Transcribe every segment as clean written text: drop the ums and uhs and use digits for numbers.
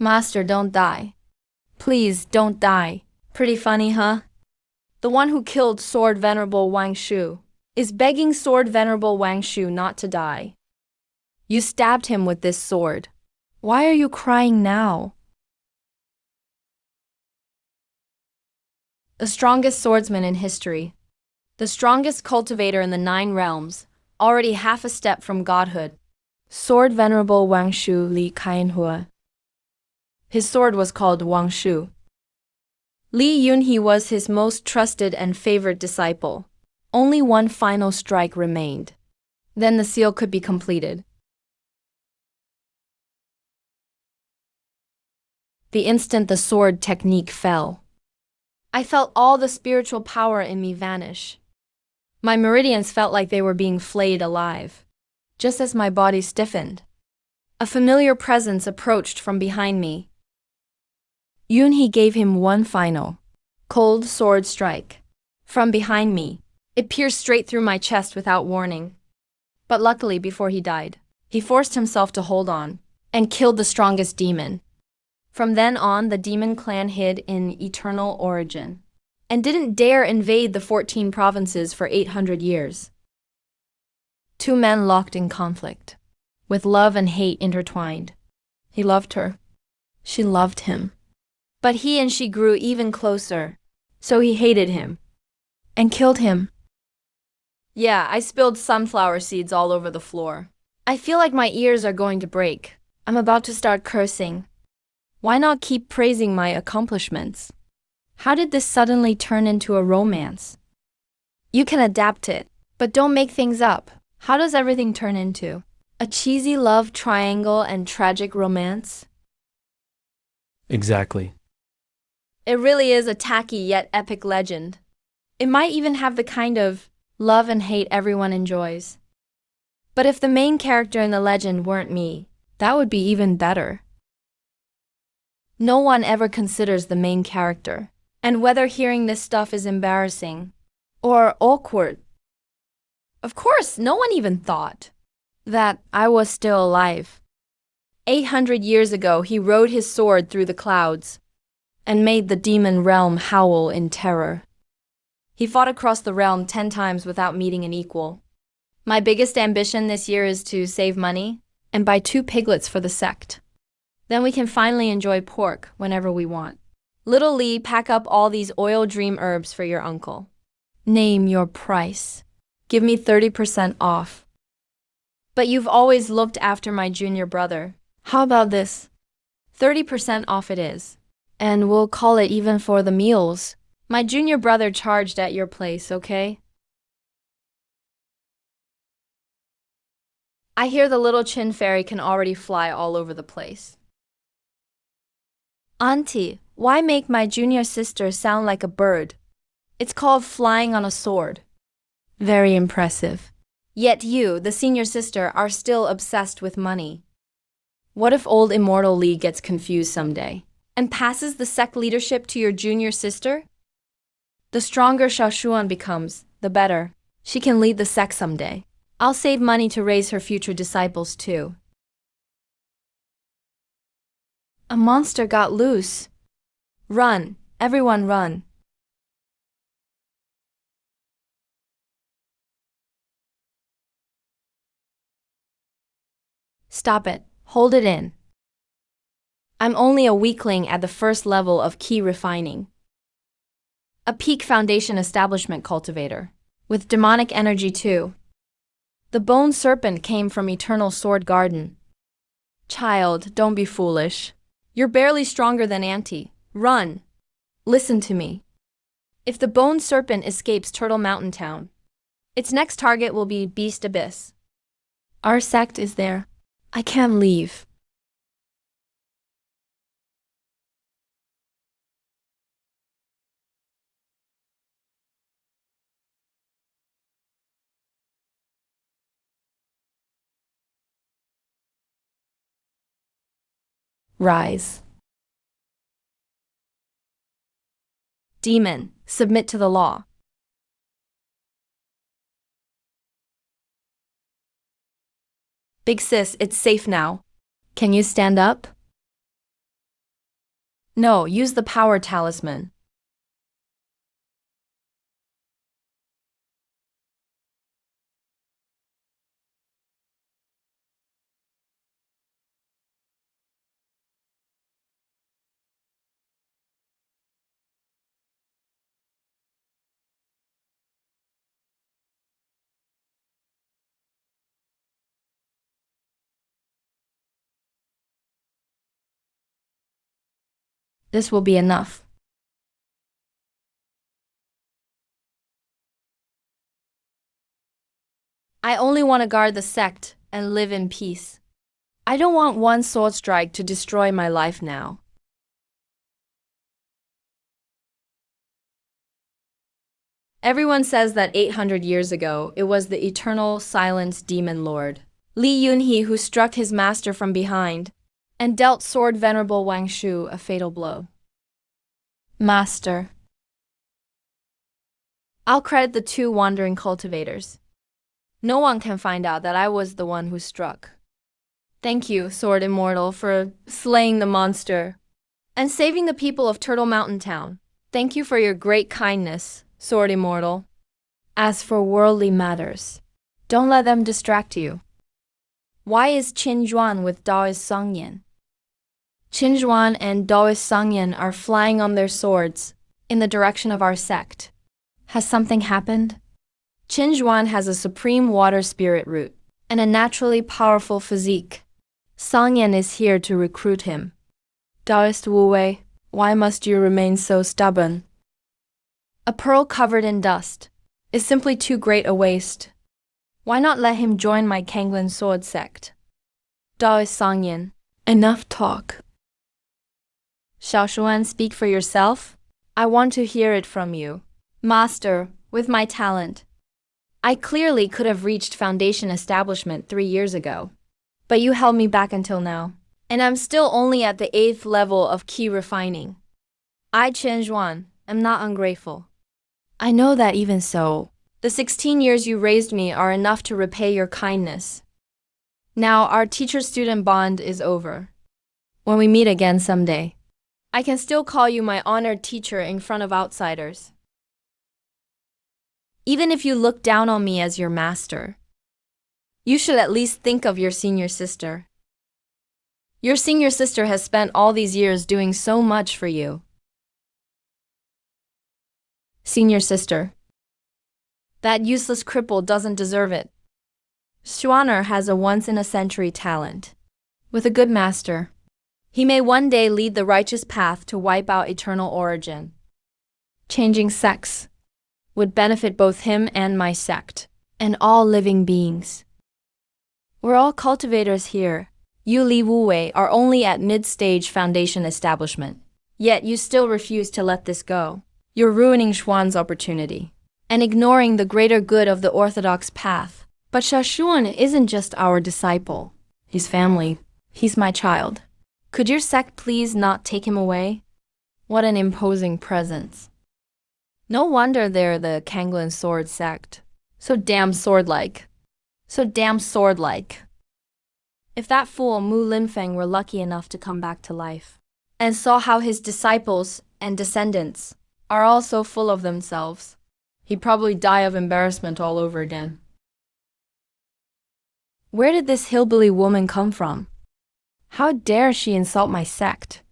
Master, don't die. Please, don't die. Pretty funny, huh? The one who killed Sword Venerable Wang Shu is begging Sword Venerable Wang Shu not to die. You stabbed him with this sword. Why are you crying now? The strongest swordsman in history, the strongest cultivator in the 9 realms, already half a step from godhood. Sword Venerable Wang Shu Li Kainhua. His sword was called Wang Shu. Li Yunhe was his most trusted and favored disciple. Only one final strike remained. Then the seal could be completed. The instant the sword technique fell, I felt all the spiritual power in me vanish. My meridians felt like they were being flayed alive. Just as my body stiffened, a familiar presence approached from behind me. Yunhe gave him one final, cold sword strike. From behind me, it pierced straight through my chest without warning. But luckily, before he died, he forced himself to hold on and killed the strongest demon. From then on, the demon clan hid in eternal origin and didn't dare invade the 14 provinces for 800 years. 2 men locked in conflict, with love and hate intertwined. He loved her. She loved him. But he and she grew even closer, so he hated him and killed him. Yeah, I spilled sunflower seeds all over the floor. I feel like my ears are going to break. I'm about to start cursing. Why not keep praising my accomplishments? How did this suddenly turn into a romance? You can adapt it, but don't make things up. How does everything turn into? A cheesy love triangle and tragic romance? Exactly. It really is a tacky yet epic legend. It might even have the kind of love and hate everyone enjoys. But if the main character in the legend weren't me, that would be even better. No one ever considers the main character, and whether hearing this stuff is embarrassing or awkward. Of course, no one even thought that I was still alive. 800 years ago, he rode his sword through the clouds and made the demon realm howl in terror. He fought across the realm 10 times without meeting an equal. My biggest ambition this year is to save money and buy 2 piglets for the sect. Then we can finally enjoy pork whenever we want. Little Lee, pack up all these oil dream herbs for your uncle. Name your price. Give me 30% off. But you've always looked after my junior brother. How about this? 30% off it is. And we'll call it even for the meals. My junior brother charged at your place, okay? I hear the little chin fairy can already fly all over the place. Auntie, why make my junior sister sound like a bird? It's called flying on a sword. Very impressive. Yet you, the senior sister, are still obsessed with money. What if old Immortal Lee gets confused someday and passes the sect leadership to your junior sister? The stronger Xiaoshuan becomes, the better. She can lead the sect someday. I'll save money to raise her future disciples too. A monster got loose. Run, everyone run. Stop it, hold it in. I'm only a weakling at the first level of key refining. A peak foundation establishment cultivator, with demonic energy too. The bone serpent came from Eternal Sword Garden. Child, don't be foolish. You're barely stronger than Auntie. Run. Listen to me. If the bone serpent escapes Turtle Mountain Town, its next target will be Beast Abyss. Our sect is there. I can't leave. Rise. Demon, submit to the law. Big sis, it's safe now. Can you stand up? No, use the power talisman. This will be enough. I only want to guard the sect and live in peace. I don't want one sword strike to destroy my life now. Everyone says that 800 years ago, it was the eternal silent demon lord, Li Yunhe, who struck his master from behind and dealt sword Venerable Wang Shu a fatal blow. Master. I'll credit the two wandering cultivators. No one can find out that I was the one who struck. Thank you, Sword Immortal, for slaying the monster and saving the people of Turtle Mountain Town. Thank you for your great kindness, Sword Immortal. As for worldly matters, don't let them distract you. Why is Qin Zhuan with Daoist Songyan? Qin Zhuan and Daoist Songyan are flying on their swords in the direction of our sect. Has something happened? Qin Zhuan has a supreme water spirit root and a naturally powerful physique. Songyan is here to recruit him. Daoist Wu Wei, why must you remain so stubborn? A pearl covered in dust is simply too great a waste. Why not let him join my Kanglin sword sect? Daoist Songyan, enough talk. Xiaoshuan, speak for yourself. I want to hear it from you. Master, with my talent, I clearly could have reached foundation establishment 3 years ago. But you held me back until now, and I'm still only at the 8th level of key refining. I, Qin Zhuan, am not ungrateful. I know that even so, the 16 years you raised me are enough to repay your kindness. Now our teacher-student bond is over. When we meet again someday, I can still call you my honored teacher in front of outsiders. Even if you look down on me as your master, you should at least think of your senior sister. Your senior sister has spent all these years doing so much for you. Senior sister. That useless cripple doesn't deserve it. Xuaner has a once-in-a-century talent. With a good master, he may one day lead the righteous path to wipe out eternal origin. Changing sex would benefit both him and my sect, and all living beings. We're all cultivators here. You, Li Wuwei, are only at mid-stage foundation establishment. Yet you still refuse to let this go. You're ruining Xuan's opportunity and ignoring the greater good of the orthodox path. But Xiaoshuan isn't just our disciple. He's family. He's my child. Could your sect please not take him away? What an imposing presence. No wonder they're the Kanglin sword sect. So damn sword-like. If that fool Mu Linfeng were lucky enough to come back to life and saw how his disciples and descendants are all so full of themselves, he'd probably die of embarrassment all over again. Where did this hillbilly woman come from? How dare she insult my sect?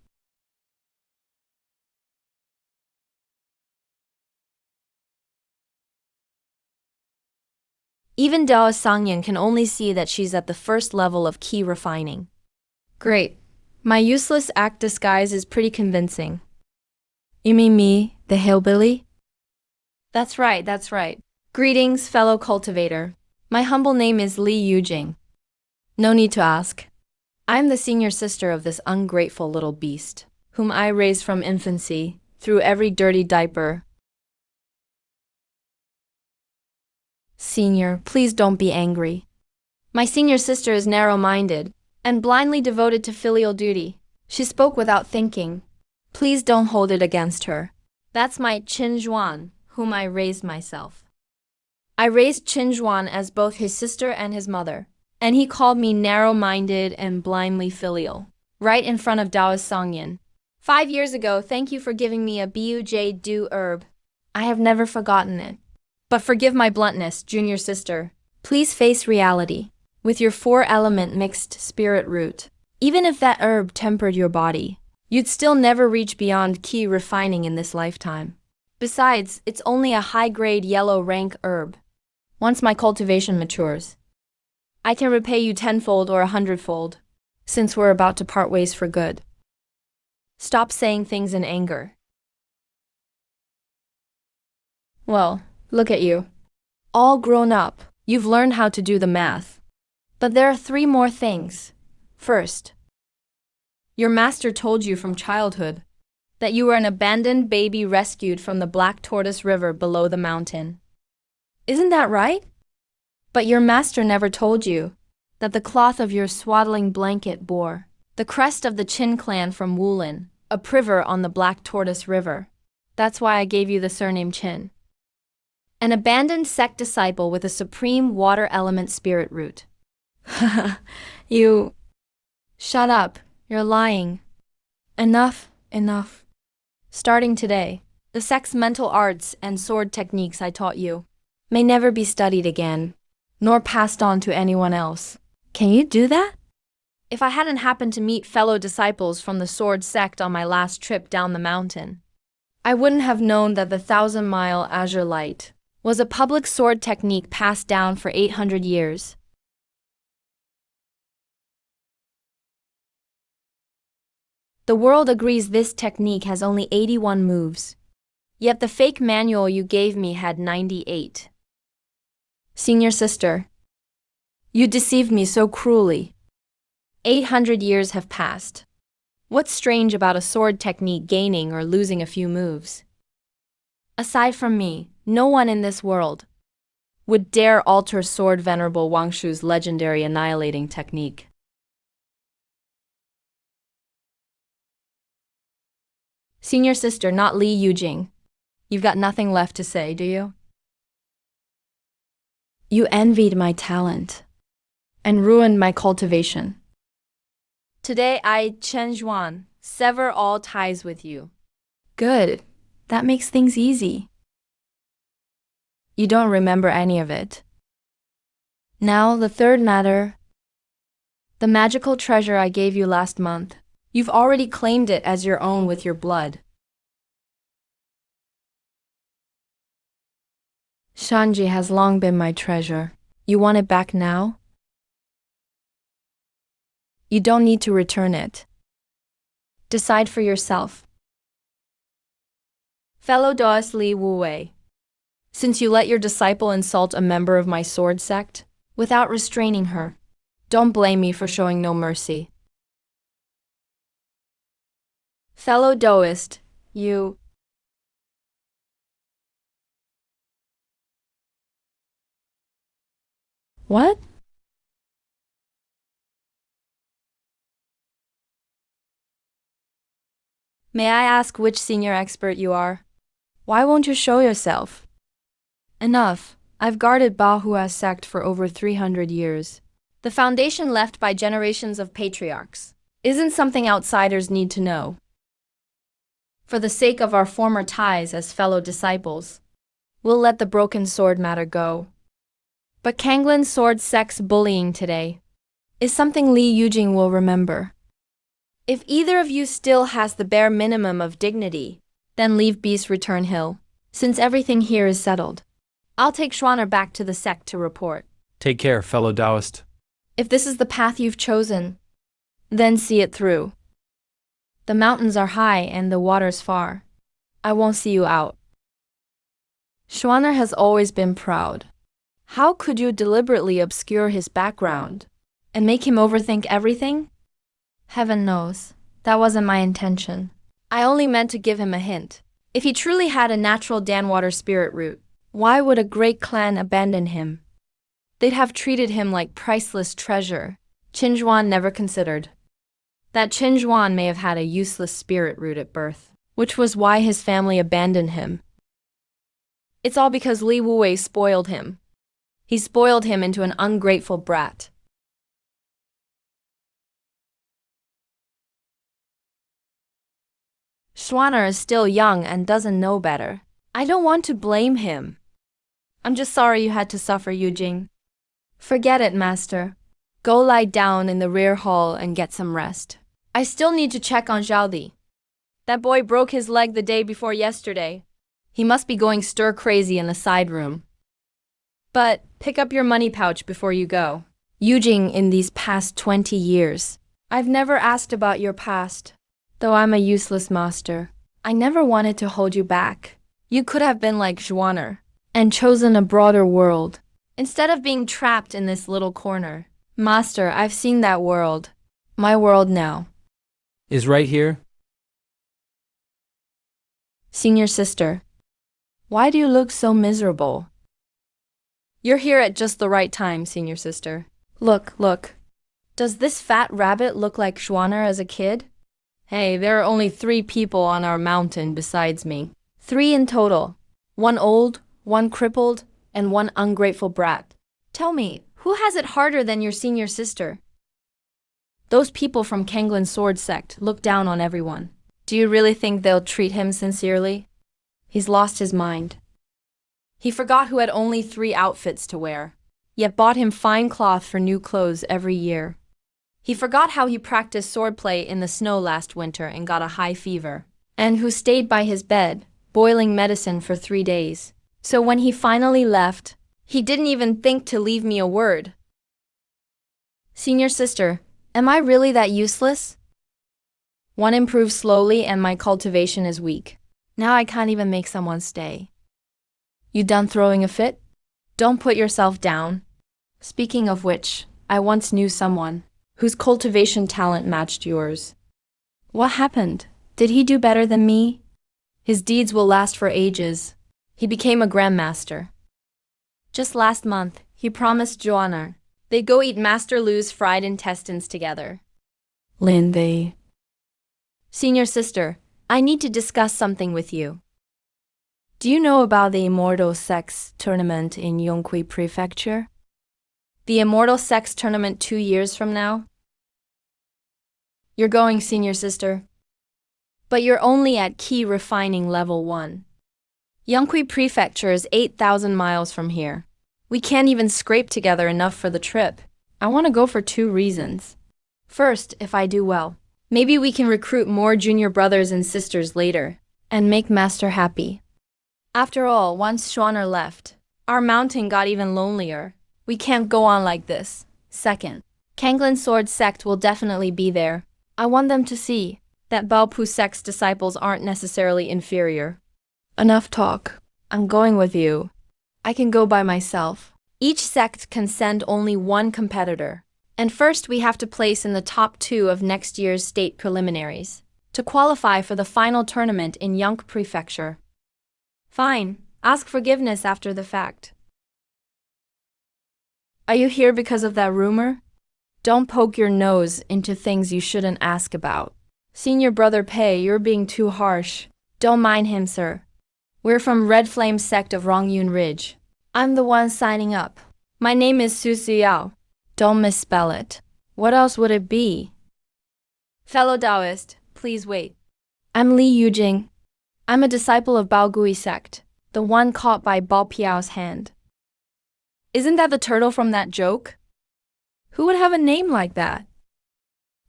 Even Dao Sangyan can only see that she's at the first level of key refining. Great. My useless act disguise is pretty convincing. You mean me, the hillbilly? That's right. Greetings, fellow cultivator. My humble name is Li Yujing. No need to ask. I'm the senior sister of this ungrateful little beast, whom I raised from infancy, through every dirty diaper. Senior, please don't be angry. My senior sister is narrow-minded and blindly devoted to filial duty. She spoke without thinking. Please don't hold it against her. That's my Qin Zhuan, whom I raised myself. I raised Qin Zhuan as both his sister and his mother, and he called me narrow-minded and blindly filial, right in front of Daoist Songyan. 5 years ago, thank you for giving me a buj do herb. I have never forgotten it. But forgive my bluntness, junior sister. Please face reality. With your 4-element mixed spirit root, even if that herb tempered your body, you'd still never reach beyond key refining in this lifetime. Besides, it's only a high-grade yellow rank herb. Once my cultivation matures, I can repay you 10-fold or 100-fold, since we're about to part ways for good. Stop saying things in anger. Well, look at you. All grown up, you've learned how to do the math. But there are 3 more things. First, your master told you from childhood that you were an abandoned baby rescued from the Black Tortoise River below the mountain. Isn't that right? But your master never told you that the cloth of your swaddling blanket bore the crest of the Chin clan from Wulin, a priver on the Black Tortoise River. That's why I gave you the surname Chin. An abandoned sect disciple with a supreme water element spirit root. You... Shut up. You're lying. Enough. Starting today, the sect's mental arts and sword techniques I taught you may never be studied again, nor passed on to anyone else. Can you do that? If I hadn't happened to meet fellow disciples from the sword sect on my last trip down the mountain, I wouldn't have known that the 1,000-mile azure light was a public sword technique passed down for 800 years. The world agrees this technique has only 81 moves, yet the fake manual you gave me had 98. Senior sister, you deceived me so cruelly. 800 years have passed. What's strange about a sword technique gaining or losing a few moves? Aside from me, no one in this world would dare alter Sword Venerable Wangshu's legendary annihilating technique. Senior sister, not Li Yujing. You've got nothing left to say, do you? You envied my talent and ruined my cultivation. Today I, Chen Zhuan, sever all ties with you. Good. That makes things easy. You don't remember any of it. Now, the third matter. The magical treasure I gave you last month. You've already claimed it as your own with your blood. Shanji has long been my treasure. You want it back now? You don't need to return it. Decide for yourself. Fellow Daoist Li Wuwei, since you let your disciple insult a member of my sword sect without restraining her, don't blame me for showing no mercy. Fellow Daoist, you... What? May I ask which senior expert you are? Why won't you show yourself? Enough. I've guarded Bahua's sect for over 300 years. The foundation left by generations of patriarchs isn't something outsiders need to know. For the sake of our former ties as fellow disciples, we'll let the broken sword matter go. But Kanglin's sword sect's bullying today is something Li Yujing will remember. If either of you still has the bare minimum of dignity, then leave Beast Return Hill, since everything here is settled. I'll take Schwanner back to the sect to report. Take care, fellow Taoist. If this is the path you've chosen, then see it through. The mountains are high and the water's far. I won't see you out. Schwanner has always been proud. How could you deliberately obscure his background and make him overthink everything? Heaven knows, that wasn't my intention. I only meant to give him a hint. If he truly had a natural Danwater spirit root, why would a great clan abandon him? They'd have treated him like priceless treasure. Qin Zhuan never considered that Qin Zhuan may have had a useless spirit root at birth, which was why his family abandoned him. It's all because Li Wuwei spoiled him. He spoiled him into an ungrateful brat. Schwanner is still young and doesn't know better. I don't want to blame him. I'm just sorry you had to suffer, Yujing. Forget it, master. Go lie down in the rear hall and get some rest. I still need to check on Zhaoli. That boy broke his leg the day before yesterday. He must be going stir-crazy in the side room. But pick up your money pouch before you go. Yujing, in these past 20 years, I've never asked about your past. Though I'm a useless master, I never wanted to hold you back. You could have been like Schwanner and chosen a broader world, instead of being trapped in this little corner. Master, I've seen that world. My world now. Is right here? Senior sister, why do you look so miserable? You're here at just the right time, senior sister. Look. Does this fat rabbit look like Schwanner as a kid? Hey, there are only 3 people on our mountain besides me. 3 in total. 1 old, 1 crippled, and 1 ungrateful brat. Tell me, who has it harder than your senior sister? Those people from Kanglin's sword sect look down on everyone. Do you really think they'll treat him sincerely? He's lost his mind. He forgot who had only 3 outfits to wear, yet bought him fine cloth for new clothes every year. He forgot how he practiced swordplay in the snow last winter and got a high fever, and who stayed by his bed, boiling medicine for 3 days. So when he finally left, he didn't even think to leave me a word. Senior sister, am I really that useless? One improves slowly and my cultivation is weak. Now I can't even make someone stay. You done throwing a fit? Don't put yourself down. Speaking of which, I once knew someone whose cultivation talent matched yours. What happened? Did he do better than me? His deeds will last for ages. He became a grandmaster. Just last month, he promised Joanna they'd go eat Master Lu's fried intestines together. Lin. Senior sister, I need to discuss something with you. Do you know about the Immortal Sex Tournament in Yonghui Prefecture? The Immortal Sex Tournament 2 years from now? You're going, senior sister. But you're only at Key Refining Level 1. Yonghui Prefecture is 8,000 miles from here. We can't even scrape together enough for the trip. I want to go for 2 reasons. First, if I do well, maybe we can recruit more junior brothers and sisters later, and make Master happy. After all, once Schwanner left, our mountain got even lonelier. We can't go on like this. Second, Kanglin's sword sect will definitely be there. I want them to see that Baopu sect's disciples aren't necessarily inferior. Enough talk. I'm going with you. I can go by myself. Each sect can send only 1 competitor. And first we have to place in the top 2 of next year's state preliminaries to qualify for the final tournament in Yonghui Prefecture. Fine, ask forgiveness after the fact. Are you here because of that rumor? Don't poke your nose into things you shouldn't ask about. Senior brother Pei, you're being too harsh. Don't mind him, sir. We're from Red Flame sect of Rongyun Ridge. I'm the one signing up. My name is Su Siyao. Don't misspell it. What else would it be? Fellow Taoist, please wait. I'm Li Yujing. I'm a disciple of Bao Gui sect, the one caught by Bao Piao's hand. Isn't that the turtle from that joke? Who would have a name like that?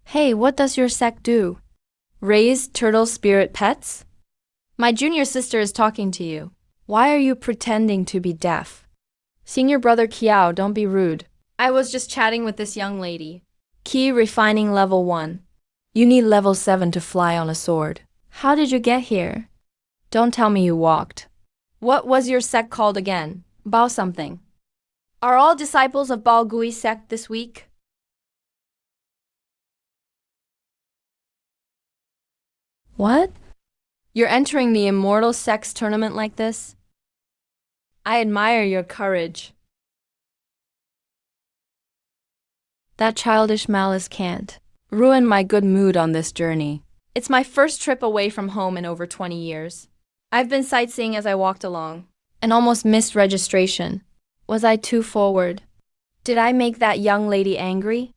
Hey, what does your sect do? Raise turtle spirit pets? My junior sister is talking to you. Why are you pretending to be deaf? Senior brother Kiao, don't be rude. I was just chatting with this young lady. Key refining level 1. You need level 7 to fly on a sword. How did you get here? Don't tell me you walked. What was your sect called again? Bao something. Are all disciples of Bao Gui sect this week? What? You're entering the Immortal Sex Tournament like this? I admire your courage. That childish malice can't ruin my good mood on this journey. It's my first trip away from home in over 20 years. I've been sightseeing as I walked along, and almost missed registration. Was I too forward? Did I make that young lady angry?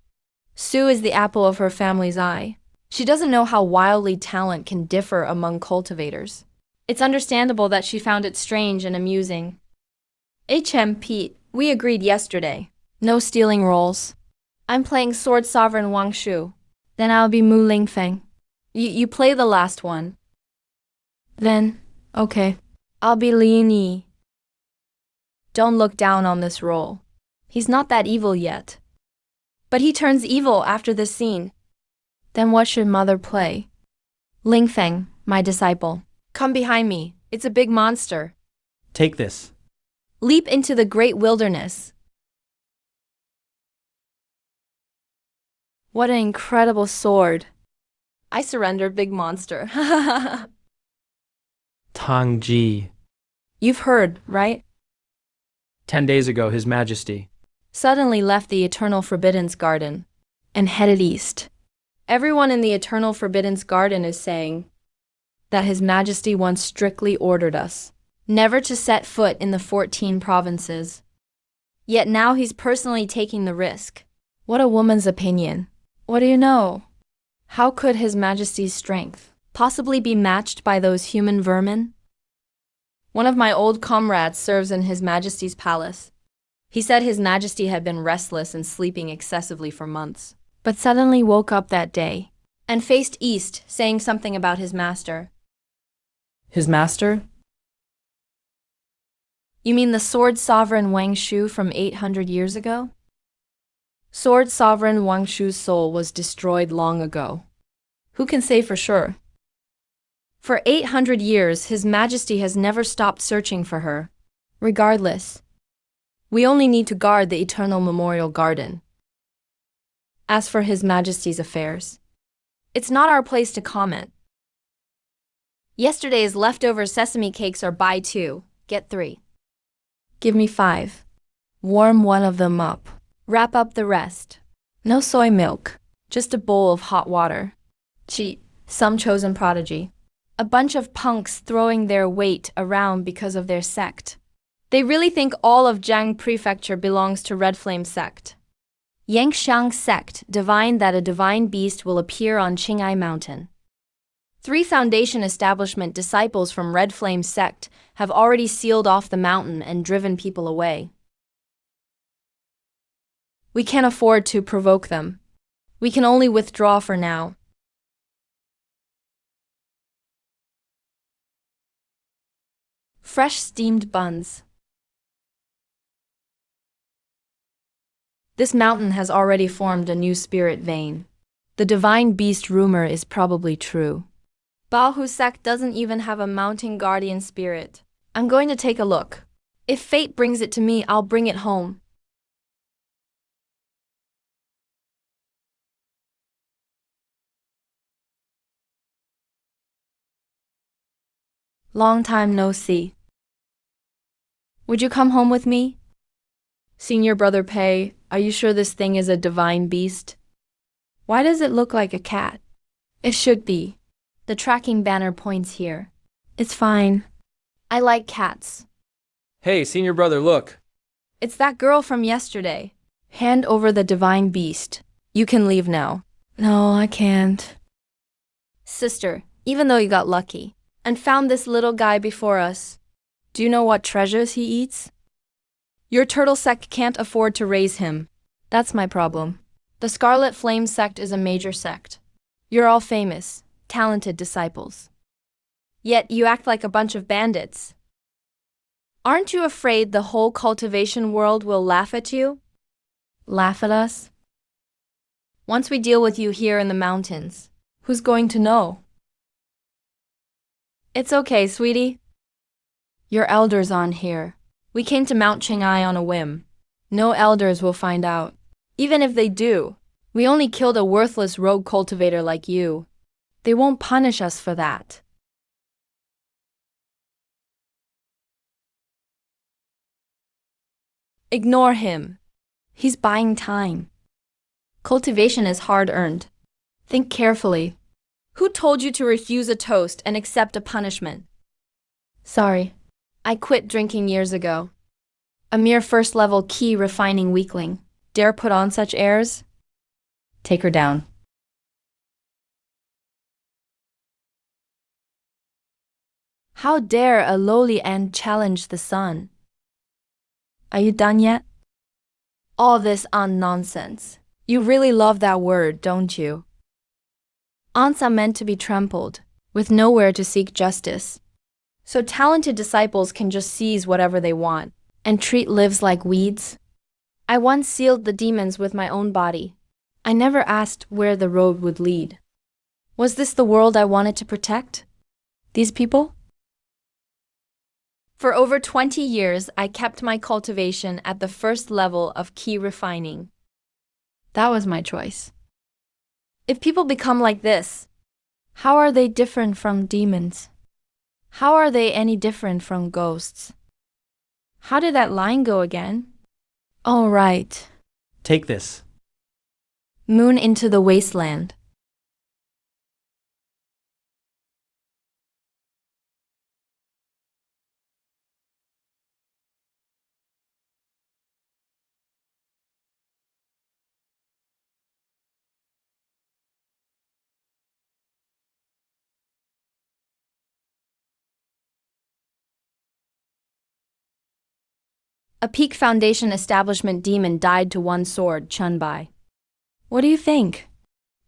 Sue is the apple of her family's eye. She doesn't know how wildly talent can differ among cultivators. It's understandable that she found it strange and amusing. Pete, we agreed yesterday. No stealing roles. I'm playing Sword Sovereign Wang Shu. Then I'll be Mu Lingfeng. You play the last one. Then, okay. I'll be Lin Yi. Don't look down on this role. He's not that evil yet. But he turns evil after this scene. Then what should Mother play? Lingfeng, my disciple. Come behind me. It's a big monster. Take this. Leap into the great wilderness. What an incredible sword. I surrender, big monster. Tang Ji. You've heard, right? 10 days ago, His Majesty. Suddenly left the Eternal Forbidden's garden and headed east. Everyone in the Eternal Forbidden's garden is saying that His Majesty once strictly ordered us never to set foot in the 14 provinces. Yet now he's personally taking the risk. What a woman's opinion. What do you know? How could His Majesty's strength possibly be matched by those human vermin? One of my old comrades serves in His Majesty's palace. He said His Majesty had been restless and sleeping excessively for months, but suddenly woke up that day and faced east, saying something about his master. His master? You mean the Sword Sovereign Wang Shu from 800 years ago? Sword Sovereign Wang Shu's soul was destroyed long ago. Who can say for sure? For 800 years, His Majesty has never stopped searching for her. Regardless, we only need to guard the Eternal Memorial Garden. As for His Majesty's affairs, it's not our place to comment. Yesterday's leftover sesame cakes are buy 2, get 3. Give me 5. Warm one of them up. Wrap up the rest. No soy milk, just a bowl of hot water. Cheat, some chosen prodigy. A bunch of punks throwing their weight around because of their sect. They really think all of Jiang Prefecture belongs to Red Flame sect. Yangxiang sect divined that a divine beast will appear on Qinghai Mountain. 3 Foundation establishment disciples from Red Flame sect have already sealed off the mountain and driven people away. We can't afford to provoke them. We can only withdraw for now. Fresh steamed buns. This mountain has already formed a new spirit vein. The divine beast rumor is probably true. Baohu sect doesn't even have a mountain guardian spirit. I'm going to take a look. If fate brings it to me, I'll bring it home. Long time no see. Would you come home with me? Senior Brother Pei, are you sure this thing is a divine beast? Why does it look like a cat? It should be. The tracking banner points here. It's fine. I like cats. Hey, Senior Brother, look. It's that girl from yesterday. Hand over the divine beast. You can leave now. No, I can't. Sister, even though you got lucky and found this little guy before us, do you know what treasures he eats? Your turtle sect can't afford to raise him. That's my problem. The Scarlet Flame sect is a major sect. You're all famous, talented disciples. Yet you act like a bunch of bandits. Aren't you afraid the whole cultivation world will laugh at you? Laugh at us? Once we deal with you here in the mountains, who's going to know? It's okay, sweetie. Your elders on here. We came to Mount Qinghai on a whim. No elders will find out. Even if they do, we only killed a worthless rogue cultivator like you. They won't punish us for that. Ignore him. He's buying time. Cultivation is hard-earned. Think carefully. Who told you to refuse a toast and accept a punishment? Sorry. I quit drinking years ago. A mere first-level key refining weakling. Dare put on such airs? Take her down. How dare a lowly ant challenge the sun? Are you done yet? All this ant nonsense. You really love that word, don't you? Ants are meant to be trampled, with nowhere to seek justice. So talented disciples can just seize whatever they want and treat lives like weeds. I once sealed the demons with my own body. I never asked where the road would lead. Was this the world I wanted to protect? These people? For over 20 years, I kept my cultivation at the first level of key refining. That was my choice. If people become like this, how are they different from demons? How are they any different from ghosts? How did that line go again? Oh, right. Take this. Moon into the wasteland. A Peak Foundation establishment demon died to one sword, Chunbai. What do you think?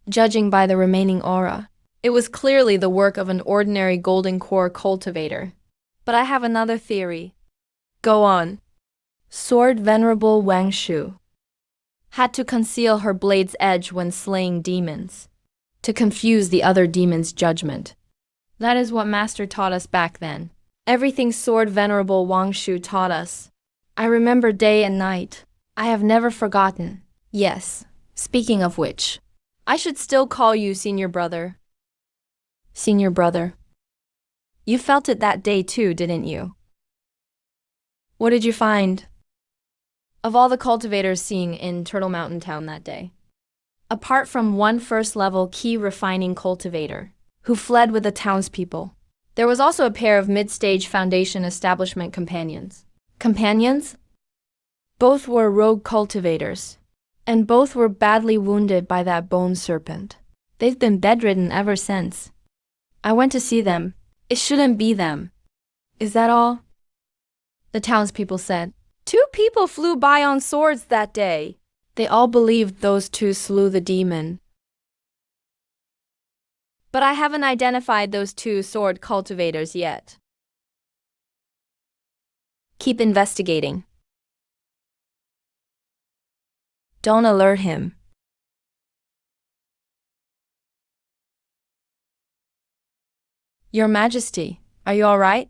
Judging by the remaining aura, it was clearly the work of an ordinary golden core cultivator. But I have another theory. Go on. Sword Venerable Wang Shu had to conceal her blade's edge when slaying demons, to confuse the other demon's judgment. That is what Master taught us back then. Everything Sword Venerable Wang Shu taught us. I remember day and night. I have never forgotten. Yes, speaking of which, I should still call you senior brother. Senior brother. You felt it that day too, didn't you? What did you find? Of all the cultivators seen in Turtle Mountain Town that day, apart from one first-level key refining cultivator, who fled with the townspeople, there was also a pair of mid-stage Foundation establishment companions. Companions? Both were rogue cultivators, and both were badly wounded by that bone serpent. They've been bedridden ever since. I went to see them. It shouldn't be them. Is that all? The townspeople said. 2 people flew by on swords that day. They all believed those 2 slew the demon. But I haven't identified those 2 sword cultivators yet. Keep investigating. Don't alert him. Your Majesty, are you all right?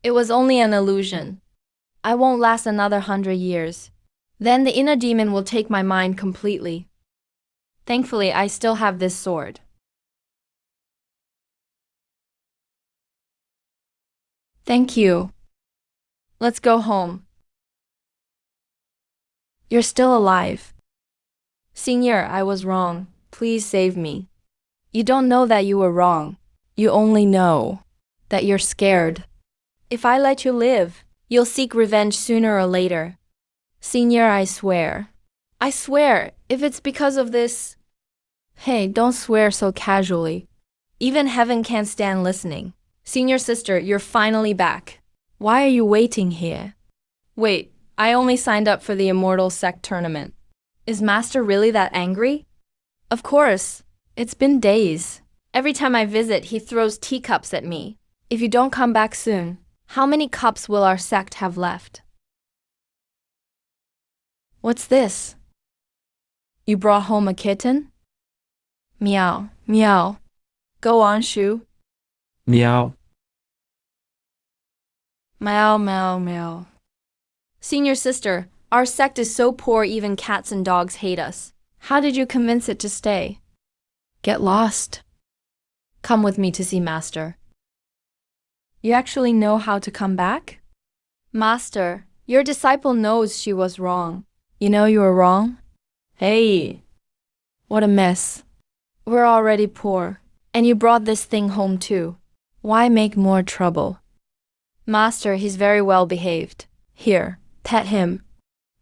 It was only an illusion. I won't last another 100 years. Then the inner demon will take my mind completely. Thankfully, I still have this sword. Thank you. Let's go home. You're still alive. Senior, I was wrong. Please save me. You don't know that you were wrong. You only know that you're scared. If I let you live, you'll seek revenge sooner or later. Senior, I swear. I swear, if it's because of this... Hey, don't swear so casually. Even heaven can't stand listening. Senior sister, you're finally back. Why are you waiting here? Wait, I only signed up for the Immortal Sect tournament. Is Master really that angry? Of course. It's been days. Every time I visit, he throws teacups at me. If you don't come back soon, how many cups will our sect have left? What's this? You brought home a kitten? Meow, meow. Go on, Shu. Meow. Meow, meow, meow. Senior sister, our sect is so poor even cats and dogs hate us. How did you convince it to stay? Get lost. Come with me to see Master. You actually know how to come back? Master, your disciple knows she was wrong. You know you were wrong? Hey, what a mess. We're already poor, and you brought this thing home too. Why make more trouble? Master, he's very well behaved. Here, pet him.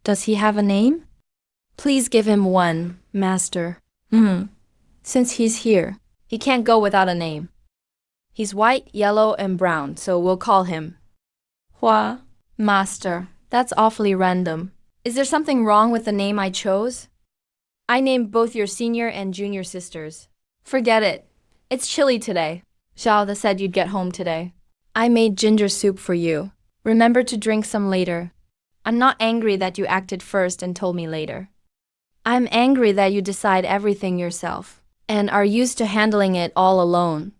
Does he have a name? Please give him one, Master. Since he's here, he can't go without a name. He's white, yellow, and brown, so we'll call him Hua. Master, that's awfully random. Is there something wrong with the name I chose? I named both your senior and junior sisters. Forget it. It's chilly today. Xiao said you'd get home today. I made ginger soup for you. Remember to drink some later. I'm not angry that you acted first and told me later. I'm angry that you decide everything yourself and are used to handling it all alone.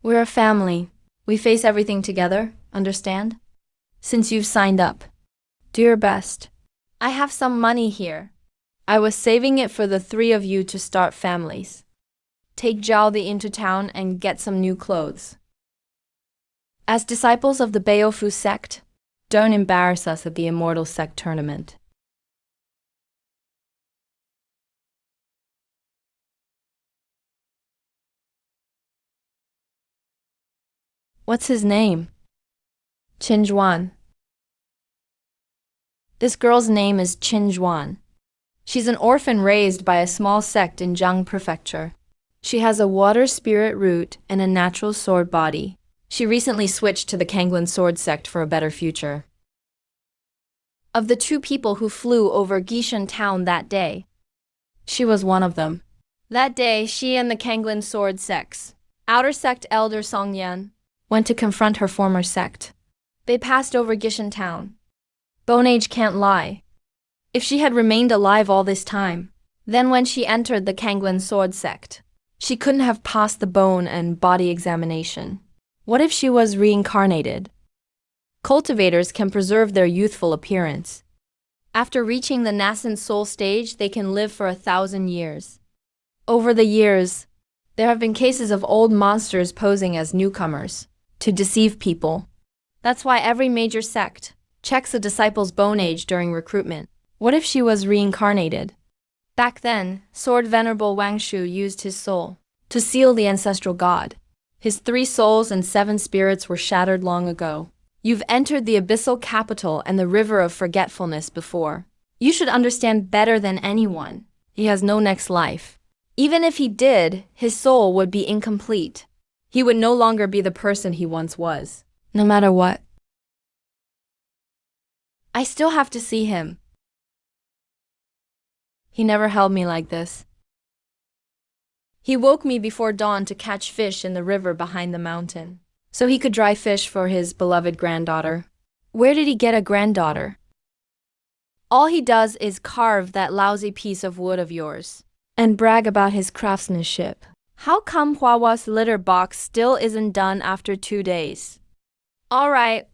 We're a family. We face everything together, understand? Since you've signed up. Do your best. I have some money here. I was saving it for the three of you to start families. Take Zhao into town and get some new clothes. As disciples of the Baofu sect, don't embarrass us at the Immortal Sect tournament. What's his name? Qin Zhuan. This girl's name is Qin Zhuan. She's an orphan raised by a small sect in Jiang Prefecture. She has a water spirit root and a natural sword body. She recently switched to the Kanglan sword sect for a better future. Of the two people who flew over Gishan town that day, she was one of them. That day, she and the Kanglan sword sect's outer sect elder Song Yan went to confront her former sect. They passed over Gishan town. Bone Age can't lie. If she had remained alive all this time, then when she entered the Kanglan sword sect, she couldn't have passed the bone and body examination. What if she was reincarnated? Cultivators can preserve their youthful appearance. After reaching the nascent soul stage, they can live for 1,000 years. Over the years, there have been cases of old monsters posing as newcomers to deceive people. That's why every major sect checks a disciple's bone age during recruitment. What if she was reincarnated? Back then, Sword Venerable Wangshu used his soul to seal the ancestral god. His 3 souls and 7 spirits were shattered long ago. You've entered the abyssal capital and the river of forgetfulness before. You should understand better than anyone. He has no next life. Even if he did, his soul would be incomplete. He would no longer be the person he once was. No matter what. I still have to see him. He never held me like this. He woke me before dawn to catch fish in the river behind the mountain, so he could dry fish for his beloved granddaughter. Where did he get a granddaughter? All he does is carve that lousy piece of wood of yours and brag about his craftsmanship. How come Huahua's litter box still isn't done after 2 days? All right.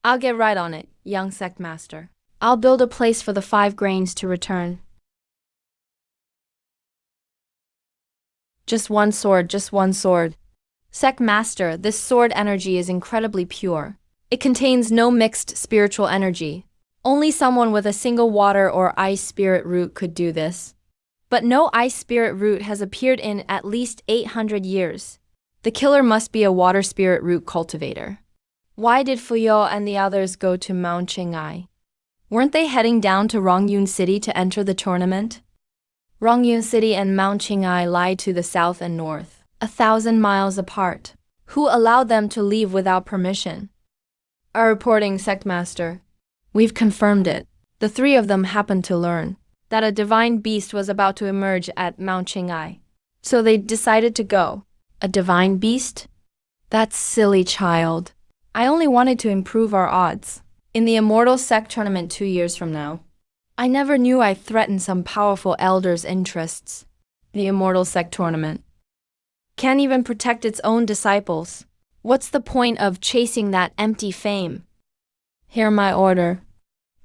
I'll get right on it, young sect master. I'll build a place for the 5 grains to return. Just one sword. Sect master, this sword energy is incredibly pure. It contains no mixed spiritual energy. Only someone with a single water or ice spirit root could do this. But no ice spirit root has appeared in at least 800 years. The killer must be a water spirit root cultivator. Why did Fuyao and the others go to Mount Qinghai? Weren't they heading down to Rongyun City to enter the tournament? Rongyun City and Mount Qinghai lie to the south and north, 1,000 miles apart. Who allowed them to leave without permission? Our reporting, sect master. We've confirmed it. The 3 of them happened to learn that a divine beast was about to emerge at Mount Qinghai. So they decided to go. A divine beast? That silly child. I only wanted to improve our odds in the Immortal Sect tournament 2 years from now. I never knew I threatened some powerful elder's interests. The Immortal Sect tournament can't even protect its own disciples. What's the point of chasing that empty fame? Hear my order.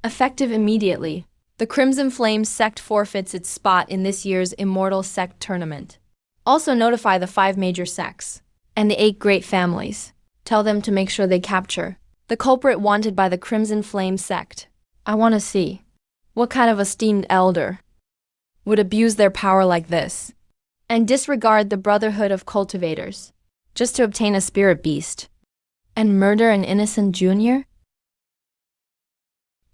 Effective immediately. The Crimson Flame sect forfeits its spot in this year's Immortal Sect tournament. Also notify the 5 major sects and the 8 great families. Tell them to make sure they capture the culprit wanted by the Crimson Flame sect. I want to see what kind of esteemed elder would abuse their power like this and disregard the brotherhood of cultivators just to obtain a spirit beast and murder an innocent junior?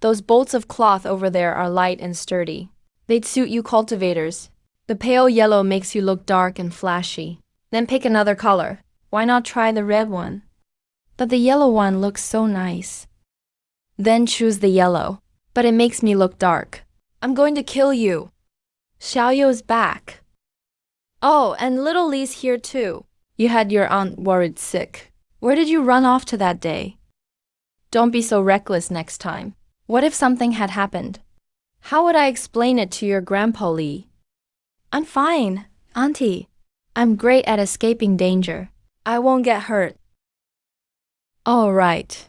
Those bolts of cloth over there are light and sturdy. They'd suit you cultivators. The pale yellow makes you look dark and flashy. Then pick another color. Why not try the red one? But the yellow one looks so nice. Then choose the yellow. But it makes me look dark. I'm going to kill you. Xiaoyou's back. Oh, and little Li's here too. You had your aunt worried sick. Where did you run off to that day? Don't be so reckless next time. What if something had happened? How would I explain it to your Grandpa Li? I'm fine, Auntie. I'm great at escaping danger. I won't get hurt. All right.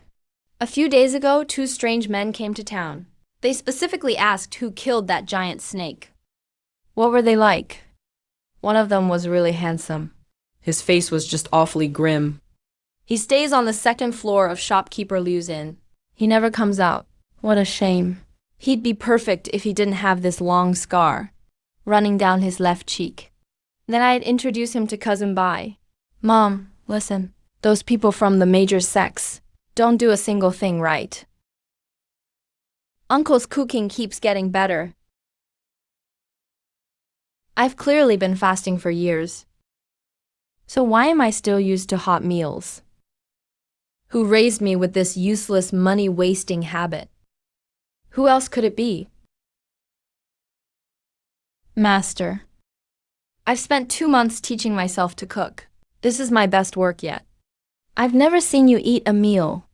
A few days ago, two strange men came to town. They specifically asked who killed that giant snake. What were they like? One of them was really handsome. His face was just awfully grim. He stays on the second floor of shopkeeper Liu's inn. He never comes out. What a shame. He'd be perfect if he didn't have this long scar running down his left cheek. Then I'd introduce him to Cousin Bai. Mom, listen. Those people from the major sects don't do a single thing right. Uncle's cooking keeps getting better. I've clearly been fasting for years. So why am I still used to hot meals? Who raised me with this useless money-wasting habit? Who else could it be? Master. I've spent 2 months teaching myself to cook. This is my best work yet. I've never seen you eat a meal,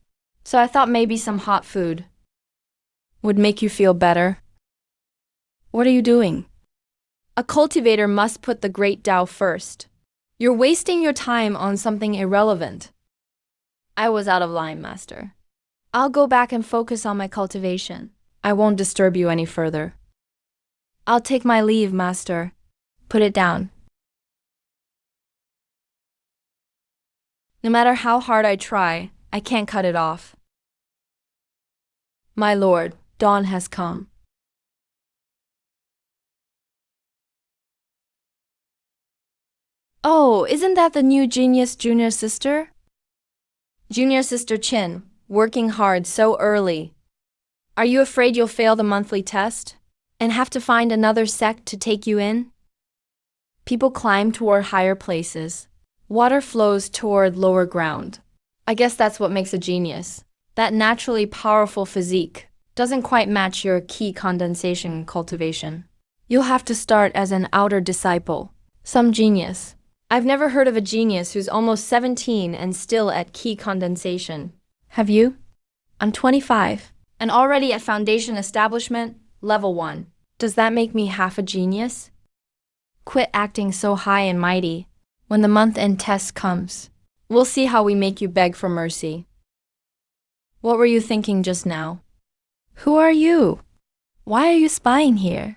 so I thought maybe some hot food would make you feel better. What are you doing? A cultivator must put the great Tao first. You're wasting your time on something irrelevant. I was out of line, Master. I'll go back and focus on my cultivation. I won't disturb you any further. I'll take my leave, Master. Put it down. No matter how hard I try, I can't cut it off. My lord, dawn has come. Oh, isn't that the new genius junior sister? Junior sister Chin, working hard so early. Are you afraid you'll fail the monthly test and have to find another sect to take you in? People climb toward higher places. Water flows toward lower ground. I guess that's what makes a genius. That naturally powerful physique doesn't quite match your key condensation cultivation. You'll have to start as an outer disciple, some genius. I've never heard of a genius who's almost 17 and still at key condensation. Have you? I'm 25 and already at foundation establishment, level 1. Does that make me half a genius? Quit acting so high and mighty. When the month-end test comes, we'll see how we make you beg for mercy. What were you thinking just now? Who are you? Why are you spying here?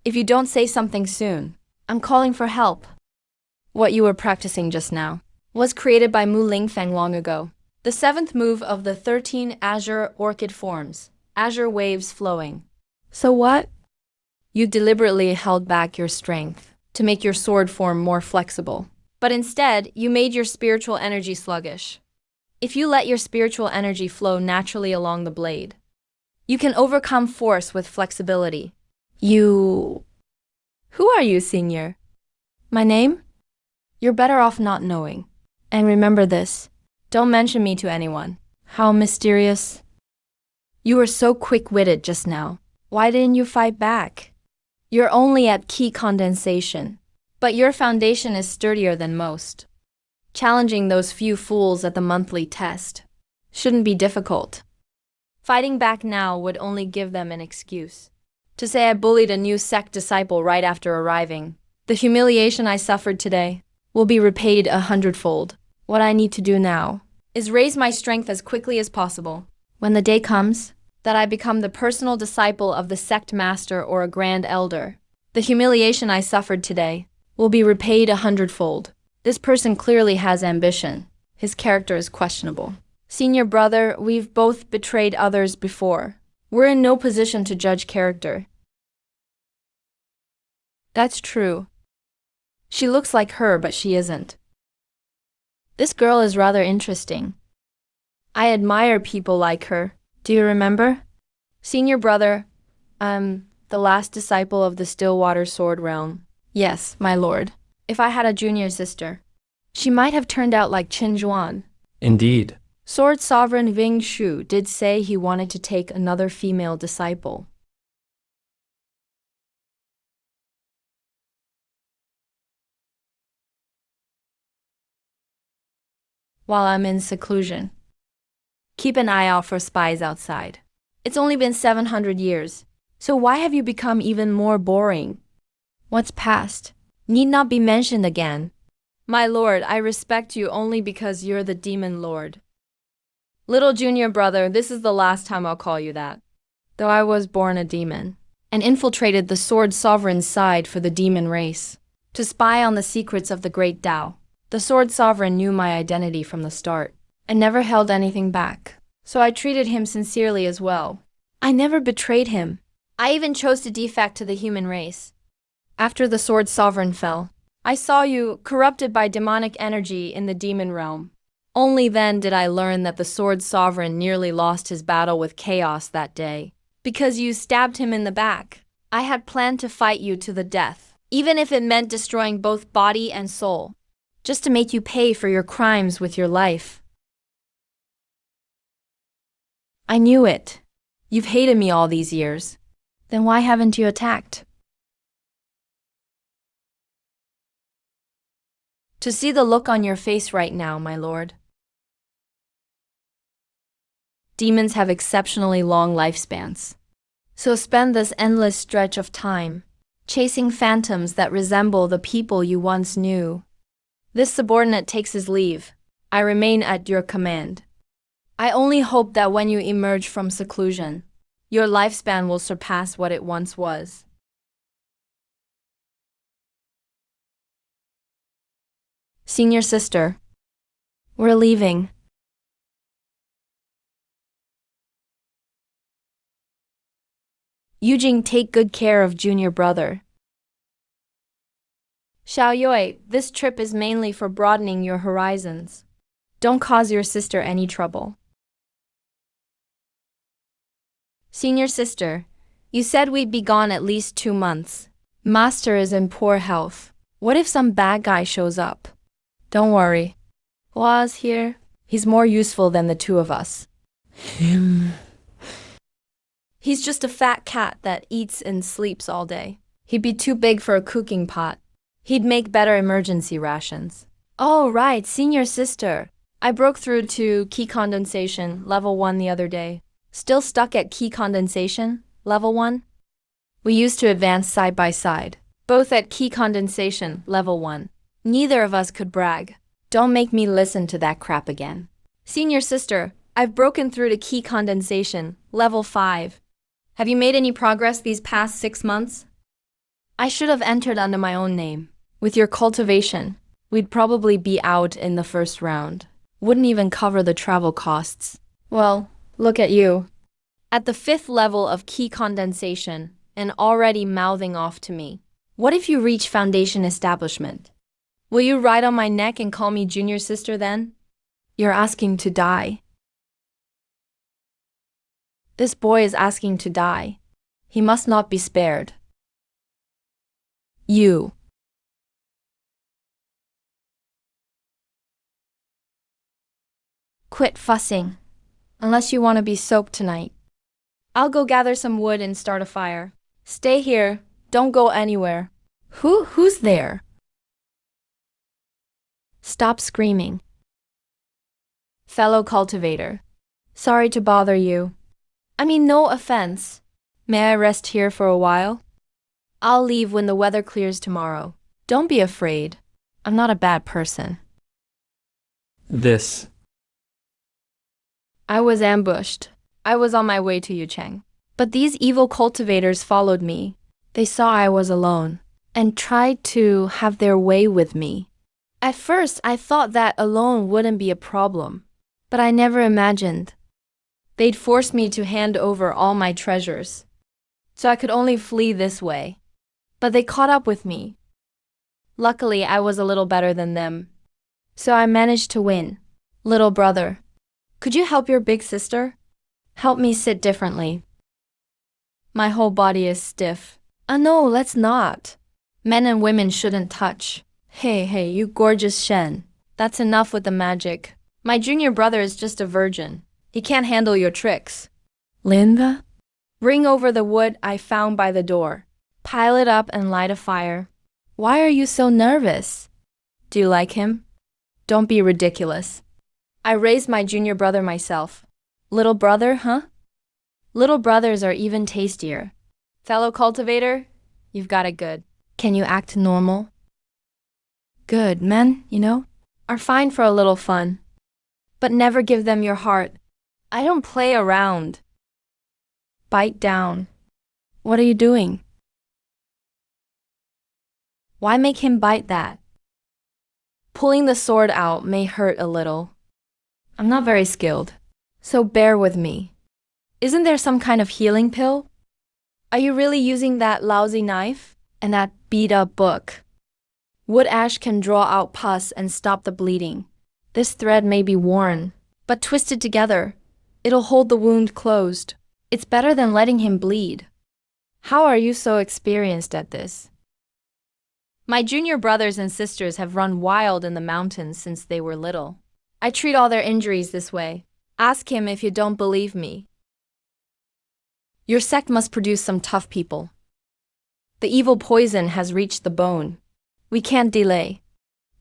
If you don't say something soon, I'm calling for help. What you were practicing just now was created by Mu Lingfeng long ago. The 7th move of the 13 azure orchid forms, azure waves flowing. So what? You deliberately held back your strength to make your sword form more flexible. But instead, you made your spiritual energy sluggish. If you let your spiritual energy flow naturally along the blade, you can overcome force with flexibility. Who are you, senior? My name? You're better off not knowing. And remember this, don't mention me to anyone. How mysterious. You were so quick-witted just now. Why didn't you fight back? You're only at key condensation, but your foundation is sturdier than most. Challenging those few fools at the monthly test shouldn't be difficult. Fighting back now would only give them an excuse to say I bullied a new sect disciple right after arriving. The humiliation I suffered today will be repaid 100-fold. What I need to do now is raise my strength as quickly as possible. When the day comes that I become the personal disciple of the sect master or a grand elder, the humiliation I suffered today will be repaid 100-fold. This person clearly has ambition. His character is questionable. Senior brother, we've both betrayed others before. We're in no position to judge character. That's true. She looks like her, but she isn't. This girl is rather interesting. I admire people like her. Do you remember? Senior brother, I'm the last disciple of the Stillwater Sword Realm. Yes, my lord. If I had a junior sister, She might have turned out like Qin Zhuan. Indeed. Sword Sovereign Ving Shu did say he wanted to take another female disciple. While I'm in seclusion. Keep an eye out for spies outside. It's only been 700 years, so why have you become even more boring? What's past need not be mentioned again. My lord, I respect you only because you're the demon lord. Little junior brother, this is the last time I'll call you that. Though I was born a demon, and infiltrated the Sword Sovereign's side for the demon race, to spy on the secrets of the great Tao. The Sword Sovereign knew my identity from the start, and never held anything back, so I treated him sincerely as well. I never betrayed him. I even chose to defect to the human race. After the Sword Sovereign fell, I saw you corrupted by demonic energy in the demon realm. Only then did I learn that the Sword Sovereign nearly lost his battle with chaos that day, because you stabbed him in the back. I had planned to fight you to the death, even if it meant destroying both body and soul, just to make you pay for your crimes with your life. I knew it. You've hated me all these years. Then why haven't you attacked? To see the look on your face right now, my lord. Demons have exceptionally long lifespans. So spend this endless stretch of time chasing phantoms that resemble the people you once knew. This subordinate takes his leave. I remain at your command. I only hope that when you emerge from seclusion, your lifespan will surpass what it once was. Senior sister, we're leaving. Yujing, take good care of junior brother. Xiaoyue, this trip is mainly for broadening your horizons. Don't cause your sister any trouble. Senior sister, you said we'd be gone at least 2 months. Master is in poor health. What if some bad guy shows up? Don't worry. Hua's here. He's more useful than the two of us. Him. He's just a fat cat that eats and sleeps all day. He'd be too big for a cooking pot. He'd make better emergency rations. Oh, right, senior sister. I broke through to key condensation, level 1 the other day. Still stuck at key condensation, level 1? We used to advance side by side, both at key condensation, level 1. Neither of us could brag. Don't make me listen to that crap again. Senior sister, I've broken through to key condensation, level 5. Have you made any progress these past 6 months? I should have entered under my own name. With your cultivation, we'd probably be out in the first round. Wouldn't even cover the travel costs. Well, look at you. At the 5th level of key condensation, and already mouthing off to me. What if you reach foundation establishment? Will you ride on my neck and call me junior sister then? You're asking to die. This boy is asking to die. He must not be spared. You. Quit fussing. Unless you want to be soaked tonight. I'll go gather some wood and start a fire. Stay here. Don't go anywhere. Who's there? Stop screaming. Fellow cultivator. Sorry to bother you. I mean, no offense. May I rest here for a while? I'll leave when the weather clears tomorrow. Don't be afraid. I'm not a bad person. This. I was ambushed. I was on my way to Yucheng. But these evil cultivators followed me. They saw I was alone and tried to have their way with me. At first, I thought that alone wouldn't be a problem, but I never imagined they'd force me to hand over all my treasures, so I could only flee this way. But they caught up with me. Luckily, I was a little better than them, so I managed to win. Little brother, could you help your big sister? Help me sit differently. My whole body is stiff. No, let's not. Men and women shouldn't touch. Hey, you gorgeous Shen. That's enough with the magic. My junior brother is just a virgin. He can't handle your tricks. Linda? Bring over the wood I found by the door. Pile it up and light a fire. Why are you so nervous? Do you like him? Don't be ridiculous. I raised my junior brother myself. Little brother, huh? Little brothers are even tastier. Fellow cultivator, you've got it good. Can you act normal? Good, men, are fine for a little fun. But never give them your heart. I don't play around. Bite down. What are you doing? Why make him bite that? Pulling the sword out may hurt a little. I'm not very skilled, so bear with me. Isn't there some kind of healing pill? Are you really using that lousy knife and that beat-up book? Wood ash can draw out pus and stop the bleeding. This thread may be worn, but twisted together, it'll hold the wound closed. It's better than letting him bleed. How are you so experienced at this? My junior brothers and sisters have run wild in the mountains since they were little. I treat all their injuries this way. Ask him if you don't believe me. Your sect must produce some tough people. The evil poison has reached the bone. We can't delay.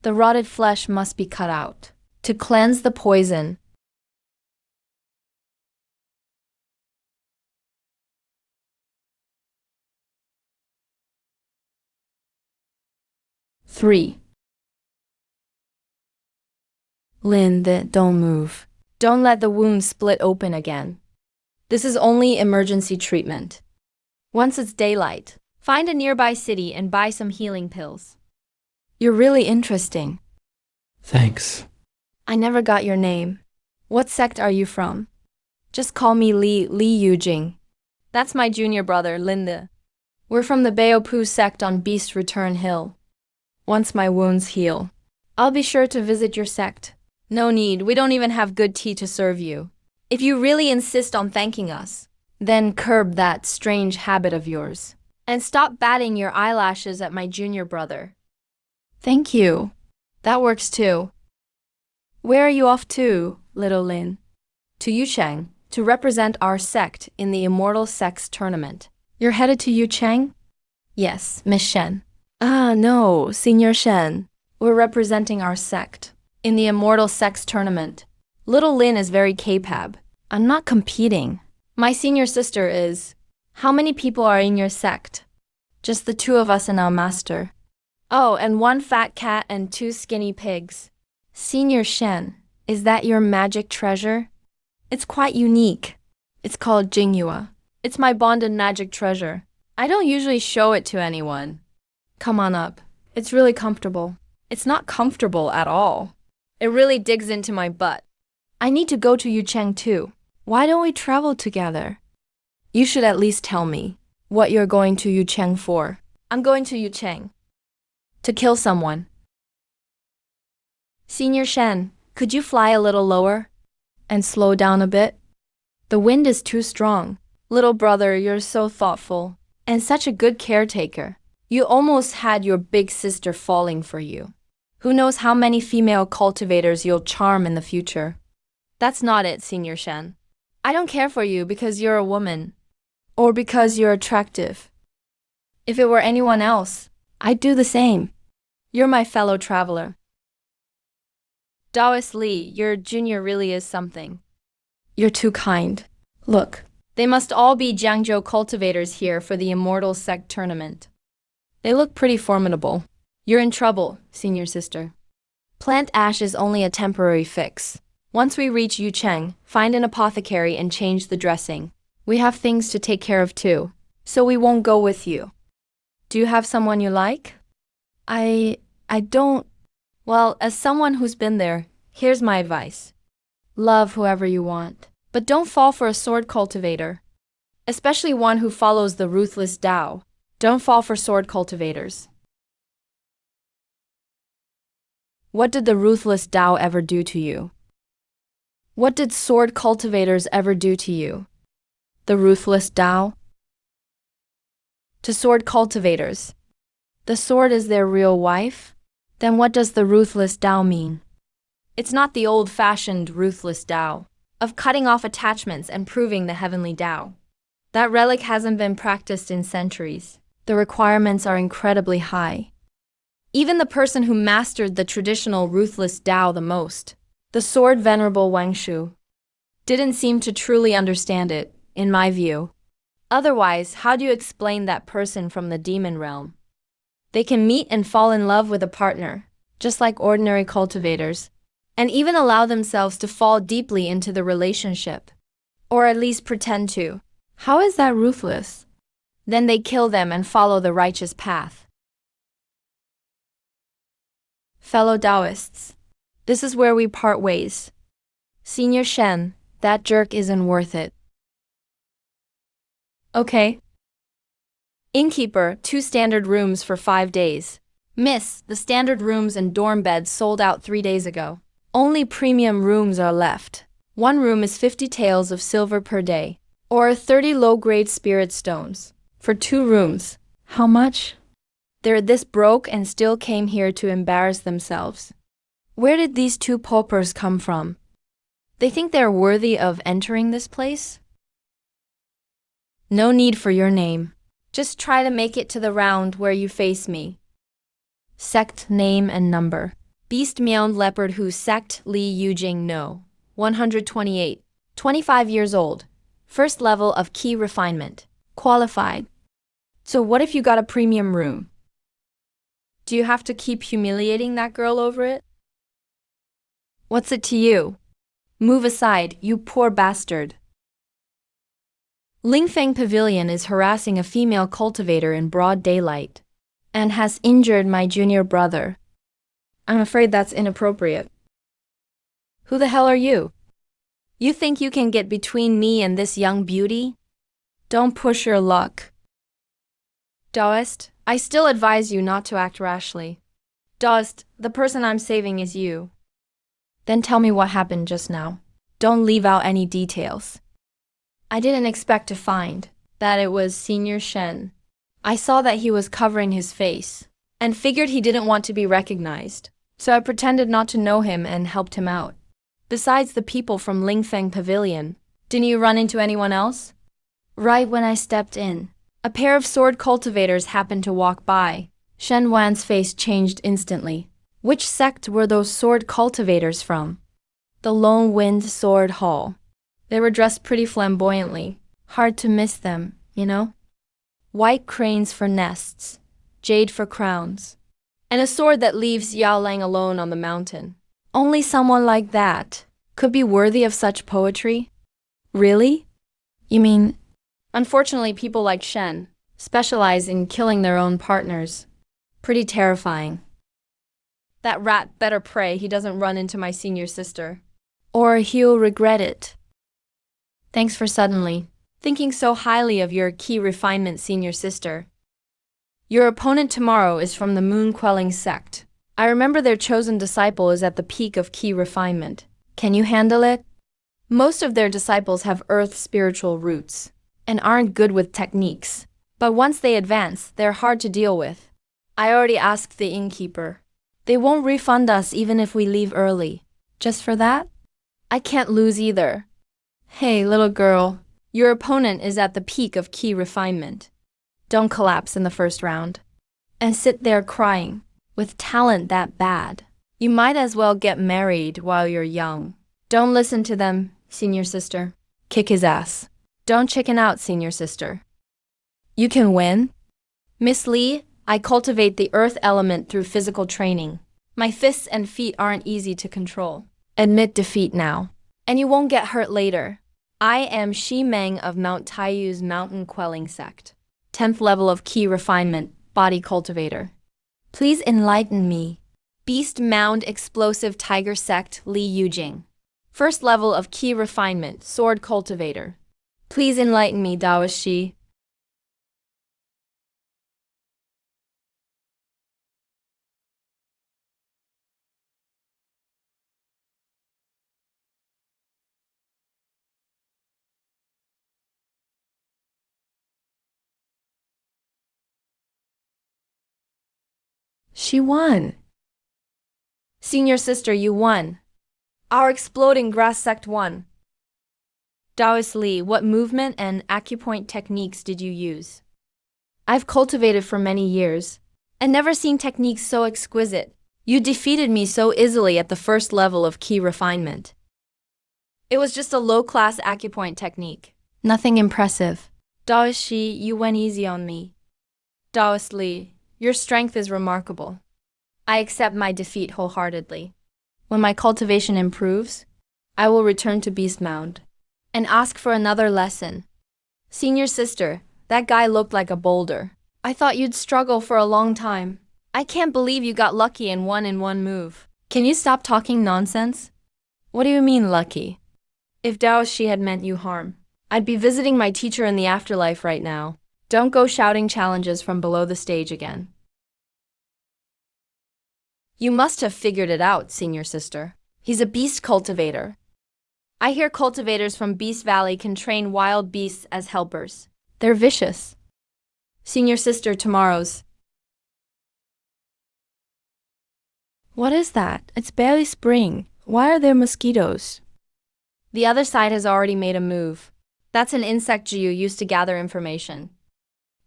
The rotted flesh must be cut out. To cleanse the poison, Three. Linda, don't move. Don't let the wound split open again. This is only emergency treatment. Once it's daylight, find a nearby city and buy some healing pills. You're really interesting. Thanks. I never got your name. What sect are you from? Just call me Li Yujing. That's my junior brother, Linda. We're from the Baopu sect on Beast Return Hill. Once my wounds heal, I'll be sure to visit your sect. No need, we don't even have good tea to serve you. If you really insist on thanking us, then curb that strange habit of yours. And stop batting your eyelashes at my junior brother. Thank you. That works too. Where are you off to, little Lin? To Yucheng, to represent our sect in the Immortal Sects tournament. You're headed to Yucheng? Yes, Miss Shen. Ah, no, Senior Shen. We're representing our sect in the Immortal Sects tournament. Little Lin is very capab. I'm not competing. My senior sister is. How many people are in your sect? Just the two of us and our master. Oh, and one fat cat and two skinny pigs. Senior Shen, is that your magic treasure? It's quite unique. It's called Jingyua. It's my bonded magic treasure. I don't usually show it to anyone. Come on up. It's really comfortable. It's not comfortable at all. It really digs into my butt. I need to go to Yucheng too. Why don't we travel together? You should at least tell me what you're going to Yucheng for. I'm going to Yucheng to kill someone. Senior Shen, could you fly a little lower and slow down a bit? The wind is too strong. Little brother, you're so thoughtful and such a good caretaker. You almost had your big sister falling for you. Who knows how many female cultivators you'll charm in the future. That's not it, Senior Shen. I don't care for you because you're a woman, or because you're attractive. If it were anyone else, I'd do the same. You're my fellow traveler. Daoist Li, your junior really is something. You're too kind. Look, they must all be Jiangzhou cultivators here for the Immortal Sect tournament. They look pretty formidable. You're in trouble, senior sister. Plant ash is only a temporary fix. Once we reach Yucheng, find an apothecary and change the dressing. We have things to take care of too, so we won't go with you. Do you have someone you like? I don't. Well, as someone who's been there, here's my advice. Love whoever you want, but don't fall for a sword cultivator, especially one who follows the ruthless Tao. Don't fall for sword cultivators. What did the ruthless Tao ever do to you? What did sword cultivators ever do to you? The ruthless Tao? To sword cultivators, the sword is their real wife? Then what does the ruthless Tao mean? It's not the old-fashioned, ruthless Tao of cutting off attachments and proving the heavenly Tao. That relic hasn't been practiced in centuries. The requirements are incredibly high. Even the person who mastered the traditional ruthless Tao the most, the sword Venerable Wangshu, didn't seem to truly understand it, in my view. Otherwise, how do you explain that person from the demon realm? They can meet and fall in love with a partner, just like ordinary cultivators, and even allow themselves to fall deeply into the relationship, or at least pretend to. How is that ruthless? Then they kill them and follow the righteous path. Fellow Taoists, this is where we part ways. Senior Shen, that jerk isn't worth it. Okay. Innkeeper, 2 standard rooms for 5 days. Miss, the standard rooms and dorm beds sold out 3 days ago. Only premium rooms are left. 1 room is 50 taels of silver per day, or 30 low-grade spirit stones. For 2 rooms. How much? They're this broke and still came here to embarrass themselves. Where did these 2 paupers come from? They think they're worthy of entering this place? No need for your name. Just try to make it to the round where you face me. Sect name and number. Beast Meowed Leopard Who Sect Li Yujing No. 128. 25 years old. First level of key refinement. Qualified. So what if you got a premium room? Do you have to keep humiliating that girl over it? What's it to you? Move aside, you poor bastard. Lingfeng Pavilion is harassing a female cultivator in broad daylight and has injured my junior brother. I'm afraid that's inappropriate. Who the hell are you? You think you can get between me and this young beauty? Don't push your luck. Daoist, I still advise you not to act rashly. Daoist, the person I'm saving is you. Then tell me what happened just now. Don't leave out any details. I didn't expect to find that it was Senior Shen. I saw that he was covering his face and figured he didn't want to be recognized, so I pretended not to know him and helped him out. Besides the people from Lingfeng Pavilion, didn't you run into anyone else? Right when I stepped in, a pair of sword cultivators happened to walk by. Shen Wan's face changed instantly. Which sect were those sword cultivators from? The Lone Wind Sword Hall. They were dressed pretty flamboyantly. Hard to miss them, you know? White cranes for nests, jade for crowns, and a sword that leaves Yao Lang alone on the mountain. Only someone like that could be worthy of such poetry? Really? You mean... Unfortunately, people like Shen specialize in killing their own partners. Pretty terrifying. That rat better pray he doesn't run into my senior sister. Or he'll regret it. Thanks for suddenly thinking so highly of your key refinement senior sister. Your opponent tomorrow is from the moon-quelling sect. I remember their chosen disciple is at the peak of key refinement. Can you handle it? Most of their disciples have earth spiritual roots and aren't good with techniques. But once they advance, they're hard to deal with. I already asked the innkeeper. They won't refund us even if we leave early. Just for that? I can't lose either. Hey, little girl, your opponent is at the peak of key refinement. Don't collapse in the first round. And sit there crying. With talent that bad, you might as well get married while you're young. Don't listen to them, senior sister. Kick his ass. Don't chicken out, senior sister. You can win. Miss Lee, I cultivate the earth element through physical training. My fists and feet aren't easy to control. Admit defeat now, and you won't get hurt later. I am Shi Meng of Mount Taiyu's Mountain Quelling Sect. 10th level of Key Refinement, Body Cultivator. Please enlighten me. Beast Mound Explosive Tiger Sect, Li Yujing. First level of Key Refinement, Sword Cultivator. Please enlighten me, Daoist Shi. She won. Senior sister, you won. Our exploding grass sect 1. Taoist Li, what movement and acupoint techniques did you use? I've cultivated for many years and never seen techniques so exquisite. You defeated me so easily at the first level of key refinement. It was just a low-class acupoint technique. Nothing impressive. Taoist Shi, you went easy on me. Taoist Li, your strength is remarkable. I accept my defeat wholeheartedly. When my cultivation improves, I will return to Beast Mound and ask for another lesson. Senior sister, that guy looked like a boulder. I thought you'd struggle for a long time. I can't believe you got lucky and won in one move. Can you stop talking nonsense? What do you mean lucky? If Taoist Shi had meant you harm, I'd be visiting my teacher in the afterlife right now. Don't go shouting challenges from below the stage again. You must have figured it out, senior sister. He's a beast cultivator. I hear cultivators from Beast Valley can train wild beasts as helpers. They're vicious. Senior sister, tomorrow's. What is that? It's barely spring. Why are there mosquitoes? The other side has already made a move. That's an insect Jiu used to gather information.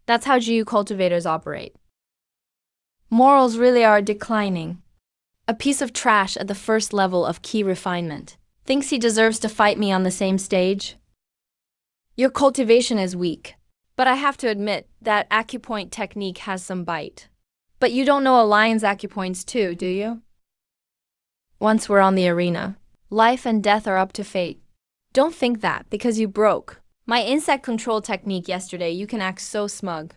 That's how Jiu cultivators operate. Morals really are declining. A piece of trash at the first level of key refinement thinks he deserves to fight me on the same stage? Your cultivation is weak, but I have to admit that acupoint technique has some bite. But you don't know a lion's acupoints too, do you? Once we're on the arena, life and death are up to fate. Don't think that because you broke my insect control technique yesterday, you can act so smug.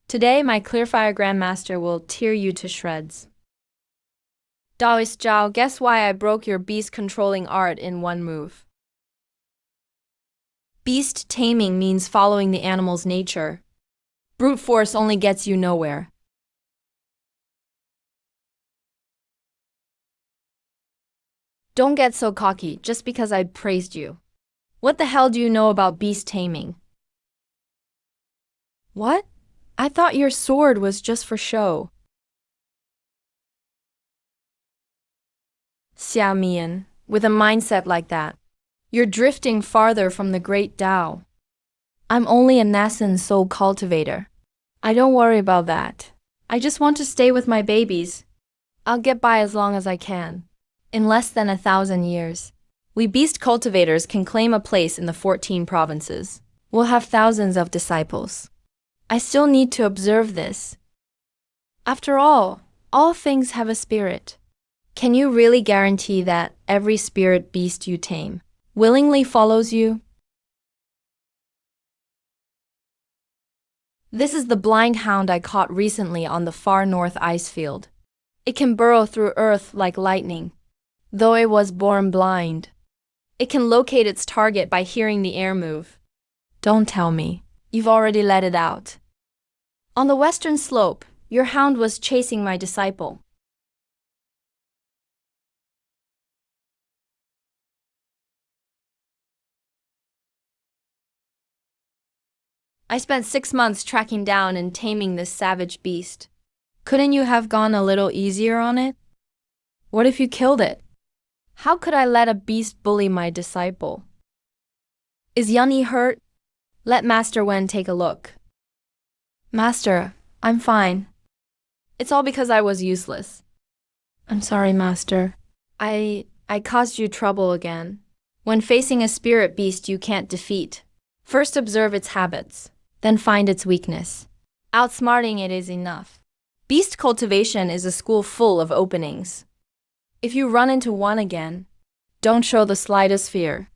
Today, my Clearfire Grandmaster will tear you to shreds. Taoist Zhao, guess why I broke your beast-controlling art in one move? Beast taming means following the animal's nature. Brute force only gets you nowhere. Don't get so cocky just because I praised you. What the hell do you know about beast taming? What? I thought your sword was just for show. Xia Mian, with a mindset like that, you're drifting farther from the great Tao. I'm only a nascent soul cultivator. I don't worry about that. I just want to stay with my babies. I'll get by as long as I can. In less than 1,000 years, we beast cultivators can claim a place in the 14 provinces. We'll have thousands of disciples. I still need to observe this. After all things have a spirit. Can you really guarantee that every spirit beast you tame willingly follows you? This is the blind hound I caught recently on the far north ice field. It can burrow through earth like lightning, though it was born blind. It can locate its target by hearing the air move. Don't tell me you've already let it out. On the western slope, your hound was chasing my disciple. I spent 6 months tracking down and taming this savage beast. Couldn't you have gone a little easier on it? What if you killed it? How could I let a beast bully my disciple? Is Yunyi hurt? Let Master Wen take a look. Master, I'm fine. It's all because I was useless. I'm sorry, Master. I caused you trouble again. When facing a spirit beast you can't defeat, first observe its habits, then find its weakness. Outsmarting it is enough. Beast cultivation is a school full of openings. If you run into one again, don't show the slightest fear.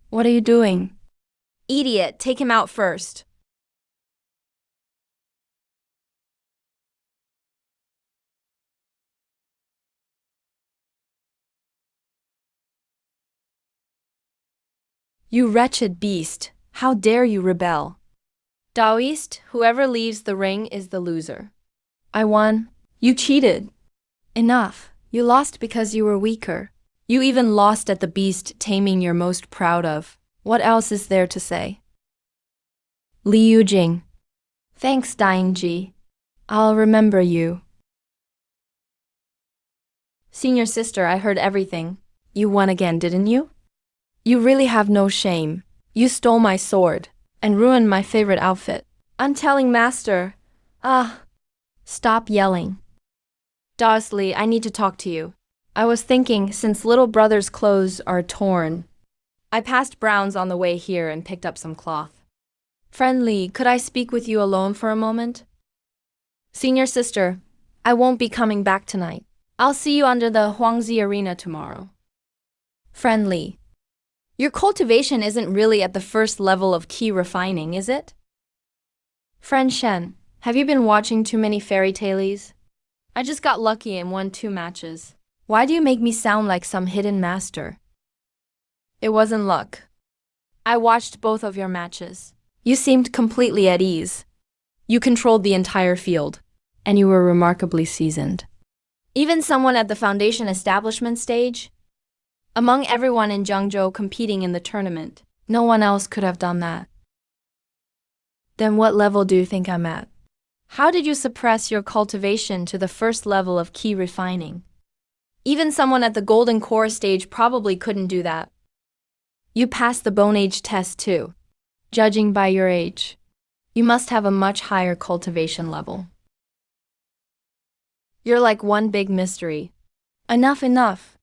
What are you doing? Idiot, take him out first. You wretched beast, how dare you rebel? Taoist, whoever leaves the ring is the loser. I won. You cheated. Enough, you lost because you were weaker. You even lost at the beast taming you're most proud of. What else is there to say? Li Yujing. Thanks, Dying Ji. I'll remember you. Senior sister, I heard everything. You won again, didn't you? You really have no shame. You stole my sword and ruined my favorite outfit. I'm telling master. Stop yelling. Darsley, I need to talk to you. I was thinking, since little brother's clothes are torn, I passed Brown's on the way here and picked up some cloth. Friendly, could I speak with you alone for a moment? Senior sister, I won't be coming back tonight. I'll see you under the Huangzi Arena tomorrow. Friendly. Your cultivation isn't really at the first level of key refining, is it? Friend Shen, have you been watching too many fairy tales? I just got lucky and won 2 matches. Why do you make me sound like some hidden master? It wasn't luck. I watched both of your matches. You seemed completely at ease. You controlled the entire field, and you were remarkably seasoned. Even someone at the foundation establishment stage? Among everyone in Zhengzhou competing in the tournament, no one else could have done that. Then what level do you think I'm at? How did you suppress your cultivation to the first level of key refining? Even someone at the golden core stage probably couldn't do that. You passed the bone age test too. Judging by your age, you must have a much higher cultivation level. You're like one big mystery. Enough.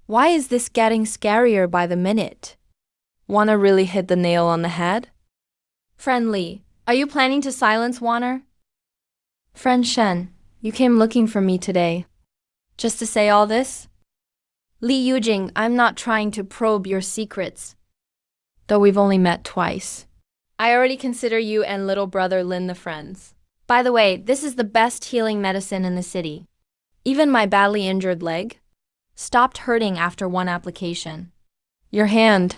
Why is this getting scarier by the minute? Wanna really hit the nail on the head? Friendly, are you planning to silence Wanner? Friend Shen, you came looking for me today. Just to say all this? Li Yujing, I'm not trying to probe your secrets. Though we've only met twice. I already consider you and little brother Lin the friends. By the way, this is the best healing medicine in the city. Even my badly injured leg stopped hurting after 1 application. Your hand.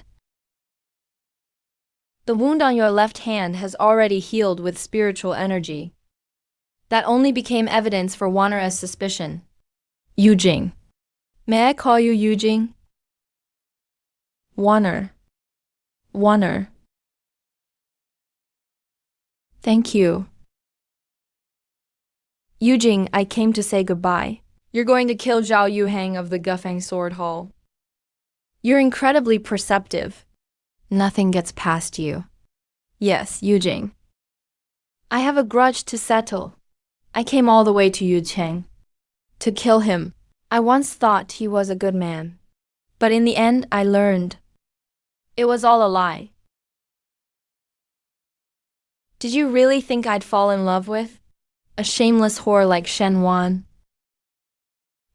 The wound on your left hand has already healed with spiritual energy. That only became evidence for Wanner's suspicion. Yujing. May I call you Yujing? Wanner. Thank you. Yujing, I came to say goodbye. You're going to kill Zhao Yuhang of the Gufeng Sword Hall. You're incredibly perceptive. Nothing gets past you. Yes, Yujing. I have a grudge to settle. I came all the way to Yucheng to kill him. I once thought he was a good man. But in the end, I learned it was all a lie. Did you really think I'd fall in love with a shameless whore like Shen Wan?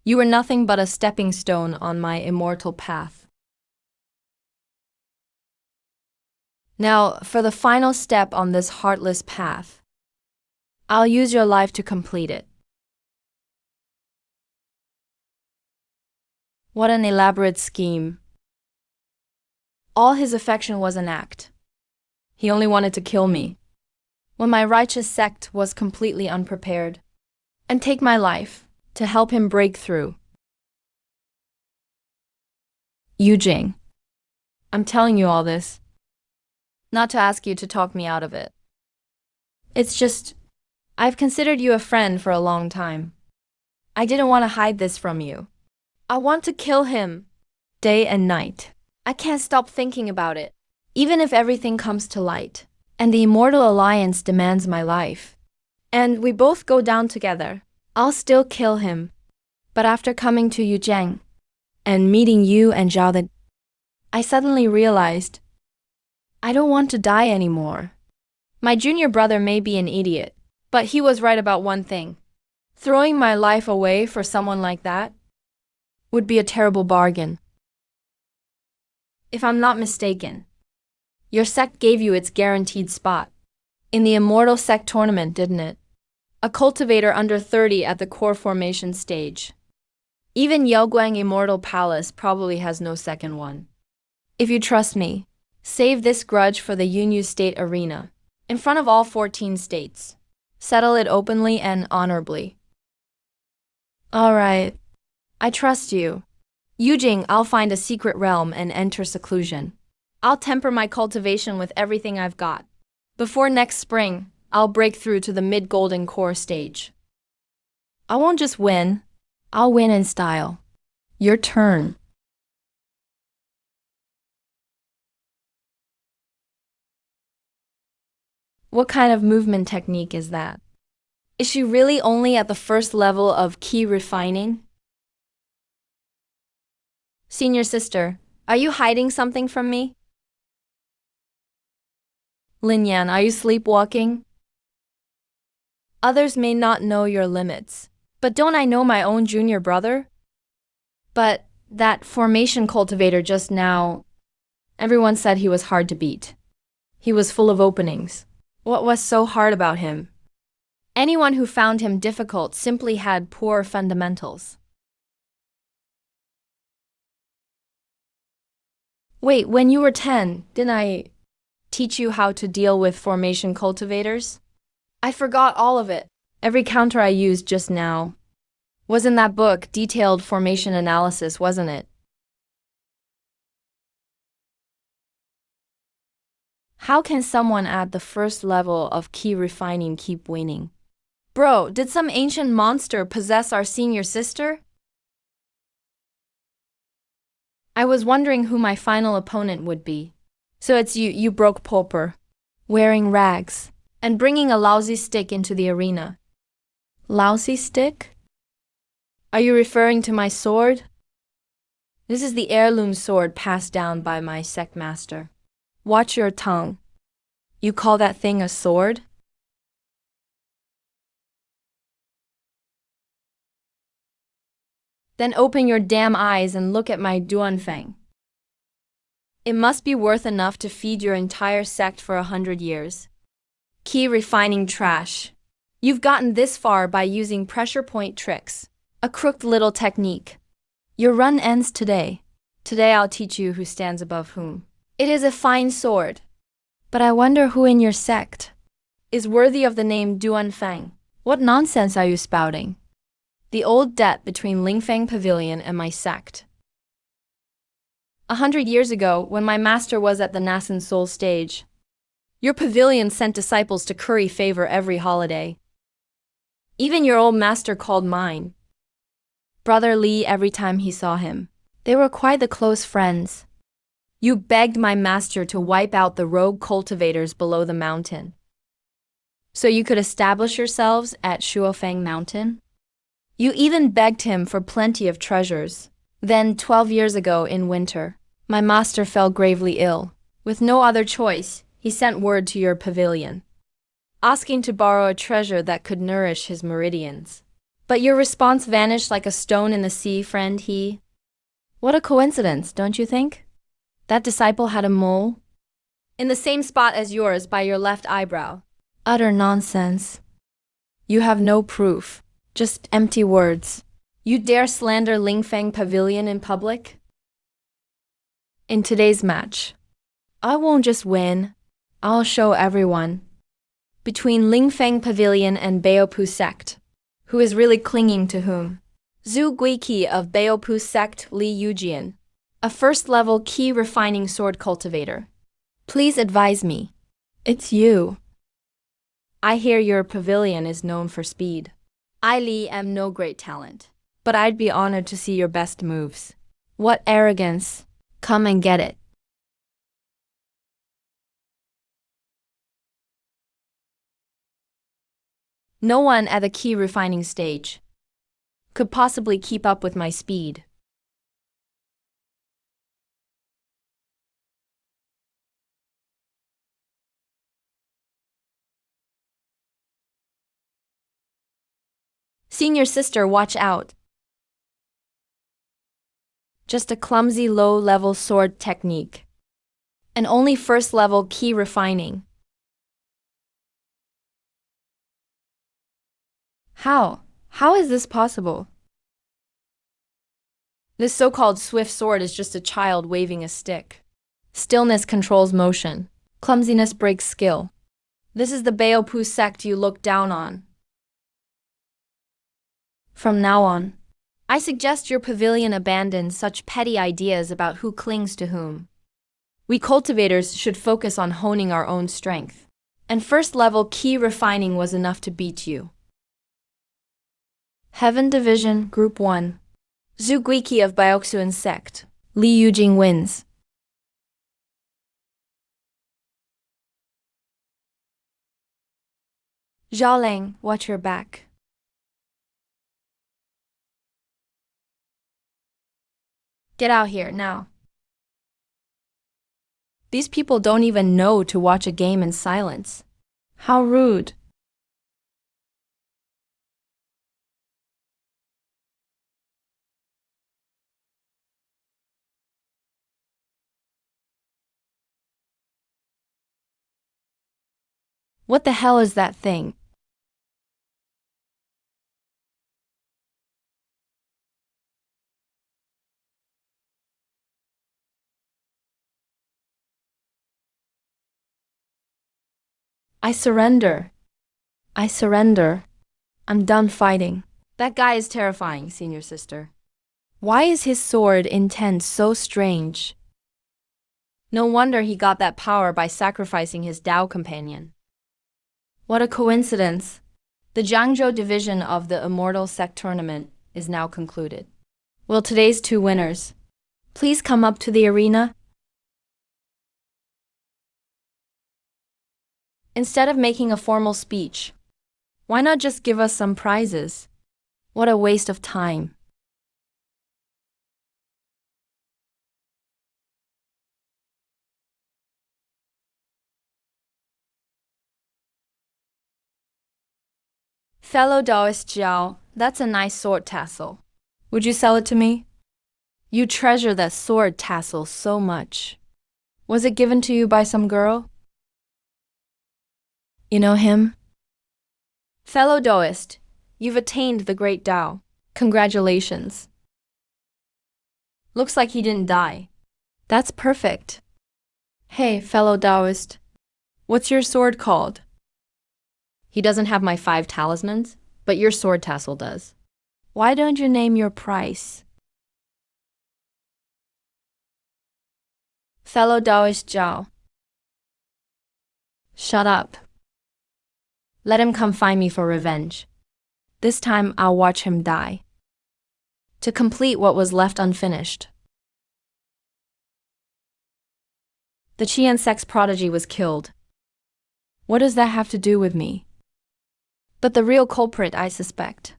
You were nothing but a stepping stone on my immortal path. Now, for the final step on this heartless path, I'll use your life to complete it. What an elaborate scheme. All his affection was an act. He only wanted to kill me, when my righteous sect was completely unprepared, and take my life to help him break through. Yujing. I'm telling you all this, not to ask you to talk me out of it. It's just, I've considered you a friend for a long time. I didn't want to hide this from you. I want to kill him, day and night. I can't stop thinking about it, even if everything comes to light, and the Immortal Alliance demands my life, and we both go down together. I'll still kill him. But after coming to Yuzheng and meeting you and Zhao Then, I suddenly realized I don't want to die anymore. My junior brother may be an idiot, but he was right about one thing. Throwing my life away for someone like that would be a terrible bargain. If I'm not mistaken, your sect gave you its guaranteed spot in the Immortal Sect tournament, didn't it? A cultivator under 30 at the core formation stage. Even Yaoguang Immortal Palace probably has no second one. If you trust me, save this grudge for the Yunyu State Arena, in front of all 14 states. Settle it openly and honorably. All right. I trust you. Yujing, I'll find a secret realm and enter seclusion. I'll temper my cultivation with everything I've got. Before next spring, I'll break through to the mid-golden core stage. I won't just win, I'll win in style. Your turn. What kind of movement technique is that? Is she really only at the first level of key refining? Senior sister, are you hiding something from me? Lin Yan, are you sleepwalking? Others may not know your limits, but don't I know my own junior brother? But that formation cultivator just now, everyone said he was hard to beat. He was full of openings. What was so hard about him? Anyone who found him difficult simply had poor fundamentals. Wait, when you were 10, didn't I teach you how to deal with formation cultivators? I forgot all of it. Every counter I used just now was in that book, Detailed Formation Analysis, wasn't it? How can someone at the first level of key refining keep winning? Bro, did some ancient monster possess our senior sister? I was wondering who my final opponent would be. So it's you broke pauper, wearing rags, and bringing a lousy stick into the arena. Lousy stick? Are you referring to my sword? This is the heirloom sword passed down by my sect master. Watch your tongue. You call that thing a sword? Then open your damn eyes and look at my Duanfeng. It must be worth enough to feed your entire sect for 100 years. Key refining trash. You've gotten this far by using pressure point tricks, a crooked little technique. Your run ends today. Today I'll teach you who stands above whom. It is a fine sword, but I wonder who in your sect is worthy of the name Duanfeng. What nonsense are you spouting? The old debt between Lingfeng Pavilion and my sect. 100 years ago, when my master was at the Nascent Soul stage, your pavilion sent disciples to curry favor every holiday. Even your old master called mine Brother Li every time he saw him. They were quite the close friends. You begged my master to wipe out the rogue cultivators below the mountain, so you could establish yourselves at Shuofeng Mountain. You even begged him for plenty of treasures. Then, 12 years ago in winter, my master fell gravely ill. With no other choice, he sent word to your pavilion, asking to borrow a treasure that could nourish his meridians. But your response vanished like a stone in the sea, friend he. What a coincidence, don't you think? That disciple had a mole in the same spot as yours by your left eyebrow. Utter nonsense. You have no proof, just empty words. You dare slander Lingfeng Pavilion in public? In today's match, I won't just win, I'll show everyone. Between Lingfeng Pavilion and Baopu sect, who is really clinging to whom? Zhu Guiqi of Baopu sect Li Yujian, a first-level key refining sword cultivator. Please advise me. It's you. I hear your pavilion is known for speed. I, Li, am no great talent, but I'd be honored to see your best moves. What arrogance. Come and get it. No one at the key refining stage could possibly keep up with my speed. Senior sister, watch out. Just a clumsy low-level sword technique, and only first-level key refining. How? How is this possible? This so-called swift sword is just a child waving a stick. Stillness controls motion. Clumsiness breaks skill. This is the Baopu sect you look down on. From now on, I suggest your pavilion abandon such petty ideas about who clings to whom. We cultivators should focus on honing our own strength. And first level key refining was enough to beat you. Heaven Division, Group 1. Zhu Guiqi of Bioxuan sect. Li Yujing wins. Zhao Lang, watch your back. Get out here, now. These people don't even know to watch a game in silence. How rude. What the hell is that thing? I surrender. I surrender. I'm done fighting. That guy is terrifying, senior sister. Why is his sword intent so strange? No wonder he got that power by sacrificing his Tao companion. What a coincidence. The Jiangzhou division of the Immortal Sect tournament is now concluded. Will today's two winners please come up to the arena? Instead of making a formal speech, why not just give us some prizes? What a waste of time. Fellow Taoist Zhao, that's a nice sword tassel. Would you sell it to me? You treasure that sword tassel so much. Was it given to you by some girl? You know him? Fellow Taoist, you've attained the great Tao. Congratulations. Looks like he didn't die. That's perfect. Hey, fellow Taoist. What's your sword called? He doesn't have my 5 talismans, but your sword tassel does. Why don't you name your price? Fellow Taoist Zhao. Shut up. Let him come find me for revenge. This time I'll watch him die. To complete what was left unfinished. The Qian sex prodigy was killed. What does that have to do with me? But the real culprit, I suspect,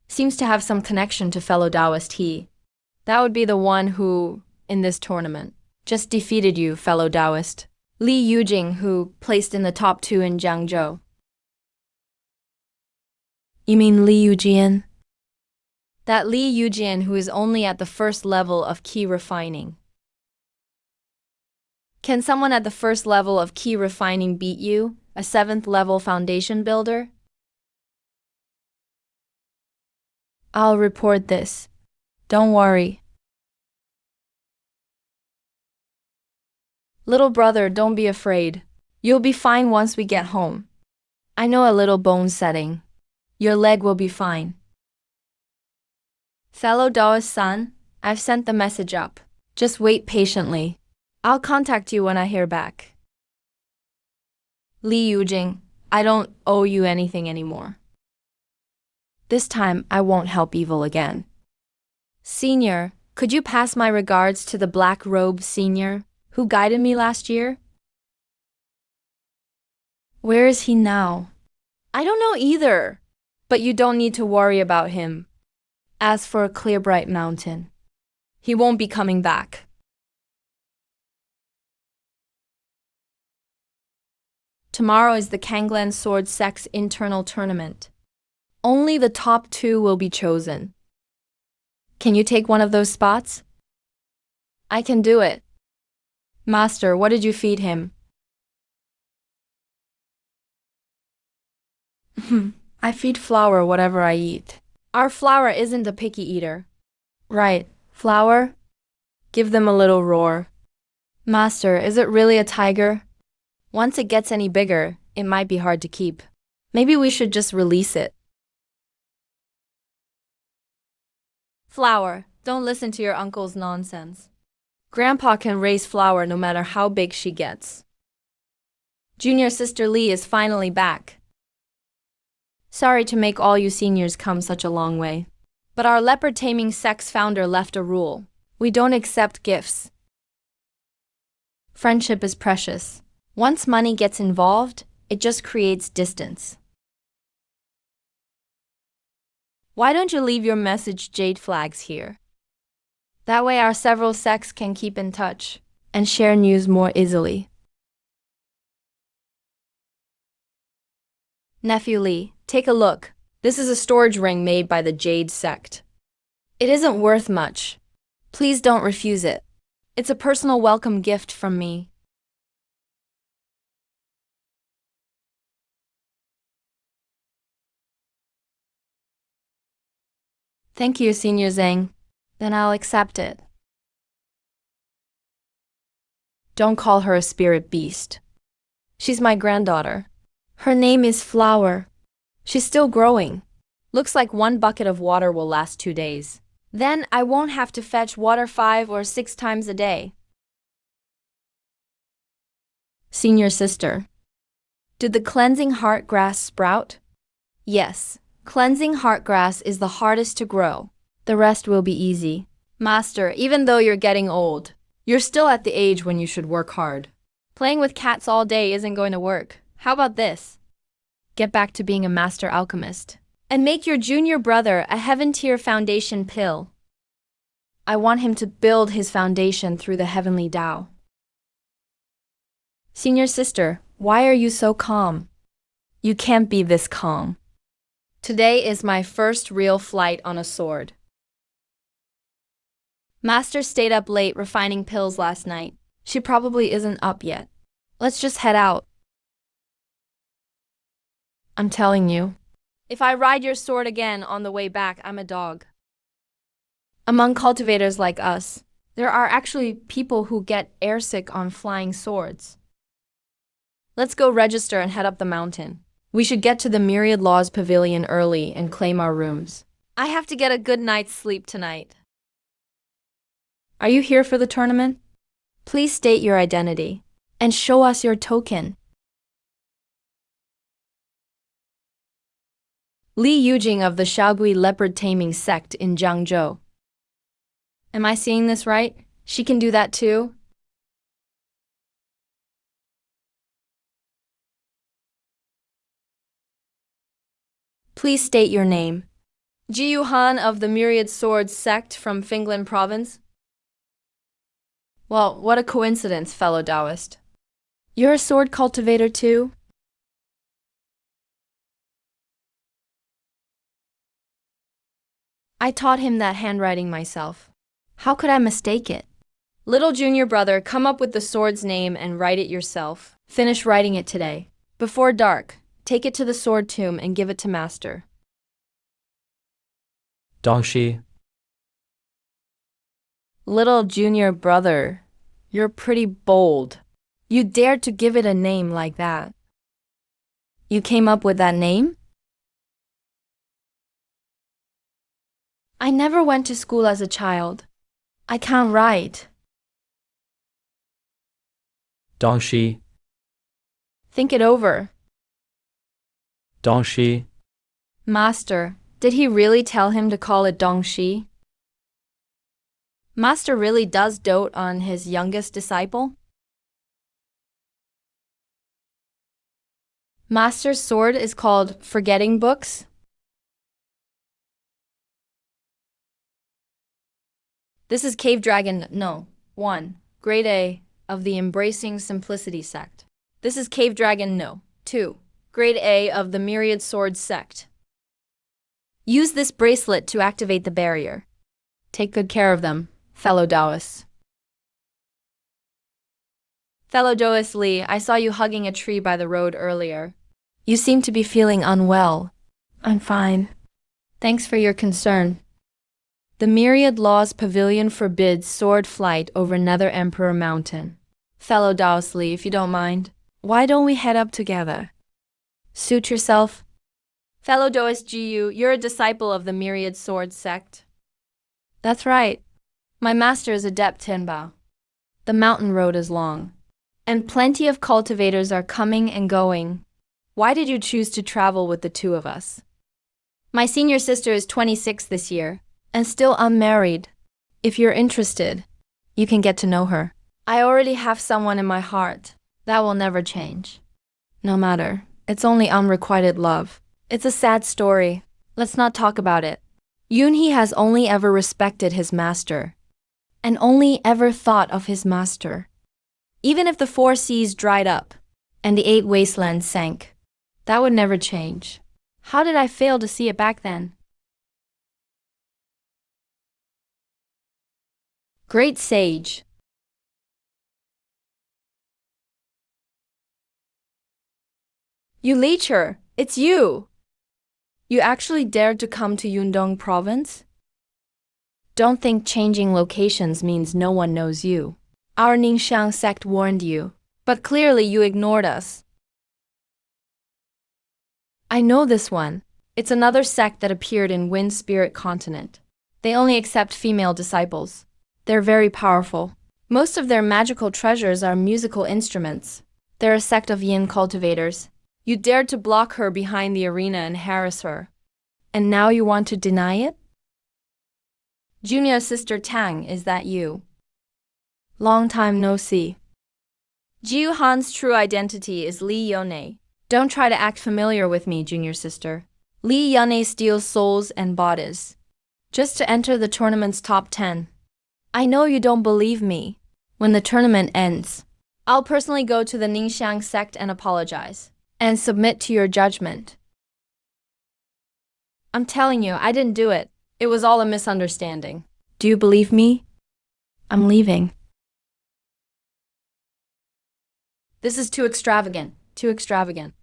seems to have some connection to fellow Taoist He. That would be the one who, in this tournament, just defeated you, fellow Taoist. Li Yujing, who placed in the top 2 in Jiangzhou. You mean Li Yujian? That Li Yujian who is only at the first level of key refining. Can someone at the first level of key refining beat you, a 7th level foundation builder? I'll report this. Don't worry. Little brother, don't be afraid. You'll be fine once we get home. I know a little bone setting. Your leg will be fine. Fellow Taoist son, I've sent the message up. Just wait patiently. I'll contact you when I hear back. Li Yujing, I don't owe you anything anymore. This time, I won't help evil again. Senior, could you pass my regards to the black robe senior who guided me last year? Where is he now? I don't know either, but you don't need to worry about him. As for Clear Bright Mountain, he won't be coming back. Tomorrow is the Kanglan Sword Sect's internal tournament. Only the top 2 will be chosen. Can you take one of those spots? I can do it. Master, what did you feed him? I feed Flower whatever I eat. Our Flower isn't a picky eater. Right, Flower? Give them a little roar. Master, is it really a tiger? Once it gets any bigger, it might be hard to keep. Maybe we should just release it. Flower, don't listen to your uncle's nonsense. Grandpa can raise Flower no matter how big she gets. Junior sister Lee is finally back. Sorry to make all you seniors come such a long way. But our leopard taming sect's founder left a rule. We don't accept gifts. Friendship is precious. Once money gets involved, it just creates distance. Why don't you leave your message jade flags here? That way our several sects can keep in touch and share news more easily. Nephew Lee, take a look. This is a storage ring made by the Jade sect. It isn't worth much. Please don't refuse it. It's a personal welcome gift from me. Thank you, Senior Zhang. Then I'll accept it. Don't call her a spirit beast. She's my granddaughter. Her name is Flower. She's still growing. Looks like 1 bucket of water will last 2 days. Then I won't have to fetch water 5 or 6 times a day. Senior sister. Did the cleansing heart grass sprout? Yes. Cleansing heart grass is the hardest to grow. The rest will be easy. Master, even though you're getting old, you're still at the age when you should work hard. Playing with cats all day isn't going to work. How about this? Get back to being a master alchemist. And make your junior brother a heaven-tier foundation pill. I want him to build his foundation through the heavenly Tao. Senior sister, why are you so calm? You can't be this calm. Today is my first real flight on a sword. Master stayed up late refining pills last night. She probably isn't up yet. Let's just head out. I'm telling you, if I ride your sword again on the way back, I'm a dog. Among cultivators like us, there are actually people who get airsick on flying swords. Let's go register and head up the mountain. We should get to the Myriad Laws Pavilion early and claim our rooms. I have to get a good night's sleep tonight. Are you here for the tournament? Please state your identity and show us your token. Li Yujing of the Shaogui leopard taming sect in Jiangzhou. Am I seeing this right? She can do that too? Please state your name. Jiyu Han of the Myriad Swords sect from Finglan province. Well, what a coincidence, fellow Taoist. You're a sword cultivator too? I taught him that handwriting myself. How could I mistake it? Little junior brother, come up with the sword's name and write it yourself. Finish writing it today. Before dark, take it to the sword tomb and give it to Master. Dongshi. Little junior brother, you're pretty bold. You dared to give it a name like that. You came up with that name? I never went to school as a child. I can't write. Dongshi. Think it over. Dongshi. Master, did he really tell him to call it Dongshi? Master really does dote on his youngest disciple? Master's sword is called Forgetting Books? This is Cave Dragon No. 1. Grade A of the Embracing Simplicity sect. This is Cave Dragon No. 2. Grade A of the Myriad Swords sect. Use this bracelet to activate the barrier. Take good care of them, fellow Taoists. Fellow Taoist Lee, I saw you hugging a tree by the road earlier. You seem to be feeling unwell. I'm fine. Thanks for your concern. The Myriad Laws Pavilion forbids sword flight over Nether Emperor Mountain. Fellow Taoist Lee, if you don't mind, why don't we head up together? Suit yourself. Fellow Taoist Jiyu, you're a disciple of the Myriad Sword sect. That's right. My master is adept Tianbao. The mountain road is long, and plenty of cultivators are coming and going. Why did you choose to travel with the two of us? My senior sister is 26 this year, and still unmarried. If you're interested, you can get to know her. I already have someone in my heart. That will never change. No matter. It's only unrequited love. It's a sad story. Let's not talk about it. Yoonhee has only ever respected his master, and only ever thought of his master. Even if the 4 seas dried up, and the 8 wastelands sank, that would never change. How did I fail to see it back then? Great sage. You leecher, it's you! You actually dared to come to Yundong province? Don't think changing locations means no one knows you. Our Ningxiang sect warned you, but clearly you ignored us. I know this one. It's another sect that appeared in Wind Spirit Continent. They only accept female disciples. They're very powerful. Most of their magical treasures are musical instruments. They're a sect of yin cultivators. You dared to block her behind the arena and harass her. And now you want to deny it? Junior Sister Tang, is that you? Long time no see. Jiu Han's true identity is Li Yone. Don't try to act familiar with me, Junior Sister. Li Yone steals souls and bodies, just to enter the tournament's top 10. I know you don't believe me. When the tournament ends, I'll personally go to the Ningxiang sect and apologize, and submit to your judgment. I'm telling you, I didn't do it. It was all a misunderstanding. Do you believe me? I'm leaving. This is too extravagant. Too extravagant.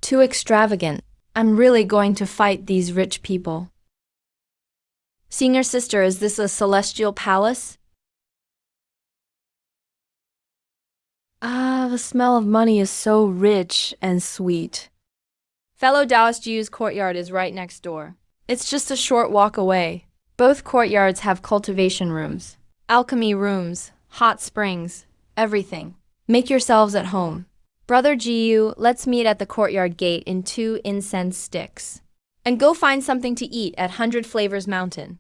Too extravagant. I'm really going to fight these rich people. Senior sister, is this a celestial palace? Ah, the smell of money is so rich and sweet. Fellow Taoist Jiu's courtyard is right next door. It's just a short walk away. Both courtyards have cultivation rooms, alchemy rooms, hot springs, everything. Make yourselves at home. Brother Jiu, let's meet at the courtyard gate in 2 incense sticks. And go find something to eat at 100 Flavors Mountain.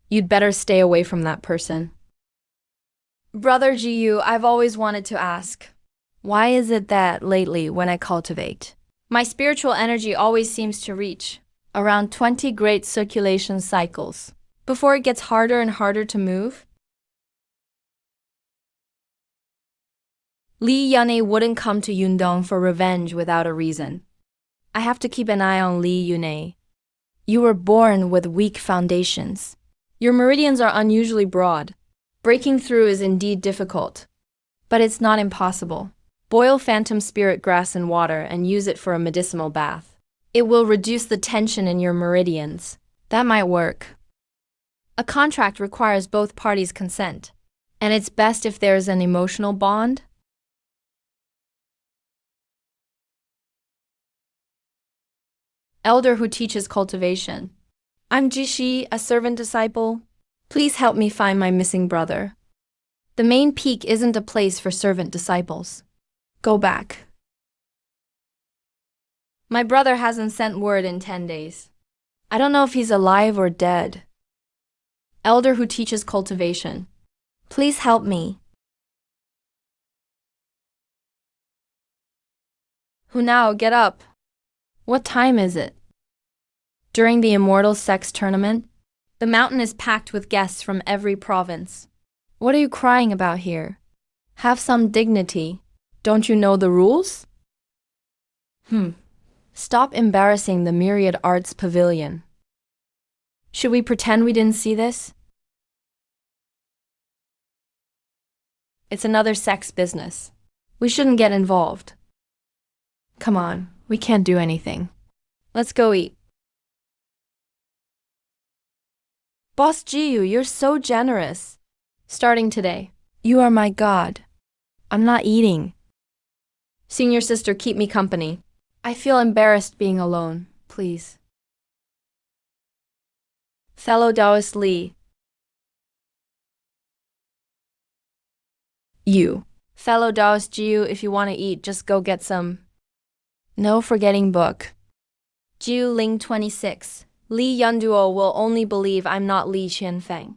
You'd better stay away from that person. Brother Jiu, I've always wanted to ask. Why is it that lately when I cultivate, my spiritual energy always seems to reach around 20 great circulation cycles before it gets harder and harder to move? Li Yane wouldn't come to Yundong for revenge without a reason. I have to keep an eye on Li Yune. You were born with weak foundations. Your meridians are unusually broad. Breaking through is indeed difficult, but it's not impossible. Boil phantom spirit grass in water and use it for a medicinal bath. It will reduce the tension in your meridians. That might work. A contract requires both parties' consent, and it's best if there's an emotional bond. Elder who teaches cultivation. I'm Jishi, a servant disciple. Please help me find my missing brother. The main peak isn't a place for servant disciples. Go back. My brother hasn't sent word in 10 days. I don't know if he's alive or dead. Elder who teaches cultivation. Please help me. Who now, get up. What time is it? During the Immortal Sex Tournament, the mountain is packed with guests from every province. What are you crying about here? Have some dignity. Don't you know the rules? Stop embarrassing the Myriad Arts Pavilion. Should we pretend we didn't see this? It's another sex business. We shouldn't get involved. Come on, we can't do anything. Let's go eat. Boss Jiu, you're so generous. Starting today, you are my god. I'm not eating. Senior sister, keep me company. I feel embarrassed being alone, please. Fellow Taoist Li. You. Fellow Taoist Jiu, if you want to eat, just go get some. No forgetting book. Jiu Ling 26. Li Yunduo will only believe I'm not Li Qianfeng.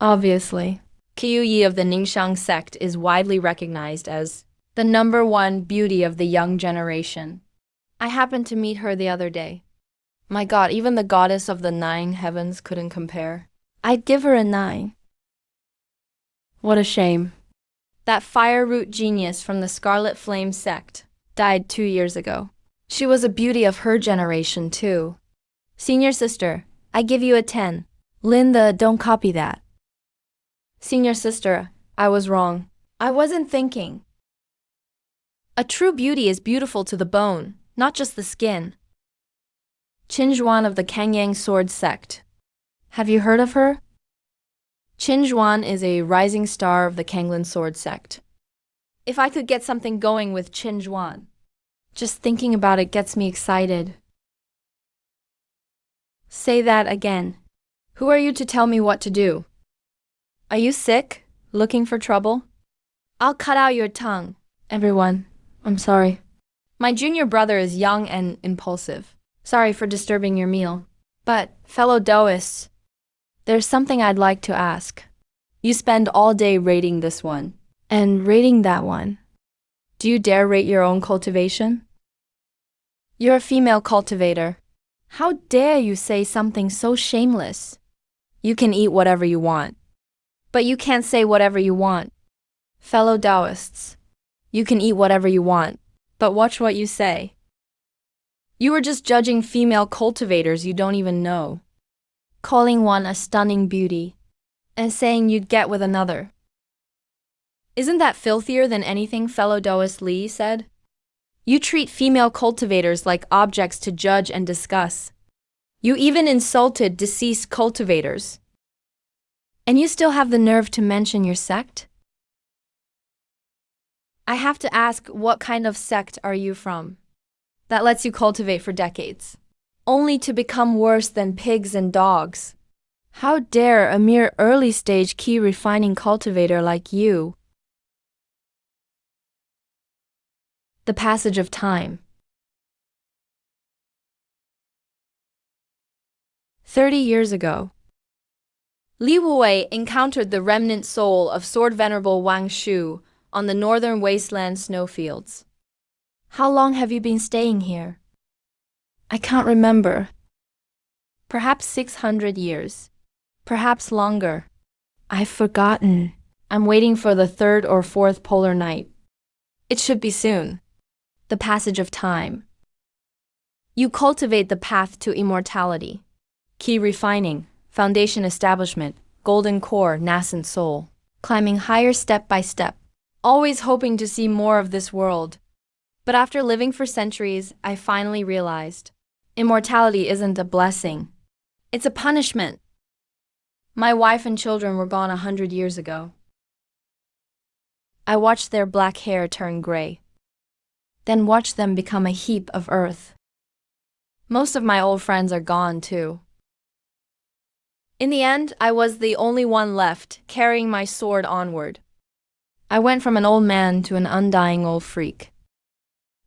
Obviously. Qiu Yi of the Ningxiang sect is widely recognized as the #1 beauty of the young generation. I happened to meet her the other day. My God, even the goddess of the 9 heavens couldn't compare. I'd give her a 9. What a shame. That fire root genius from the Scarlet Flame sect died 2 years ago. She was a beauty of her generation, too. Senior sister, I give you a 10. Linda, don't copy that. Senior sister, I was wrong. I wasn't thinking. A true beauty is beautiful to the bone, not just the skin. Qin Zhuan of the Kangyang Sword sect. Have you heard of her? Qin Zhuan is a rising star of the Kanglin Sword sect. If I could get something going with Qin Zhuan, just thinking about it gets me excited. Say that again. Who are you to tell me what to do? Are you sick? Looking for trouble? I'll cut out your tongue. Everyone, I'm sorry. My junior brother is young and impulsive. Sorry for disturbing your meal. But, fellow Taoists, there's something I'd like to ask. You spend all day rating this one, and rating that one. Do you dare rate your own cultivation? You're a female cultivator. How dare you say something so shameless? You can eat whatever you want. But you can't say whatever you want. Fellow Taoists, you can eat whatever you want, but watch what you say. You are just judging female cultivators you don't even know, calling one a stunning beauty, and saying you'd get with another. Isn't that filthier than anything fellow Taoist Li said? You treat female cultivators like objects to judge and discuss. You even insulted deceased cultivators. And you still have the nerve to mention your sect? I have to ask, what kind of sect are you from that lets you cultivate for decades, only to become worse than pigs and dogs? How dare a mere early-stage key refining cultivator like you? The passage of time. 30 years ago, Li Wuwei encountered the remnant soul of Sword Venerable Wang Shu on the northern wasteland snowfields. How long have you been staying here? I can't remember. Perhaps 600 years. Perhaps longer. I've forgotten. I'm waiting for the 3rd or 4th polar night. It should be soon. The passage of time. You cultivate the path to immortality. Key refining, foundation establishment, golden core, nascent soul. Climbing higher step by step. Always hoping to see more of this world. But after living for centuries, I finally realized immortality isn't a blessing. It's a punishment. My wife and children were gone 100 years ago. I watched their black hair turn gray, then watched them become a heap of earth. Most of my old friends are gone too. In the end, I was the only one left, carrying my sword onward. I went from an old man to an undying old freak.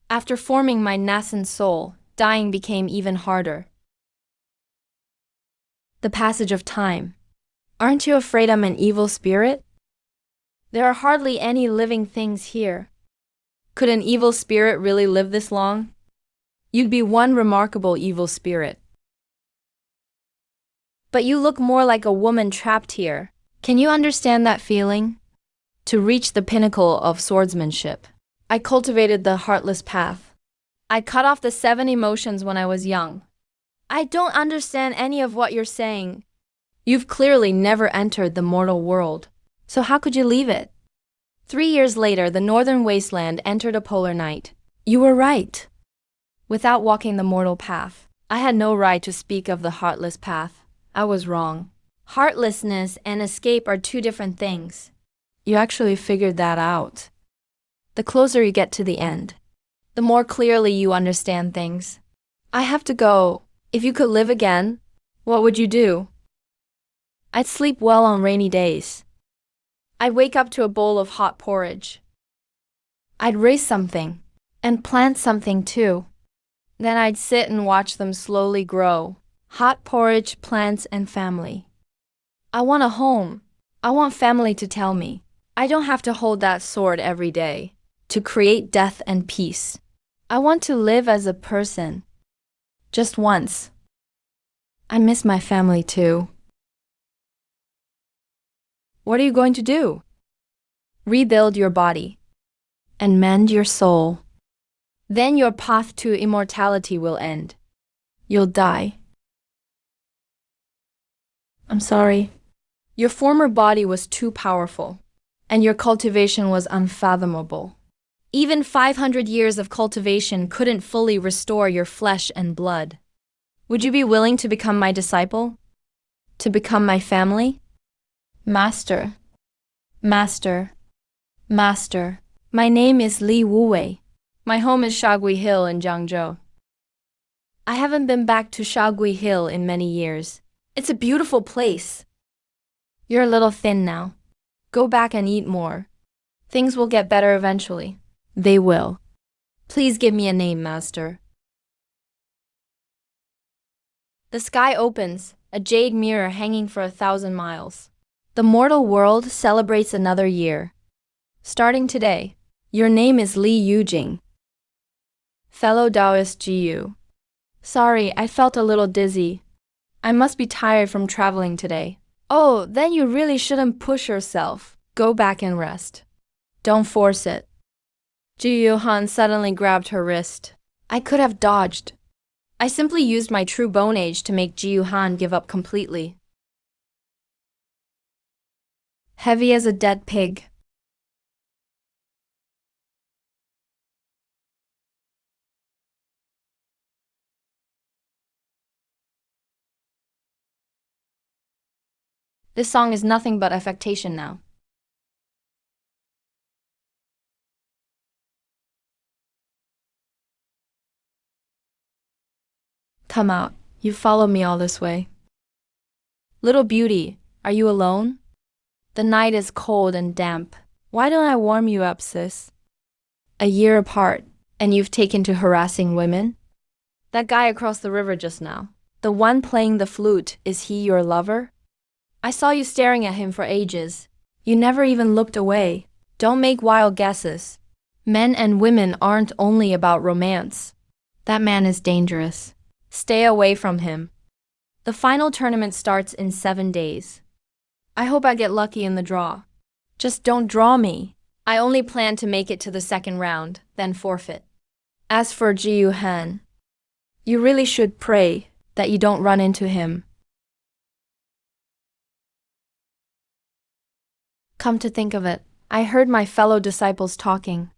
After forming my nascent soul, dying became even harder. The passage of time. Aren't you afraid I'm an evil spirit? There are hardly any living things here. Could an evil spirit really live this long? You'd be one remarkable evil spirit. But you look more like a woman trapped here. Can you understand that feeling? To reach the pinnacle of swordsmanship, I cultivated the heartless path. I cut off the 7 emotions when I was young. I don't understand any of what you're saying. You've clearly never entered the mortal world, so how could you leave it? 3 years later, the northern wasteland entered a polar night. You were right. Without walking the mortal path, I had no right to speak of the heartless path. I was wrong. Heartlessness and escape are 2 different things. You actually figured that out. The closer you get to the end, the more clearly you understand things. I have to go. If you could live again, what would you do? I'd sleep well on rainy days. I'd wake up to a bowl of hot porridge. I'd raise something, and plant something too. Then I'd sit and watch them slowly grow. Hot porridge, plants, and family. I want a home. I want family to tell me. I don't have to hold that sword every day to create death and peace. I want to live as a person. Just once. I miss my family too. What are you going to do? Rebuild your body and mend your soul. Then your path to immortality will end. You'll die. I'm sorry. Your former body was too powerful, and your cultivation was unfathomable. Even 500 years of cultivation couldn't fully restore your flesh and blood. Would you be willing to become my disciple? To become my family? Master, Master, Master. My name is Li Wuwei. My home is Shagui Hill in Jiangzhou. I haven't been back to Shagui Hill in many years. It's a beautiful place. You're a little thin now. Go back and eat more. Things will get better eventually. They will. Please give me a name, Master. The sky opens, a jade mirror hanging for 1,000 miles. The mortal world celebrates another year. Starting today, your name is Li Yujing. Fellow Taoist Jiyu. Sorry, I felt a little dizzy. I must be tired from traveling today. Oh, then you really shouldn't push yourself. Go back and rest. Don't force it. Jiyu Han suddenly grabbed her wrist. I could have dodged. I simply used my true bone age to make Jiyu Han give up completely. Heavy as a dead pig. This song is nothing but affectation now. Come out. You followed me all this way. Little beauty, are you alone? The night is cold and damp. Why don't I warm you up, sis? A year apart, and you've taken to harassing women? That guy across the river just now, the one playing the flute, is he your lover? I saw you staring at him for ages. You never even looked away. Don't make wild guesses. Men and women aren't only about romance. That man is dangerous. Stay away from him. The final tournament starts in 7 days. I hope I get lucky in the draw. Just don't draw me. I only plan to make it to the second round, then forfeit. As for Jiyu Han, you really should pray that you don't run into him. Come to think of it, I heard my fellow disciples talking.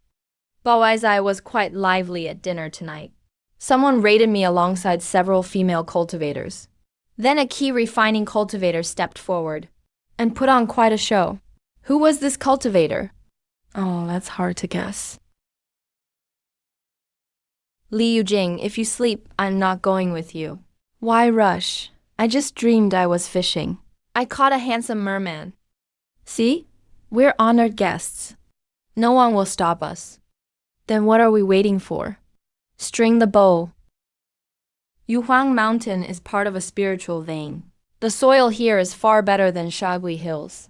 Baowaizai was quite lively at dinner tonight. Someone rated me alongside several female cultivators. Then a key refining cultivator stepped forward and put on quite a show. Who was this cultivator? Oh, that's hard to guess. Li Yujing, if you sleep, I'm not going with you. Why rush? I just dreamed I was fishing. I caught a handsome merman. See? We're honored guests. No one will stop us. Then what are we waiting for? String the bow. Yuhuang Mountain is part of a spiritual vein. The soil here is far better than Shagui Hills.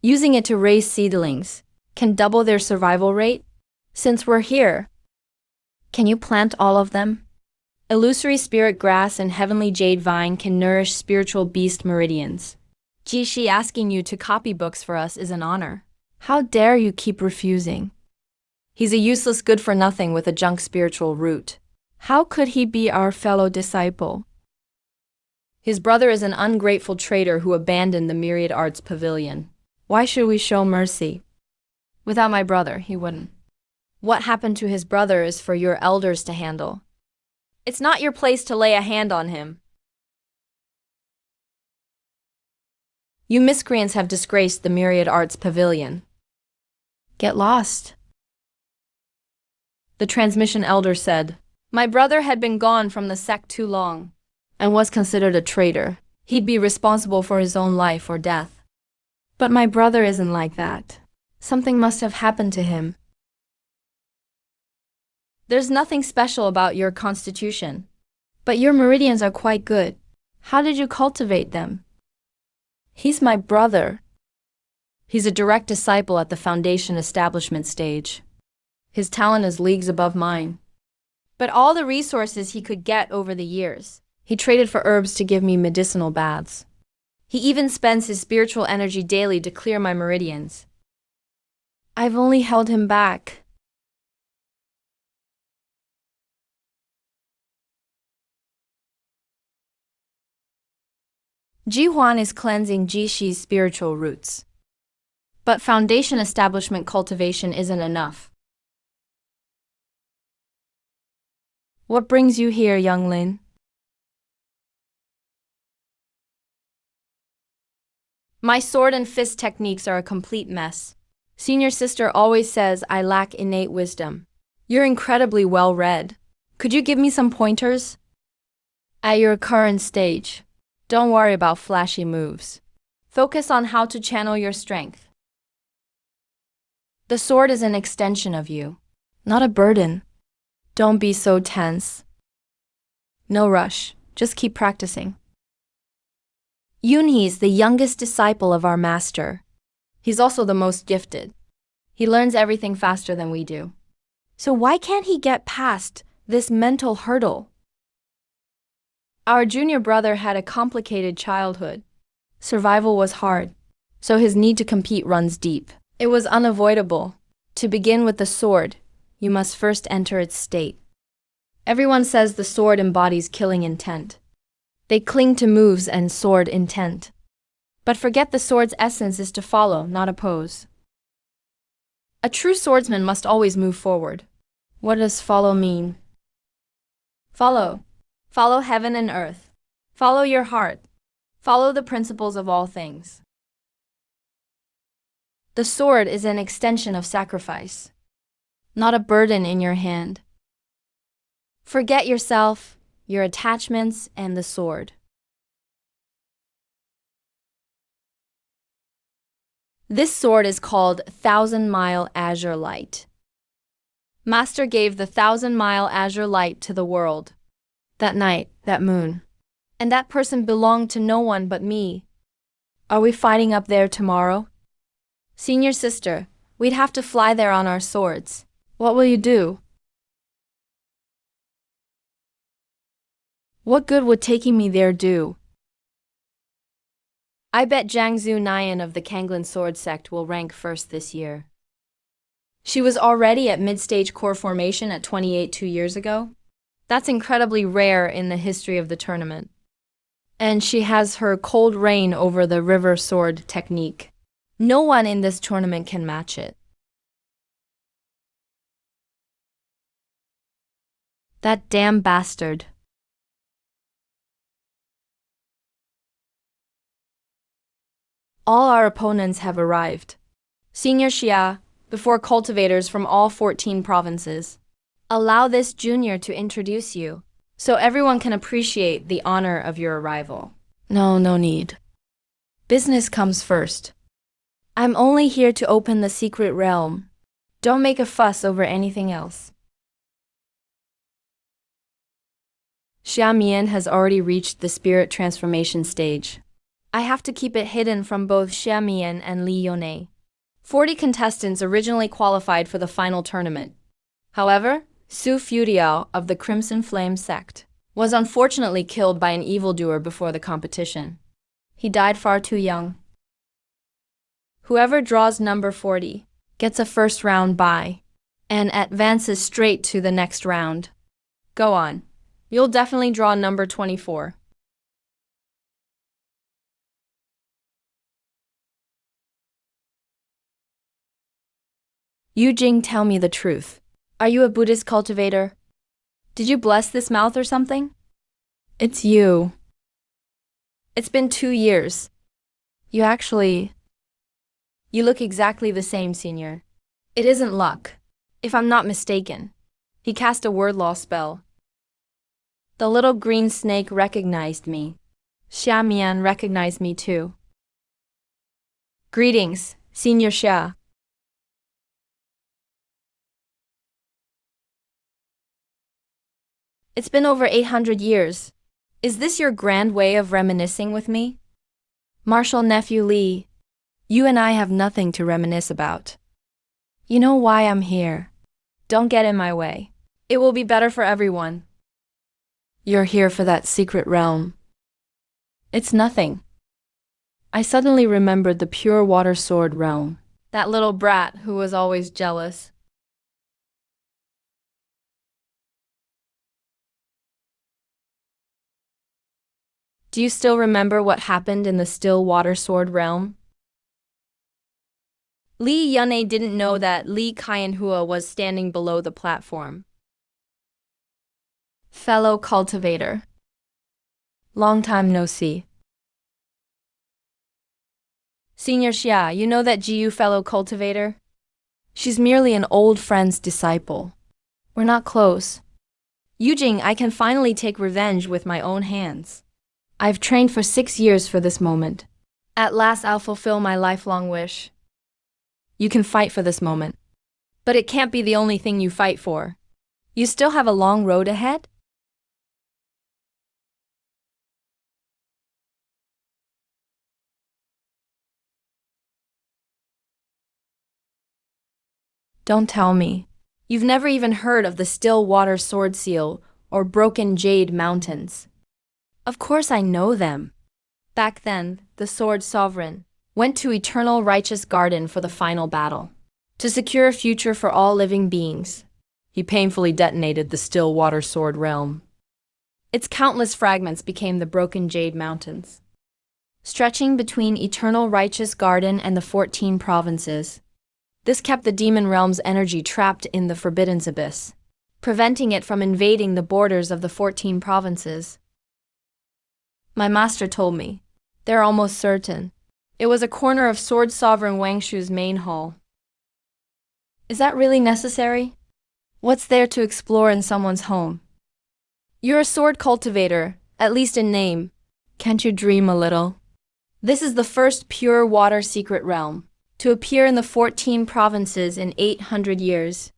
Using it to raise seedlings can double their survival rate. Since we're here, can you plant all of them? Illusory spirit grass and heavenly jade vine can nourish spiritual beast meridians. Jishi asking you to copy books for us is an honor. How dare you keep refusing? He's a useless good-for-nothing with a junk spiritual root. How could he be our fellow disciple? His brother is an ungrateful traitor who abandoned the Myriad Arts Pavilion. Why should we show mercy? Without my brother, he wouldn't. What happened to his brother is for your elders to handle. It's not your place to lay a hand on him. You miscreants have disgraced the Myriad Arts Pavilion. Get lost. The transmission elder said, my brother had been gone from the sect too long and was considered a traitor. He'd be responsible for his own life or death. But my brother isn't like that. Something must have happened to him. There's nothing special about your constitution. But your meridians are quite good. How did you cultivate them? He's my brother. He's a direct disciple at the foundation establishment stage. His talent is leagues above mine. But all the resources he could get over the years, he traded for herbs to give me medicinal baths. He even spends his spiritual energy daily to clear my meridians. I've only held him back. Ji Huan is cleansing Ji Shi's spiritual roots. But foundation establishment cultivation isn't enough. What brings you here, young Lin? My sword and fist techniques are a complete mess. Senior sister always says I lack innate wisdom. You're incredibly well read. Could you give me some pointers? At your current stage, don't worry about flashy moves. Focus on how to channel your strength. The sword is an extension of you, not a burden. Don't be so tense. No rush, just keep practicing. Yunhee is the youngest disciple of our master. He's also the most gifted. He learns everything faster than we do. So why can't he get past this mental hurdle? Our junior brother had a complicated childhood. Survival was hard, so his need to compete runs deep. It was unavoidable. To begin with the sword, you must first enter its state. Everyone says the sword embodies killing intent. They cling to moves and sword intent. But forget the sword's essence is to follow, not oppose. A true swordsman must always move forward. What does follow mean? Follow. Follow heaven and earth. Follow your heart. Follow the principles of all things. The sword is an extension of sacrifice, not a burden in your hand. Forget yourself, your attachments, and the sword. This sword is called 1,000-mile azure light. Master gave the 1,000-mile azure light to the world. That night, that moon. And that person belonged to no one but me. Are we fighting up there tomorrow? Senior sister, we'd have to fly there on our swords. What will you do? What good would taking me there do? I bet Jiangzu Nyan of the Kanglin sword sect will rank first this year. She was already at mid-stage core formation at 28 2 years ago. That's incredibly rare in the history of the tournament. And she has her cold rain over the river sword technique. No one in this tournament can match it. That damn bastard. All our opponents have arrived. Senior Xia, before cultivators from all 14 provinces. Allow this junior to introduce you, so everyone can appreciate the honor of your arrival. No need. Business comes first. I'm only here to open the secret realm. Don't make a fuss over anything else. Xia Mian has already reached the spirit transformation stage. I have to keep it hidden from both Xia Mian and Li Yonei. 40 contestants originally qualified for the final tournament. However, Su Fudiao of the Crimson Flame sect was unfortunately killed by an evildoer before the competition. He died far too young. Whoever draws number 40 gets a first round bye and advances straight to the next round. Go on. You'll definitely draw number 24. Yu Jing, tell me the truth. Are you a Buddhist cultivator? Did you bless this mouth or something? It's you. It's been 2 years. You look exactly the same, senior. It isn't luck, if I'm not mistaken. He cast a word law spell. The little green snake recognized me. Xia Mian recognized me too. Greetings, Senior Xia. It's been over 800 years. Is this your grand way of reminiscing with me? Marshal Nephew Li, you and I have nothing to reminisce about. You know why I'm here. Don't get in my way. It will be better for everyone. You're here for that secret realm. It's nothing. I suddenly remembered the pure water sword realm. That little brat who was always jealous. Do you still remember what happened in the still water sword realm? Li Yunei didn't know that Li Qianhua was standing below the platform. Fellow cultivator. Long time no see. Senior Xia, you know that Jiyu fellow cultivator? She's merely an old friend's disciple. We're not close. Yujing, I can finally take revenge with my own hands. I've trained for 6 years for this moment. At last I'll fulfill my lifelong wish. You can fight for this moment. But it can't be the only thing you fight for. You still have a long road ahead? Don't tell me. You've never even heard of the still water sword seal or broken jade mountains. Of course I know them. Back then, the sword sovereign went to eternal righteous garden for the final battle. To secure a future for all living beings, He painfully detonated the still water sword realm. its countless fragments became the broken jade mountains, stretching between eternal righteous garden and the 14 provinces. This kept the demon realm's energy trapped in the forbidden abyss, preventing it from invading the borders of the 14 provinces. My master told me. They're almost certain. It was a corner of Sword Sovereign Wangshu's main hall. Is that really necessary? What's there to explore in someone's home? You're a sword cultivator, at least in name. Can't you dream a little? This is the first pure water secret realm to appear in the 14 provinces in 800 years.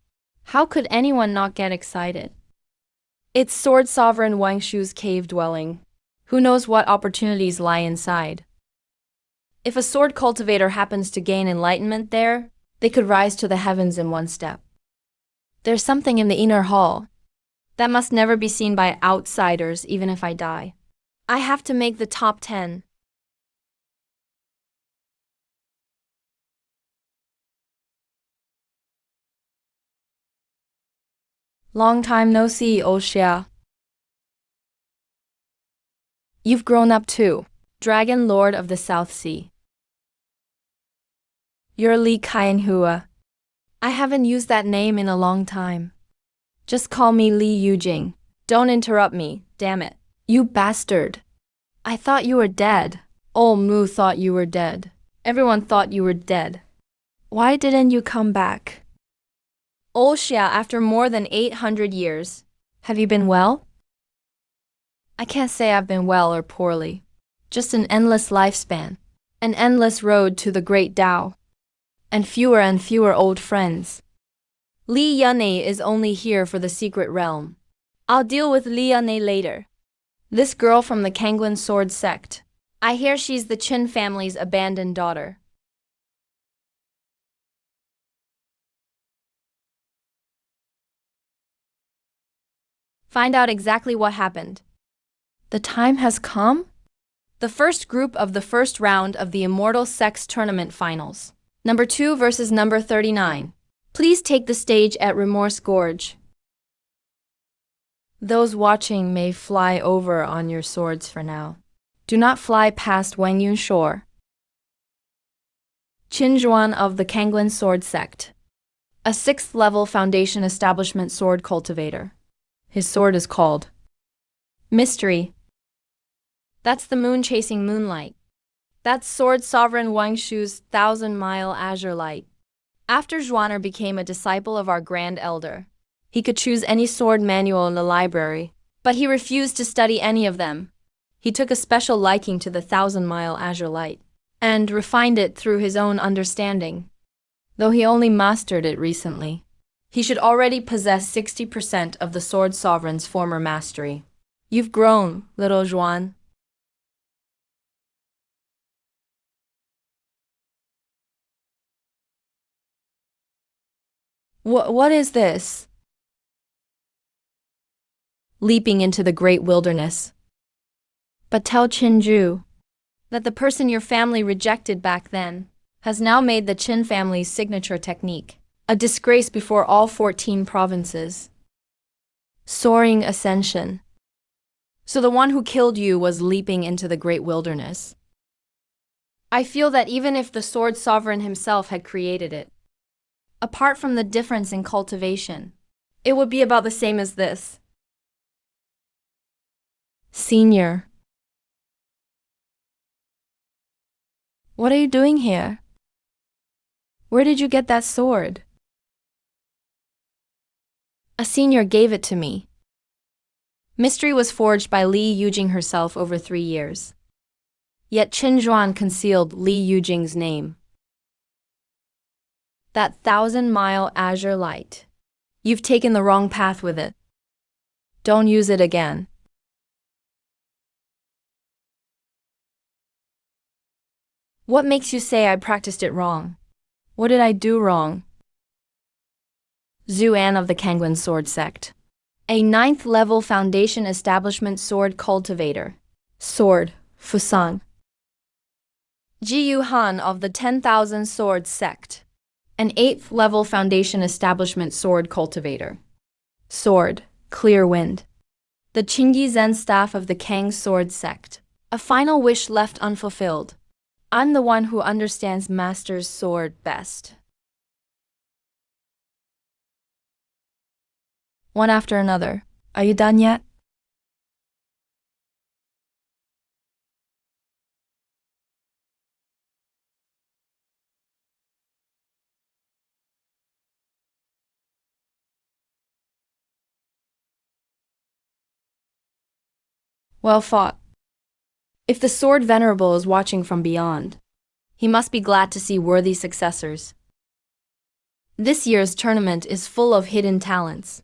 How could anyone not get excited? It's Sword Sovereign Wangshu's cave dwelling. Who knows what opportunities lie inside? If a sword cultivator happens to gain enlightenment there, they could rise to the heavens in one step. There's something in the inner hall that must never be seen by outsiders, even if I die. I have to make the top 10. Long time no see, old Xia. You've grown up too, Dragon Lord of the South Sea. You're Li Qianhua. I haven't used that name in a long time. Just call me Li Yujing. Don't interrupt me, damn it. You bastard. I thought you were dead. Old Mu thought you were dead. Everyone thought you were dead. Why didn't you come back? Old Xia, after more than 800 years. Have you been well? I can't say I've been well or poorly. Just an endless lifespan. An endless road to the great Tao. And fewer old friends. Li Yunei is only here for the secret realm. I'll deal with Li Yunei later. This girl from the Kangwin sword sect. I hear she's the Qin family's abandoned daughter. Find out exactly what happened. The time has come? The first group of the first round of the Immortal Sex Tournament Finals. Number 2 versus number 39. Please take the stage at Remorse Gorge. Those watching may fly over on your swords for now. Do not fly past Wangyun Shore. Qin Zhuan of the Kangwin Sword Sect. A 6th level foundation establishment sword cultivator. His sword is called Mystery. That's the moon chasing moonlight. That's Sword Sovereign Wangshu's 1,000-mile azure light. After Zhuaner became a disciple of our Grand Elder, he could choose any sword manual in the library, but he refused to study any of them. He took a special liking to the 1,000-mile azure light and refined it through his own understanding. Though he only mastered it recently, he should already possess 60% of the sword sovereign's former mastery. You've grown, little Zhuan. What is this? Leaping into the great wilderness. But tell Qinju that the person your family rejected back then has now made the Qin family's signature technique a disgrace before all 14 provinces. Soaring ascension. So the one who killed you was leaping into the great wilderness. I feel that even if the sword sovereign himself had created it, apart from the difference in cultivation, it would be about the same as this. Senior. What are you doing here? Where did you get that sword? A senior gave it to me. Mystery was forged by Li Yujing herself over 3 years. Yet Qin Zhuan concealed Li Yujing's name. That 1,000-mile azure light. You've taken the wrong path with it. Don't use it again. What makes you say I practiced it wrong? What did I do wrong? Zhu An of the Kangwen Sword Sect. A 9th-level foundation establishment sword cultivator. Sword, Fusang. Ji Yu Han of the 10,000 Sword Sect. An 8th-level foundation establishment sword cultivator. Sword, Clear Wind. The Qingyi Zen staff of the Kang Sword Sect. A final wish left unfulfilled. I'm the one who understands Master's sword best. One after another. Are you done yet? Well fought. If the sword Venerable is watching from beyond, he must be glad to see worthy successors. This year's tournament is full of hidden talents.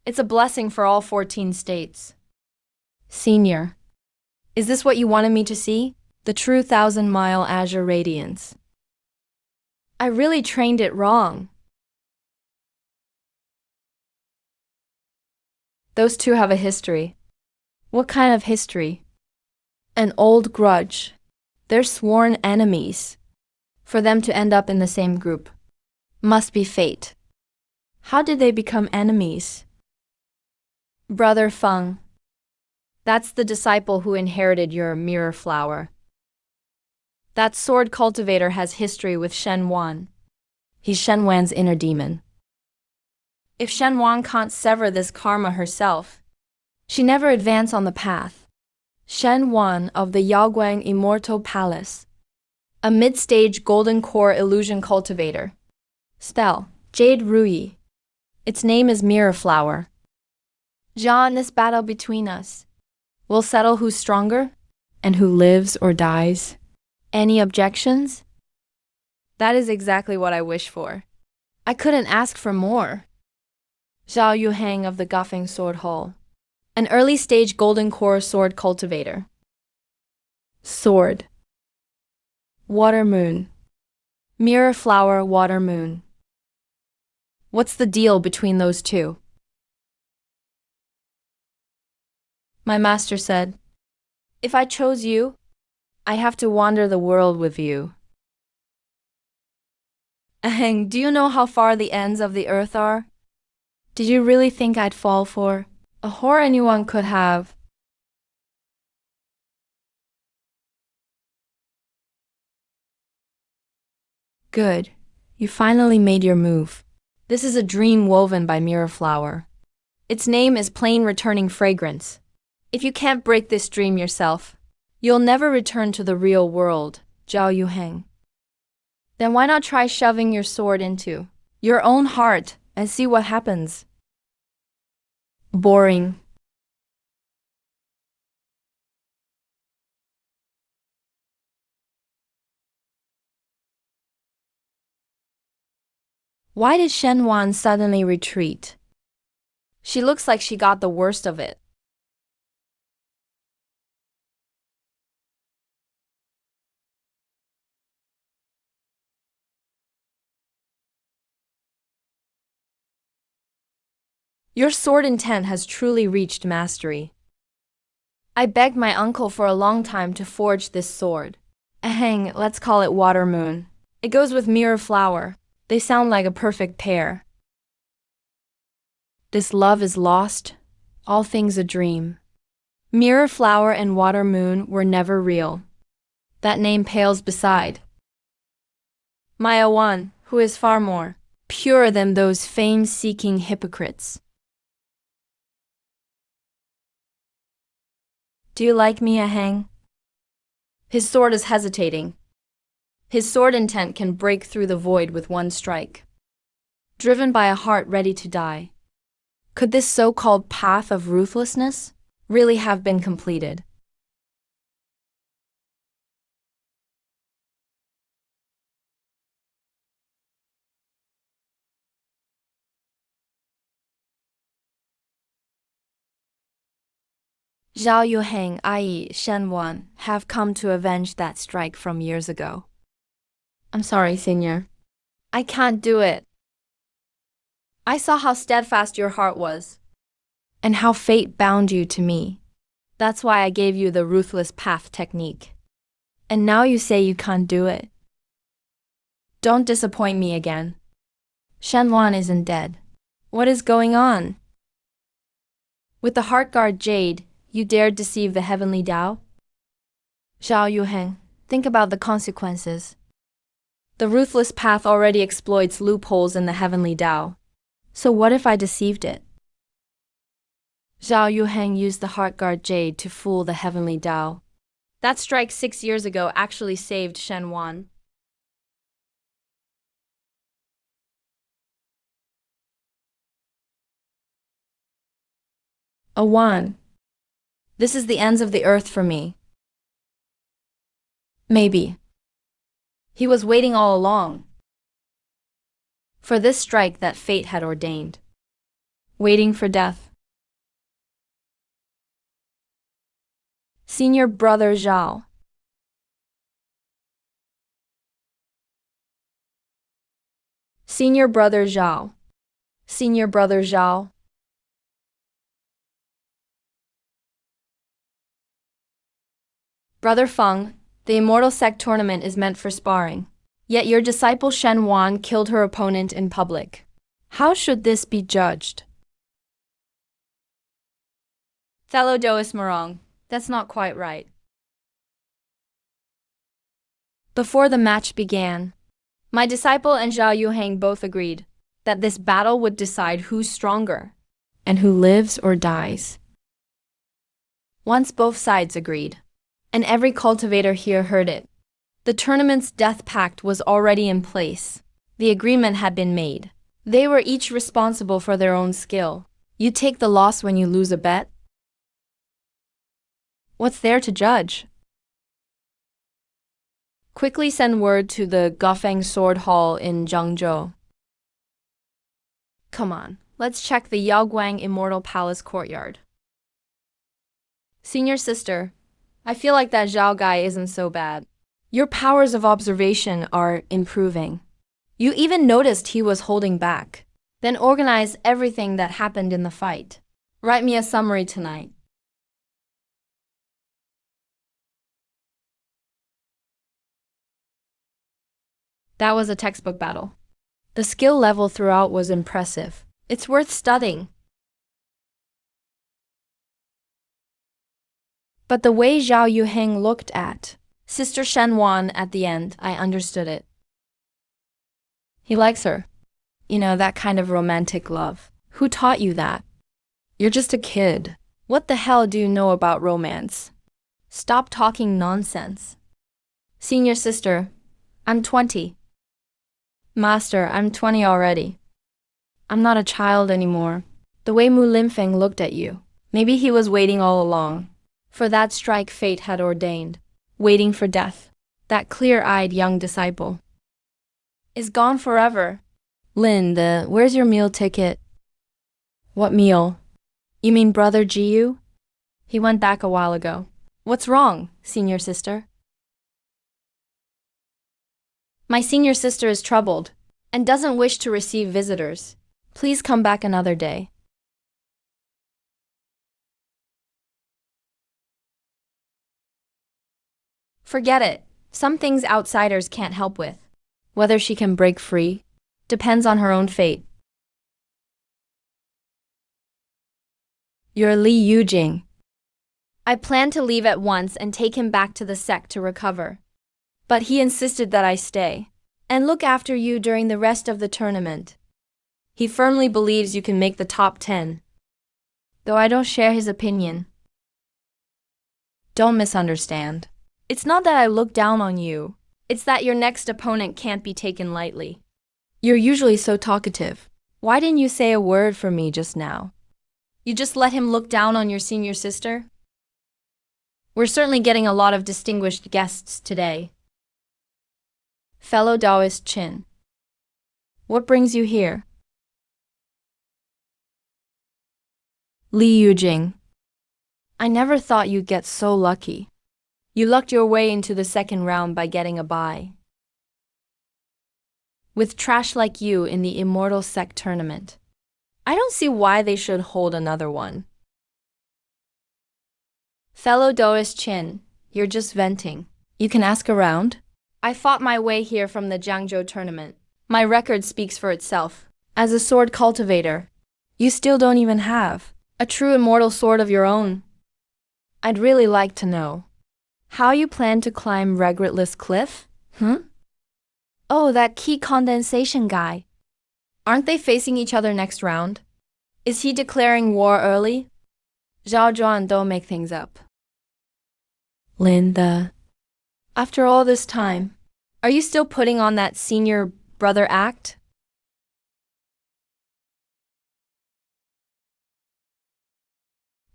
It's a blessing for all 14 states. Senior, is this what you wanted me to see? The true 1,000-mile azure radiance. I really trained it wrong. Those two have a history. What kind of history? An old grudge. They're sworn enemies. For them to end up in the same group must be fate. How did they become enemies? Brother Feng. That's the disciple who inherited your mirror flower. That sword cultivator has history with Shen Wan. He's Shen Wan's inner demon. If Shen Wan can't sever this karma herself, she never advance on the path. Shen Wan of the Yaoguang Immortal Palace. A mid-stage golden core illusion cultivator. Spell, Jade Ruyi. Its name is Mirror Flower. John, this battle between us will settle who's stronger and who lives or dies. Any objections? That is exactly what I wish for. I couldn't ask for more. Zhao Yuhang of the Guffing Sword Hall. An early-stage golden core sword cultivator. Sword. Water Moon. Mirror Flower Water Moon. What's the deal between those two? My master said, if I chose you, I have to wander the world with you. Aheng, do you know how far the ends of the earth are? Did you really think I'd fall for a whore anyone could have? Good. You finally made your move. This is a dream woven by Mirror Flower. Its name is Plain Returning Fragrance. If you can't break this dream yourself, you'll never return to the real world, Zhao Yuheng. Then why not try shoving your sword into your own heart and see what happens? Boring. Why did Shen Wan suddenly retreat? She looks like she got the worst of it. Your sword intent has truly reached mastery. I begged my uncle for a long time to forge this sword. Let's call it Water Moon. It goes with Mirror Flower. They sound like a perfect pair. This love is lost, all things a dream. Mirror Flower and Water Moon were never real. That name pales beside Maya One, who is far more pure than those fame-seeking hypocrites. Do you like me, Ahang? His sword is hesitating. His sword intent can break through the void with one strike. Driven by a heart ready to die. Could this so-called path of ruthlessness really have been completed? Zhao Yuheng, i.e. Shen Wan, have come to avenge that strike from years ago. I'm sorry, Senior. I can't do it. I saw how steadfast your heart was, and how fate bound you to me. That's why I gave you the ruthless path technique. And now you say you can't do it. Don't disappoint me again. Shen Wan isn't dead. What is going on? With the Heart Guard Jade, you dared deceive the heavenly Tao? Zhao Yuheng, think about the consequences. The ruthless path already exploits loopholes in the heavenly Tao. So what if I deceived it? Zhao Yuheng used the Heart Guard Jade to fool the heavenly Tao. That strike 6 years ago actually saved Shen Wan. A Wan. This is the ends of the earth for me. Maybe. He was waiting all along for this strike that fate had ordained. Waiting for death. Senior Brother Zhao. Senior Brother Zhao. Senior Brother Zhao. Brother Feng, the Immortal Sect tournament is meant for sparring. Yet your disciple Shen Wan killed her opponent in public. How should this be judged? Fellow Doist Morong, that's not quite right. Before the match began, my disciple and Zhao Yuheng both agreed that this battle would decide who's stronger and who lives or dies. Once both sides agreed, and every cultivator here heard it, the tournament's death pact was already in place. The agreement had been made. They were each responsible for their own skill. You take the loss when you lose a bet? What's there to judge? Quickly send word to the Gofeng Sword Hall in Zhengzhou. Come on, let's check the Yaoguang Immortal Palace courtyard. Senior sister, I feel like that Zhao guy isn't so bad. Your powers of observation are improving. You even noticed he was holding back. Then organize everything that happened in the fight. Write me a summary tonight. That was a textbook battle. The skill level throughout was impressive. It's worth studying. But the way Zhao Yuheng looked at Sister Shen Wan at the end, I understood it. He likes her. You know, that kind of romantic love. Who taught you that? You're just a kid. What the hell do you know about romance? Stop talking nonsense. Senior sister, I'm 20. Master, I'm 20 already. I'm not a child anymore. The way Mu Linfeng looked at you, maybe he was waiting all along. For that strike fate had ordained. Waiting for death. That clear-eyed young disciple is gone forever. Lin, where's your meal ticket? What meal? You mean Brother Jiu? He went back a while ago. What's wrong, senior sister? My senior sister is troubled and doesn't wish to receive visitors. Please come back another day. Forget it. Some things outsiders can't help with. Whether she can break free depends on her own fate. You're Li Yujing. I planned to leave at once and take him back to the sect to recover. But he insisted that I stay and look after you during the rest of the tournament. He firmly believes you can make the top 10, though I don't share his opinion. Don't misunderstand. It's not that I look down on you. It's that your next opponent can't be taken lightly. You're usually so talkative. Why didn't you say a word for me just now? You just let him look down on your senior sister? We're certainly getting a lot of distinguished guests today. Fellow Taoist Qin. What brings you here? Li Yujing. I never thought you'd get so lucky. You lucked your way into the second round by getting a bye. With trash like you in the Immortal Sect tournament, I don't see why they should hold another one. Fellow Taoist Qin, you're just venting. You can ask around. I fought my way here from the Jiangzhou tournament. My record speaks for itself. As a sword cultivator, You still don't even have a true immortal sword of your own. I'd really like to know how you plan to climb Regretless Cliff? Oh, that key condensation guy. Aren't they facing each other next round? Is he declaring war early? Zhao Zhuan, don't make things up. Linda. After all this time, are you still putting on that senior brother act?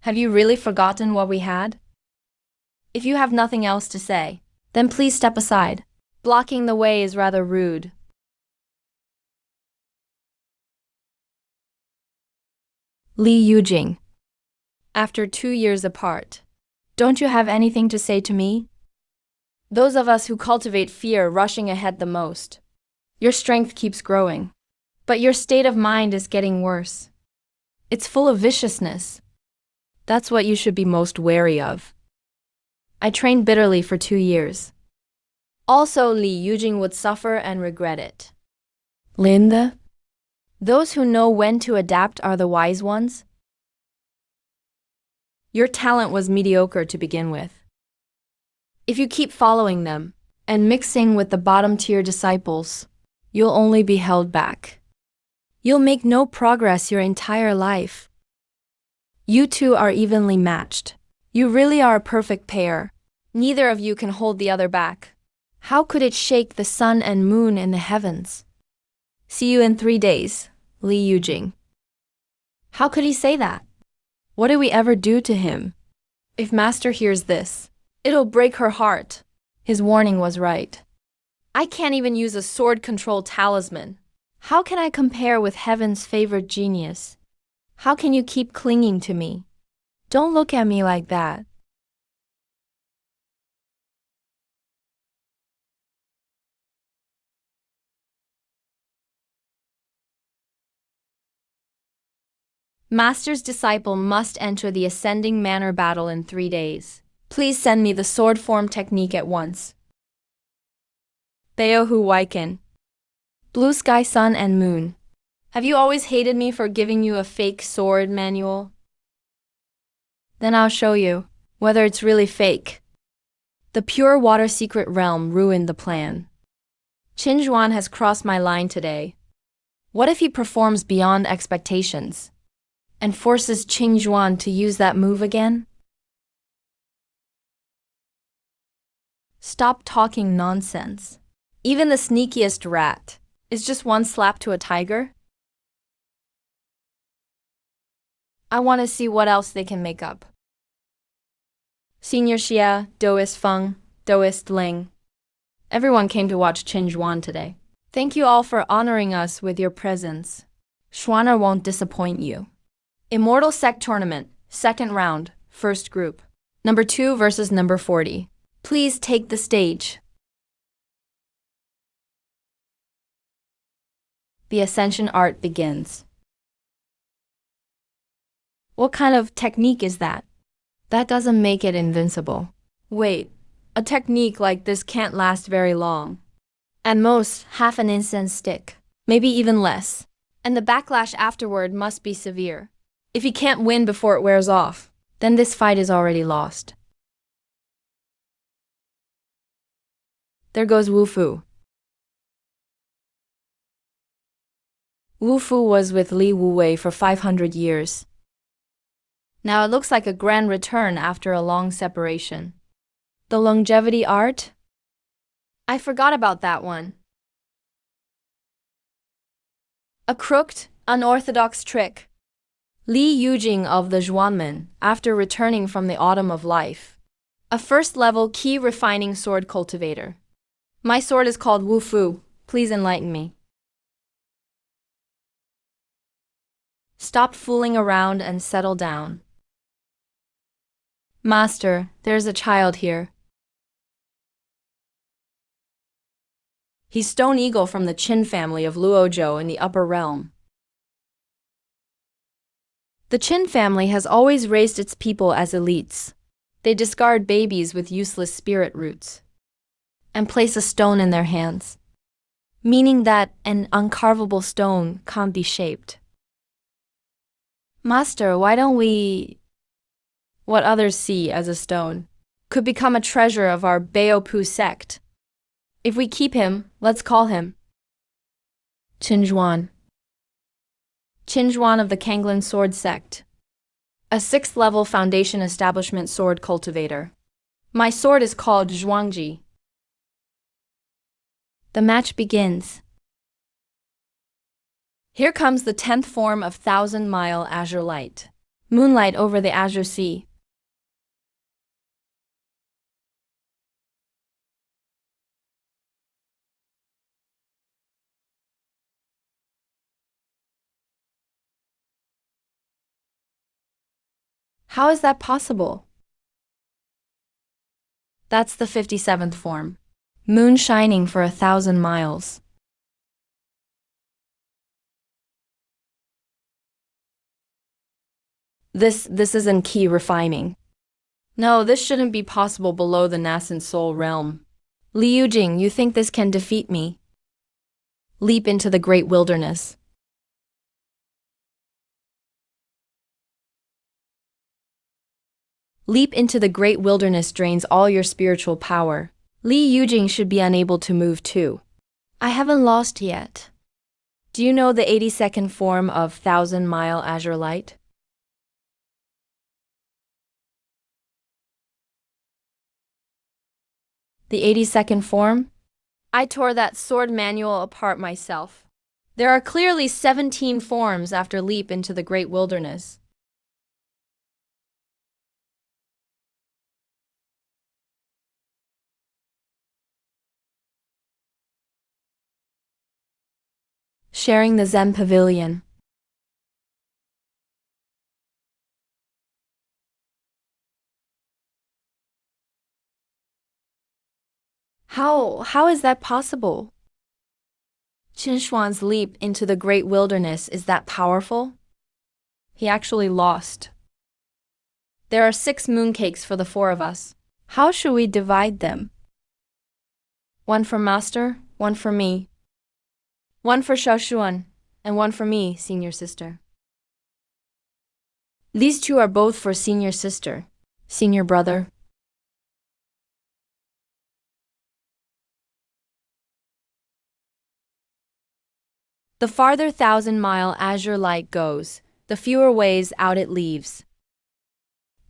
Have you really forgotten what we had? If you have nothing else to say, then please step aside. Blocking the way is rather rude. Li Yujing. After 2 years apart, don't you have anything to say to me? Those of us who cultivate fear rushing ahead the most. Your strength keeps growing, but your state of mind is getting worse. It's full of viciousness. That's what you should be most wary of. I trained bitterly for 2 years. Also, Li Yujing would suffer and regret it. Linda. Those who know when to adapt are the wise ones. Your talent was mediocre to begin with. If you keep following them and mixing with the bottom-tier disciples, you'll only be held back. You'll make no progress your entire life. You two are evenly matched. You really are a perfect pair. Neither of you can hold the other back. How could it shake the sun and moon in the heavens? See you in 3 days, Li Yujing. How could he say that? What did we ever do to him? If Master hears this, it'll break her heart. His warning was right. I can't even use a sword control talisman. How can I compare with heaven's favored genius? How can you keep clinging to me? Don't look at me like that. Master's disciple must enter the ascending manner battle in 3 days. Please send me the sword form technique at once. Beohu Weiken. Blue Sky Sun and Moon. Have you always hated me for giving you a fake sword manual? Then I'll show you whether it's really fake. The Pure Water Secret Realm ruined the plan. Qin Zhuan has crossed my line today. What if he performs beyond expectations and forces Qin Zhuan to use that move again? Stop talking nonsense. Even the sneakiest rat is just one slap to a tiger. I want to see what else they can make up. Senior Xia, Doist Feng, Doist Ling. Everyone came to watch Qin Zhuan today. Thank you all for honoring us with your presence. Schwanner won't disappoint you. Immortal Sect Tournament, second round, first group. Number 2 versus number 40. Please take the stage. The Ascension art begins. What kind of technique is that? That doesn't make it invincible. Wait, a technique like this can't last very long. At most, half an incense stick. Maybe even less. And the backlash afterward must be severe. If he can't win before it wears off, then this fight is already lost. There goes Wu Fu. Wu Fu was with Li Wuwei for 500 years. Now it looks like a grand return after a long separation. The longevity art? I forgot about that one. A crooked, unorthodox trick. Li Yujing of the Zhuanmen, after returning from the autumn of life. A first-level key refining sword cultivator. My sword is called Wu Fu. Please enlighten me. Stop fooling around and settle down. Master, there's a child here. He's Stone Eagle from the Qin family of Luozhou in the Upper Realm. The Qin family has always raised its people as elites. They discard babies with useless spirit roots and place a stone in their hands, meaning that an uncarvable stone can't be shaped. Master, why don't we... What others see as a stone could become a treasure of our Baopu sect. If we keep him, let's call him Qin Zhuan. Qin Zhuan of the Kanglin Sword Sect. A 6th-level foundation establishment sword cultivator. My sword is called Zhuangji. The match begins. Here comes the 10th form of 1,000-mile azure light. Moonlight over the azure sea. How is that possible? That's the 57th form. Moon shining for 1,000 miles. This isn't key refining. No, this shouldn't be possible below the nascent soul realm. Li Yujing, you think this can defeat me? Leap into the great wilderness. Leap into the great wilderness drains all your spiritual power. Li Yujing should be unable to move too. I haven't lost yet. Do you know the 82nd form of 1,000-mile azure light? The 82nd form? I tore that sword manual apart myself. There are clearly 17 forms after leap into the great wilderness. Sharing the Zen Pavilion. How is that possible? Qin Shuan's leap into the great wilderness is that powerful? He actually lost. There are 6 mooncakes for the 4 of us. How should we divide them? 1 for Master, 1 for me. 1 for Shaoshuan, and 1 for me, senior sister. These 2 are both for senior sister, senior brother. The farther 1,000-mile azure light goes, the fewer ways out it leaves.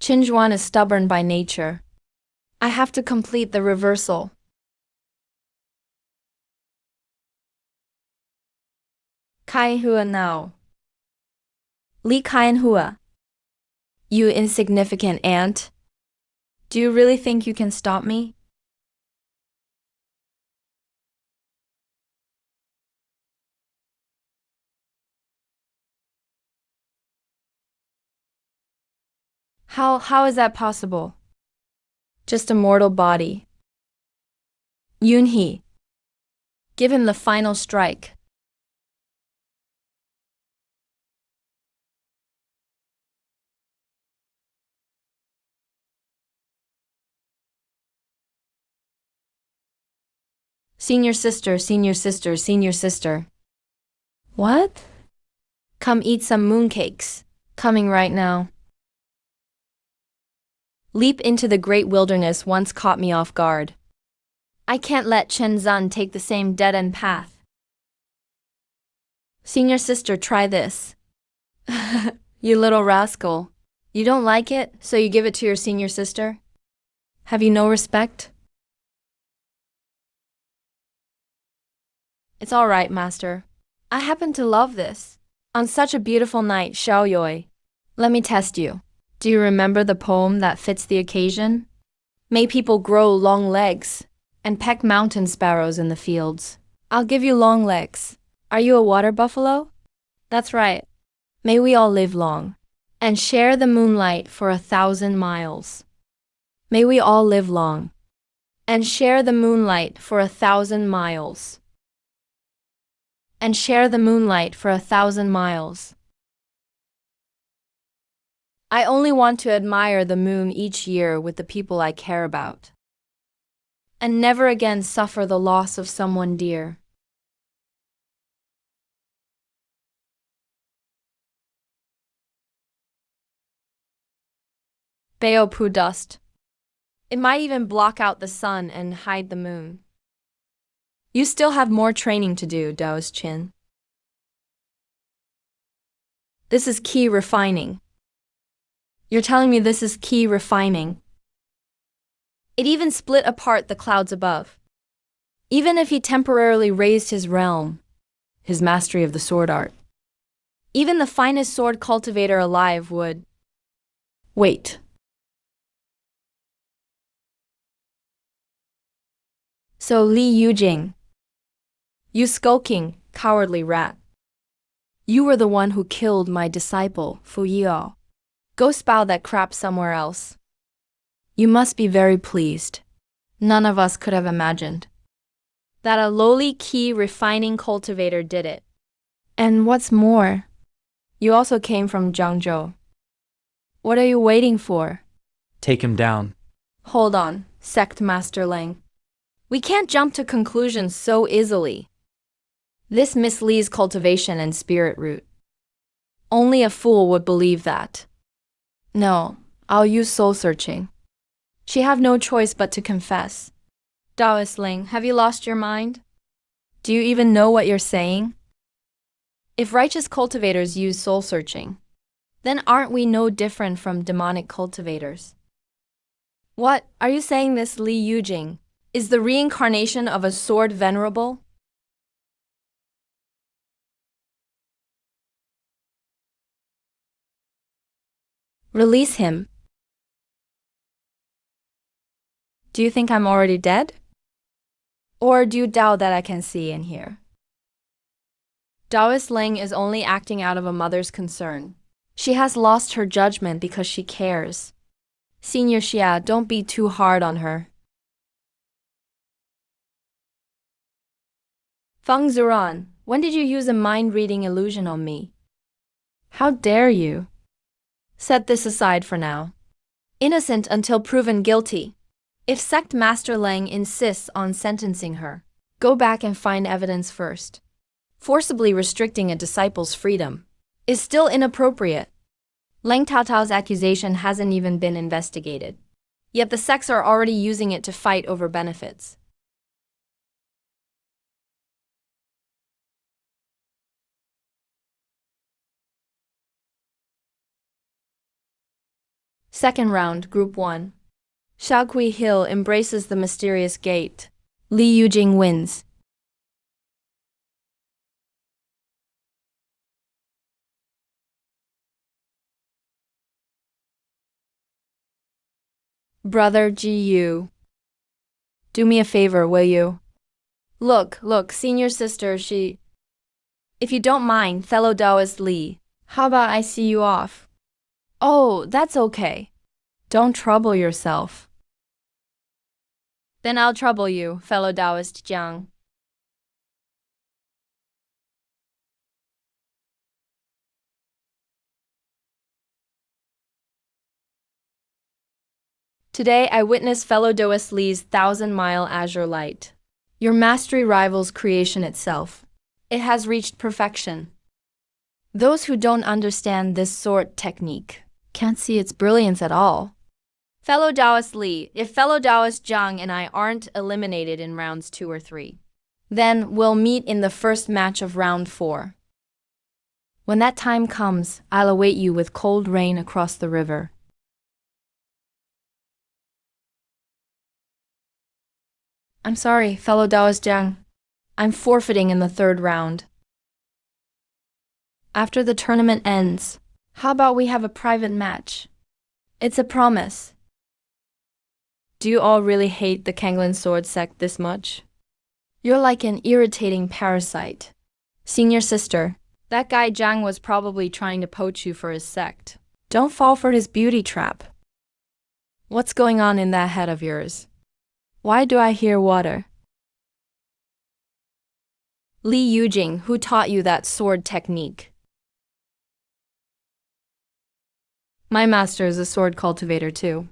Qin Zhuan is stubborn by nature. I have to complete the reversal. Kai Hua now. Li Kai Hua. You insignificant ant. Do you really think you can stop me? How is that possible? Just a mortal body. Yoonhee. Give him the final strike. Senior sister, senior sister, senior sister. What? Come eat some mooncakes. Coming right now. Leap into the great wilderness once caught me off guard. I can't let Chen Zun take the same dead-end path. Senior sister, try this. You little rascal. You don't like it, so you give it to your senior sister? Have you no respect? It's all right, master. I happen to love this. On such a beautiful night, Xiaoyoi. Let me test you. Do you remember the poem that fits the occasion? May people grow long legs and peck mountain sparrows in the fields. I'll give you long legs. Are you a water buffalo? That's right. May we all live long and share the moonlight for 1,000 miles. May we all live long and share the moonlight for 1,000 miles. And share the moonlight for 1,000 miles. I only want to admire the moon each year with the people I care about, and never again suffer the loss of someone dear. Beopu dust. It might even block out the sun and hide the moon. You still have more training to do, Dao's Chin. This is key refining. You're telling me this is key refining. It even split apart the clouds above. Even if he temporarily raised his realm, his mastery of the sword art, even the finest sword cultivator alive would. Wait. So Li Yujing, you skulking, cowardly rat. You were the one who killed my disciple, Fu Yao. Go spout that crap somewhere else. You must be very pleased. None of us could have imagined that a lowly key refining cultivator did it. And what's more, you also came from Zhangzhou. What are you waiting for? Take him down. Hold on, Sect Master Lang. We can't jump to conclusions so easily. This misleads cultivation and spirit root. Only a fool would believe that. No, I'll use soul searching. She have no choice but to confess. Taoist Ling, have you lost your mind? Do you even know what you're saying? If righteous cultivators use soul searching, then aren't we no different from demonic cultivators? What, are you saying this Li Yujing is the reincarnation of a sword venerable? Release him. Do you think I'm already dead? Or do you doubt that I can see and hear? Taoist Ling is only acting out of a mother's concern. She has lost her judgment because she cares. Senior Xia, don't be too hard on her. Feng Zuran, when did you use a mind-reading illusion on me? How dare you? Set this aside for now. Innocent until proven guilty. If Sect Master Lang insists on sentencing her, go back and find evidence first. Forcibly restricting a disciple's freedom is still inappropriate. Lang Taotao's accusation hasn't even been investigated, yet the sects are already using it to fight over benefits. Second round, Group 1. Shaokui Hill embraces the mysterious gate. Li Yujing wins. Brother Ji, do me a favor, will you? Look, senior sister, she... If you don't mind, fellow Taoist Li, how about I see you off? Oh, that's okay. Don't trouble yourself. Then I'll trouble you, fellow Taoist Jiang. Today I witness fellow Taoist Li's 1,000-mile azure light. Your mastery rivals creation itself. It has reached perfection. Those who don't understand this sword technique can't see its brilliance at all. Fellow Taoist Li, if fellow Taoist Zhang and I aren't eliminated in rounds 2 or 3, then we'll meet in the first match of round 4. When that time comes, I'll await you with cold rain across the river. I'm sorry, fellow Taoist Zhang. I'm forfeiting in the 3rd round. After the tournament ends, how about we have a private match? It's a promise. Do you all really hate the Kanglin sword sect this much? You're like an irritating parasite. Senior sister, that guy Zhang was probably trying to poach you for his sect. Don't fall for his beauty trap. What's going on in that head of yours? Why do I hear water? Li Yujing, who taught you that sword technique? My master is a sword cultivator too.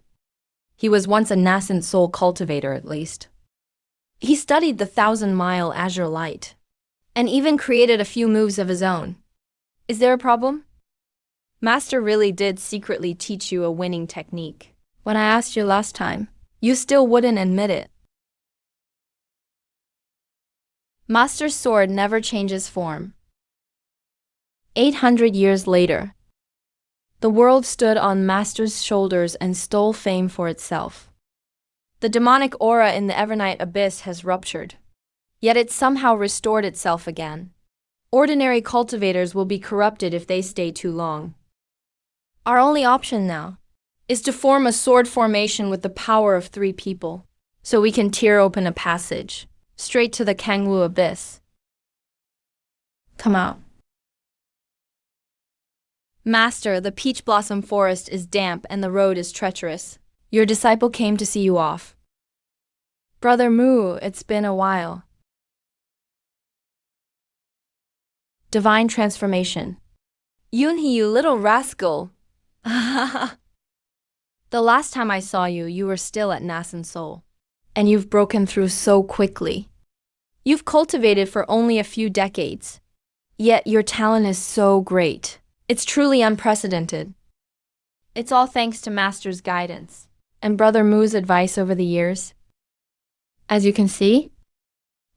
He was once a nascent soul cultivator at least. He studied the 1,000-mile azure light, and even created a few moves of his own. Is there a problem? Master really did secretly teach you a winning technique. When I asked you last time, you still wouldn't admit it. Master's sword never changes form. 800 years later, the world stood on Master's shoulders and stole fame for itself. The demonic aura in the Evernight abyss has ruptured, yet it somehow restored itself again. Ordinary cultivators will be corrupted if they stay too long. Our only option now is to form a sword formation with the power of 3 people, so we can tear open a passage straight to the Kangwu abyss. Come out. Master, the peach blossom forest is damp and the road is treacherous. Your disciple came to see you off. Brother Mu, it's been a while. Divine transformation. Yunhe, you little rascal. The last time I saw you, you were still at Nasan Seoul. And you've broken through so quickly. You've cultivated for only a few decades. Yet your talent is so great. It's truly unprecedented. It's all thanks to Master's guidance and Brother Mu's advice over the years. As you can see,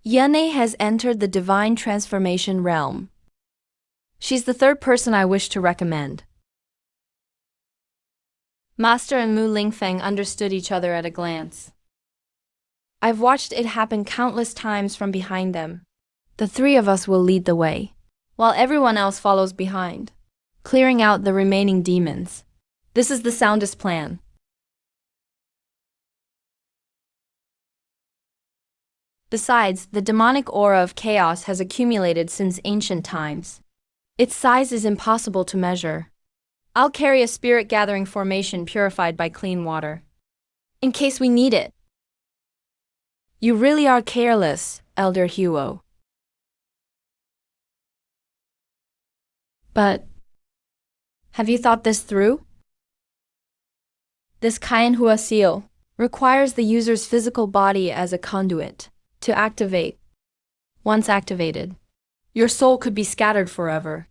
Yunhe has entered the divine transformation realm. She's the 3rd person I wish to recommend. Master and Mu Lingfeng understood each other at a glance. I've watched it happen countless times from behind them. The 3 of us will lead the way, while everyone else follows behind, clearing out the remaining demons. This is the soundest plan. Besides, the demonic aura of chaos has accumulated since ancient times. Its size is impossible to measure. I'll carry a spirit-gathering formation purified by clean water, in case we need it. You really are careless, Elder Huo. But have you thought this through? This Kaianhua seal requires the user's physical body as a conduit to activate. Once activated, your soul could be scattered forever.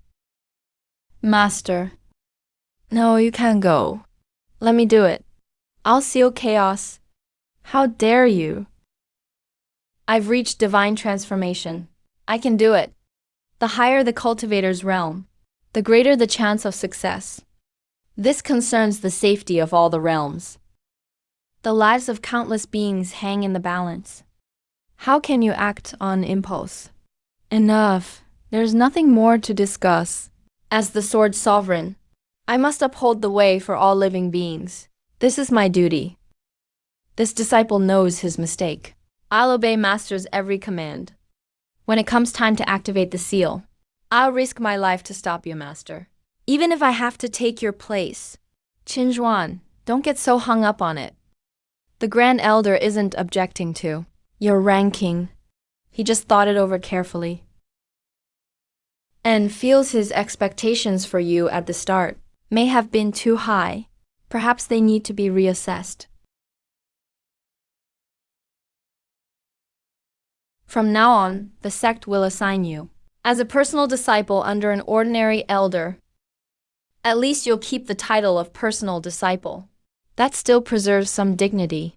Master. No, you can't go. Let me do it. I'll seal chaos. How dare you? I've reached divine transformation. I can do it. The higher the cultivator's realm, the greater the chance of success. This concerns the safety of all the realms. The lives of countless beings hang in the balance. How can you act on impulse? Enough. There's nothing more to discuss. As the sword sovereign, I must uphold the way for all living beings. This is my duty. This disciple knows his mistake. I'll obey Master's every command. When it comes time to activate the seal, I'll risk my life to stop you, Master. Even if I have to take your place. Qinzhuan, Don't get so hung up on it. The Grand Elder isn't objecting to your ranking. He just thought it over carefully and feels his expectations for you at the start may have been too high. Perhaps they need to be reassessed. From now on, the sect will assign you as a personal disciple under an ordinary elder. At least you'll keep the title of personal disciple. That still preserves some dignity.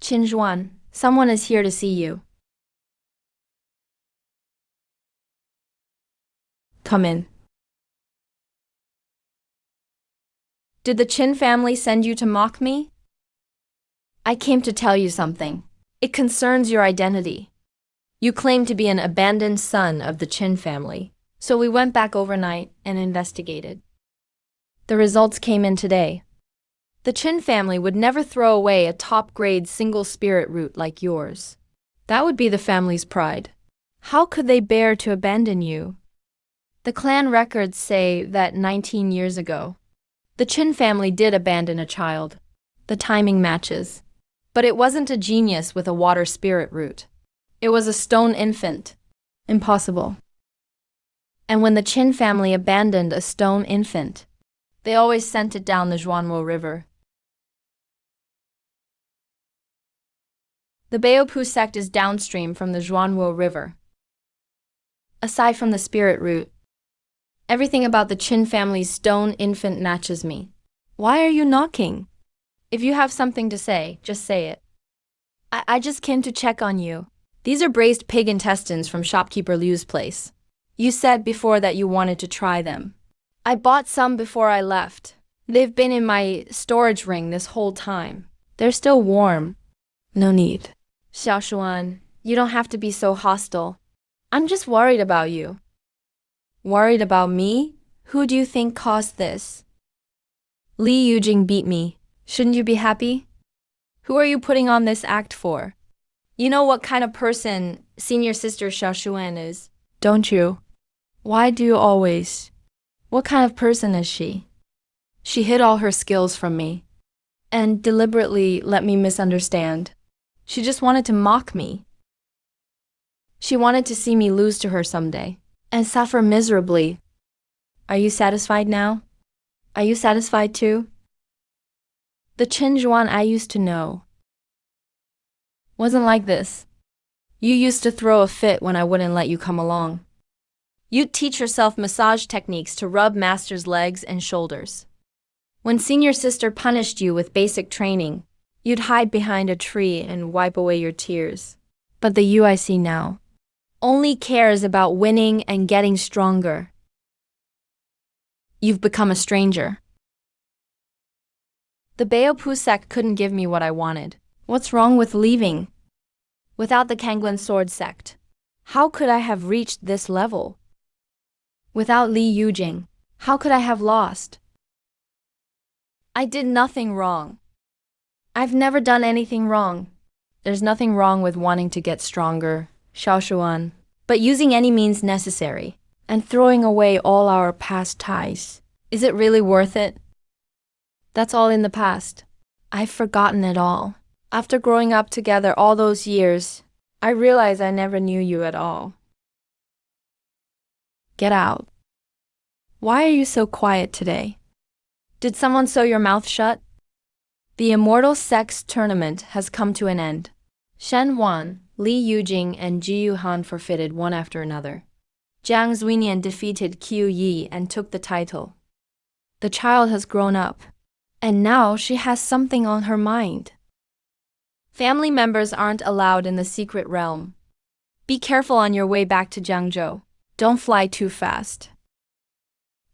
Qin Zhuan, someone is here to see you. Come in. Did the Qin family send you to mock me? I came to tell you something. It concerns your identity. You claim to be an abandoned son of the Qin family, so we went back overnight and investigated. The results came in today. The Qin family would never throw away a top-grade single-spirit root like yours. That would be the family's pride. How could they bear to abandon you? The clan records say that 19 years ago, the Qin family did abandon a child. The timing matches. But it wasn't a genius with a water spirit root. It was a stone infant. Impossible. And when the Qin family abandoned a stone infant, they always sent it down the Zhuanwo River. The Baopu sect is downstream from the Zhuanwo River. Aside from the spirit root, everything about the Qin family's stone infant matches me. Why are you knocking? If you have something to say, just say it. I just came to check on you. These are braised pig intestines from shopkeeper Liu's place. You said before that you wanted to try them. I bought some before I left. They've been in my storage ring this whole time. They're still warm. No need. Xiaoshuan, you don't have to be so hostile. I'm just worried about you. Worried about me? Who do you think caused this? Li Yujing beat me. Shouldn't you be happy? Who are you putting on this act for? You know what kind of person senior sister Xiaoshuan is, don't you? Why do you always? What kind of person is she? She hid all her skills from me and deliberately let me misunderstand. She just wanted to mock me. She wanted to see me lose to her someday and suffer miserably. Are you satisfied now? Are you satisfied too? The Qin Zhuan I used to know wasn't like this. You used to throw a fit when I wouldn't let you come along. You'd teach yourself massage techniques to rub master's legs and shoulders. When senior sister punished you with basic training, you'd hide behind a tree and wipe away your tears. But the you I see now only cares about winning and getting stronger. You've become a stranger. The Baopu sect couldn't give me what I wanted. What's wrong with leaving? Without the Kanglen sword sect, how could I have reached this level? Without Li Yujing, how could I have lost? I did nothing wrong. I've never done anything wrong. There's nothing wrong with wanting to get stronger, Xiaoshuan, but using any means necessary and throwing away all our past ties. Is it really worth it? That's all in the past. I've forgotten it all. After growing up together all those years, I realize I never knew you at all. Get out. Why are you so quiet today? Did someone sew your mouth shut? The Immortal Sex Tournament has come to an end. Shen Wan, Li Yujing, and Ji Yuhan forfeited one after another. Jiang Zuinian defeated Qiu Yi and took the title. The child has grown up, and now she has something on her mind. Family members aren't allowed in the secret realm. Be careful on your way back to Jiangzhou. Don't fly too fast.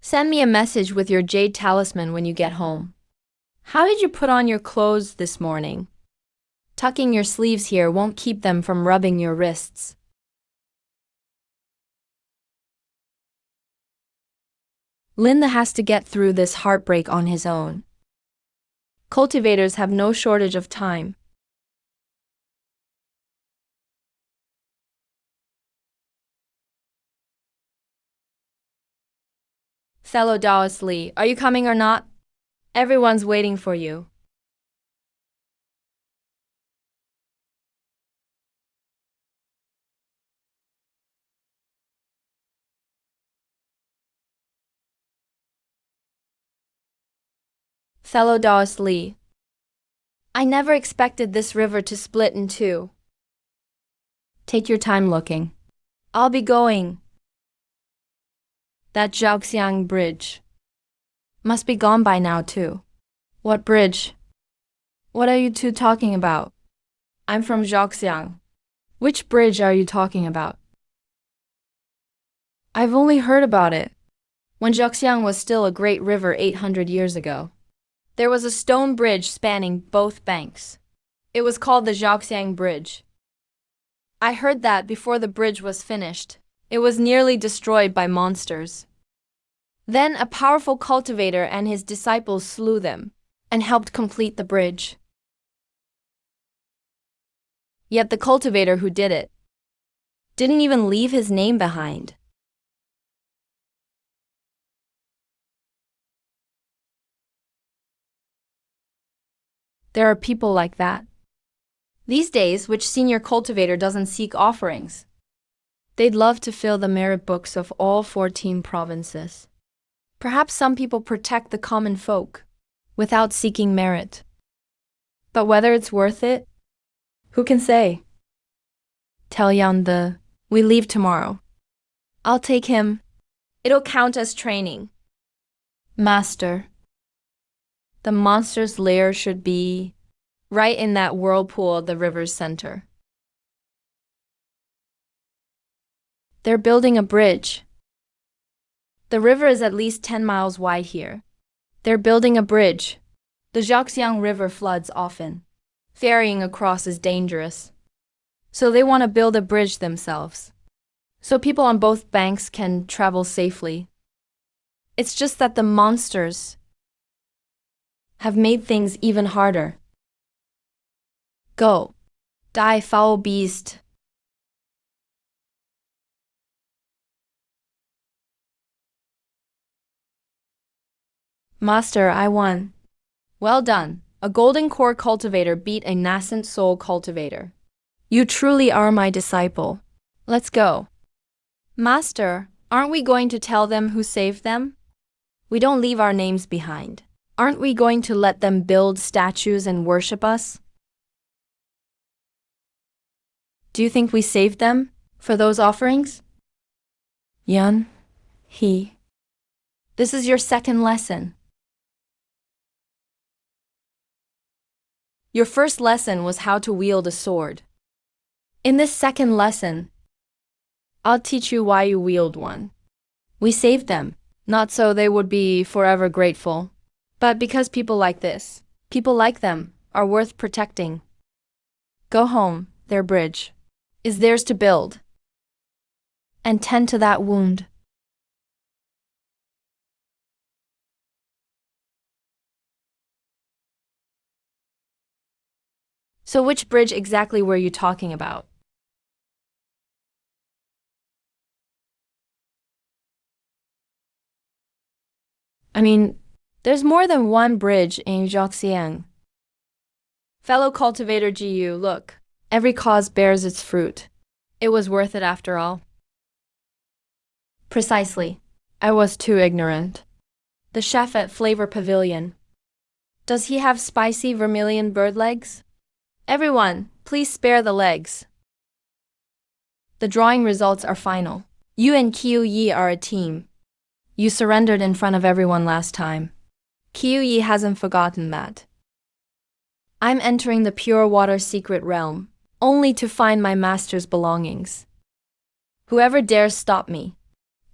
Send me a message with your jade talisman when you get home. How did you put on your clothes this morning? Tucking your sleeves here won't keep them from rubbing your wrists. Linda has to get through this heartbreak on his own. Cultivators have no shortage of time. Fellow Taoist Li, are you coming or not? Everyone's waiting for you. Fellow Daos Lee, I never expected this river to split in two. Take your time looking. I'll be going. That Zhaoxiang bridge Must be gone by now, too. What bridge? What are you two talking about? I'm from Zhaoxiang. Which bridge are you talking about? I've only heard about it. When Zhaoxiang was still a great river 800 years ago, there was a stone bridge spanning both banks. It was called the Zhaoxiang Bridge. I heard that before the bridge was finished, it was nearly destroyed by monsters. Then a powerful cultivator and his disciples slew them and helped complete the bridge. Yet the cultivator who did it didn't even leave his name behind. There are people like that these days, which senior cultivator doesn't seek offerings. They'd love to fill the merit books of all 14 provinces. Perhaps some people protect the common folk without seeking merit. But whether it's worth it, who can say? Tell Yan we leave tomorrow. I'll take him. It'll count as training. Master, the monster's lair should be right in that whirlpool of the river's center. They're building a bridge. The river is at least 10 miles wide here. They're building a bridge. The Zhaoxiang River floods often. Ferrying across is dangerous. So they want to build a bridge themselves, so people on both banks can travel safely. It's just that the monsters have made things even harder. Go, die, foul beast. Master, I won. Well done. A golden core cultivator beat a nascent soul cultivator. You truly are my disciple. Let's go. Master, aren't we going to tell them who saved them? We don't leave our names behind. Aren't we going to let them build statues and worship us? Do you think we saved them for those offerings? Yan, this is your second lesson. Your first lesson was how to wield a sword. In this second lesson, I'll teach you why you wield one. We saved them, not so they would be forever grateful, but because people like this, people like them, are worth protecting. Go home, their bridge is theirs to build. And tend to that wound. So which bridge exactly were you talking about? I mean, there's more than one bridge in Zhaoxiang. Fellow cultivator Jiyu, look, every cause bears its fruit. It was worth it after all. Precisely. I was too ignorant. The chef at Flavor Pavilion. Does he have spicy vermilion bird legs? Everyone, please spare the legs. The drawing results are final. You and Qiu Yi are a team. You surrendered in front of everyone last time. Qiu Yi hasn't forgotten that. I'm entering the pure water secret realm, only to find my master's belongings. Whoever dares stop me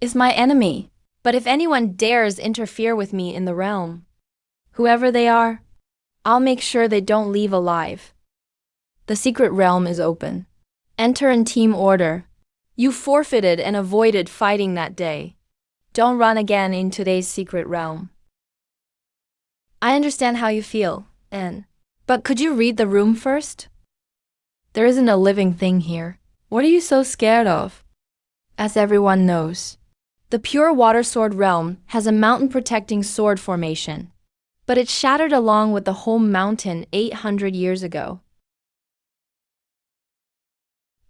is my enemy. But if anyone dares interfere with me in the realm, whoever they are, I'll make sure they don't leave alive. The secret realm is open. Enter in team order. You forfeited and avoided fighting that day. Don't run again in today's secret realm. I understand how you feel, but could you read the room first? There isn't a living thing here. What are you so scared of? As everyone knows, the pure water sword realm has a mountain protecting sword formation. but it shattered along with the whole mountain 800 years ago.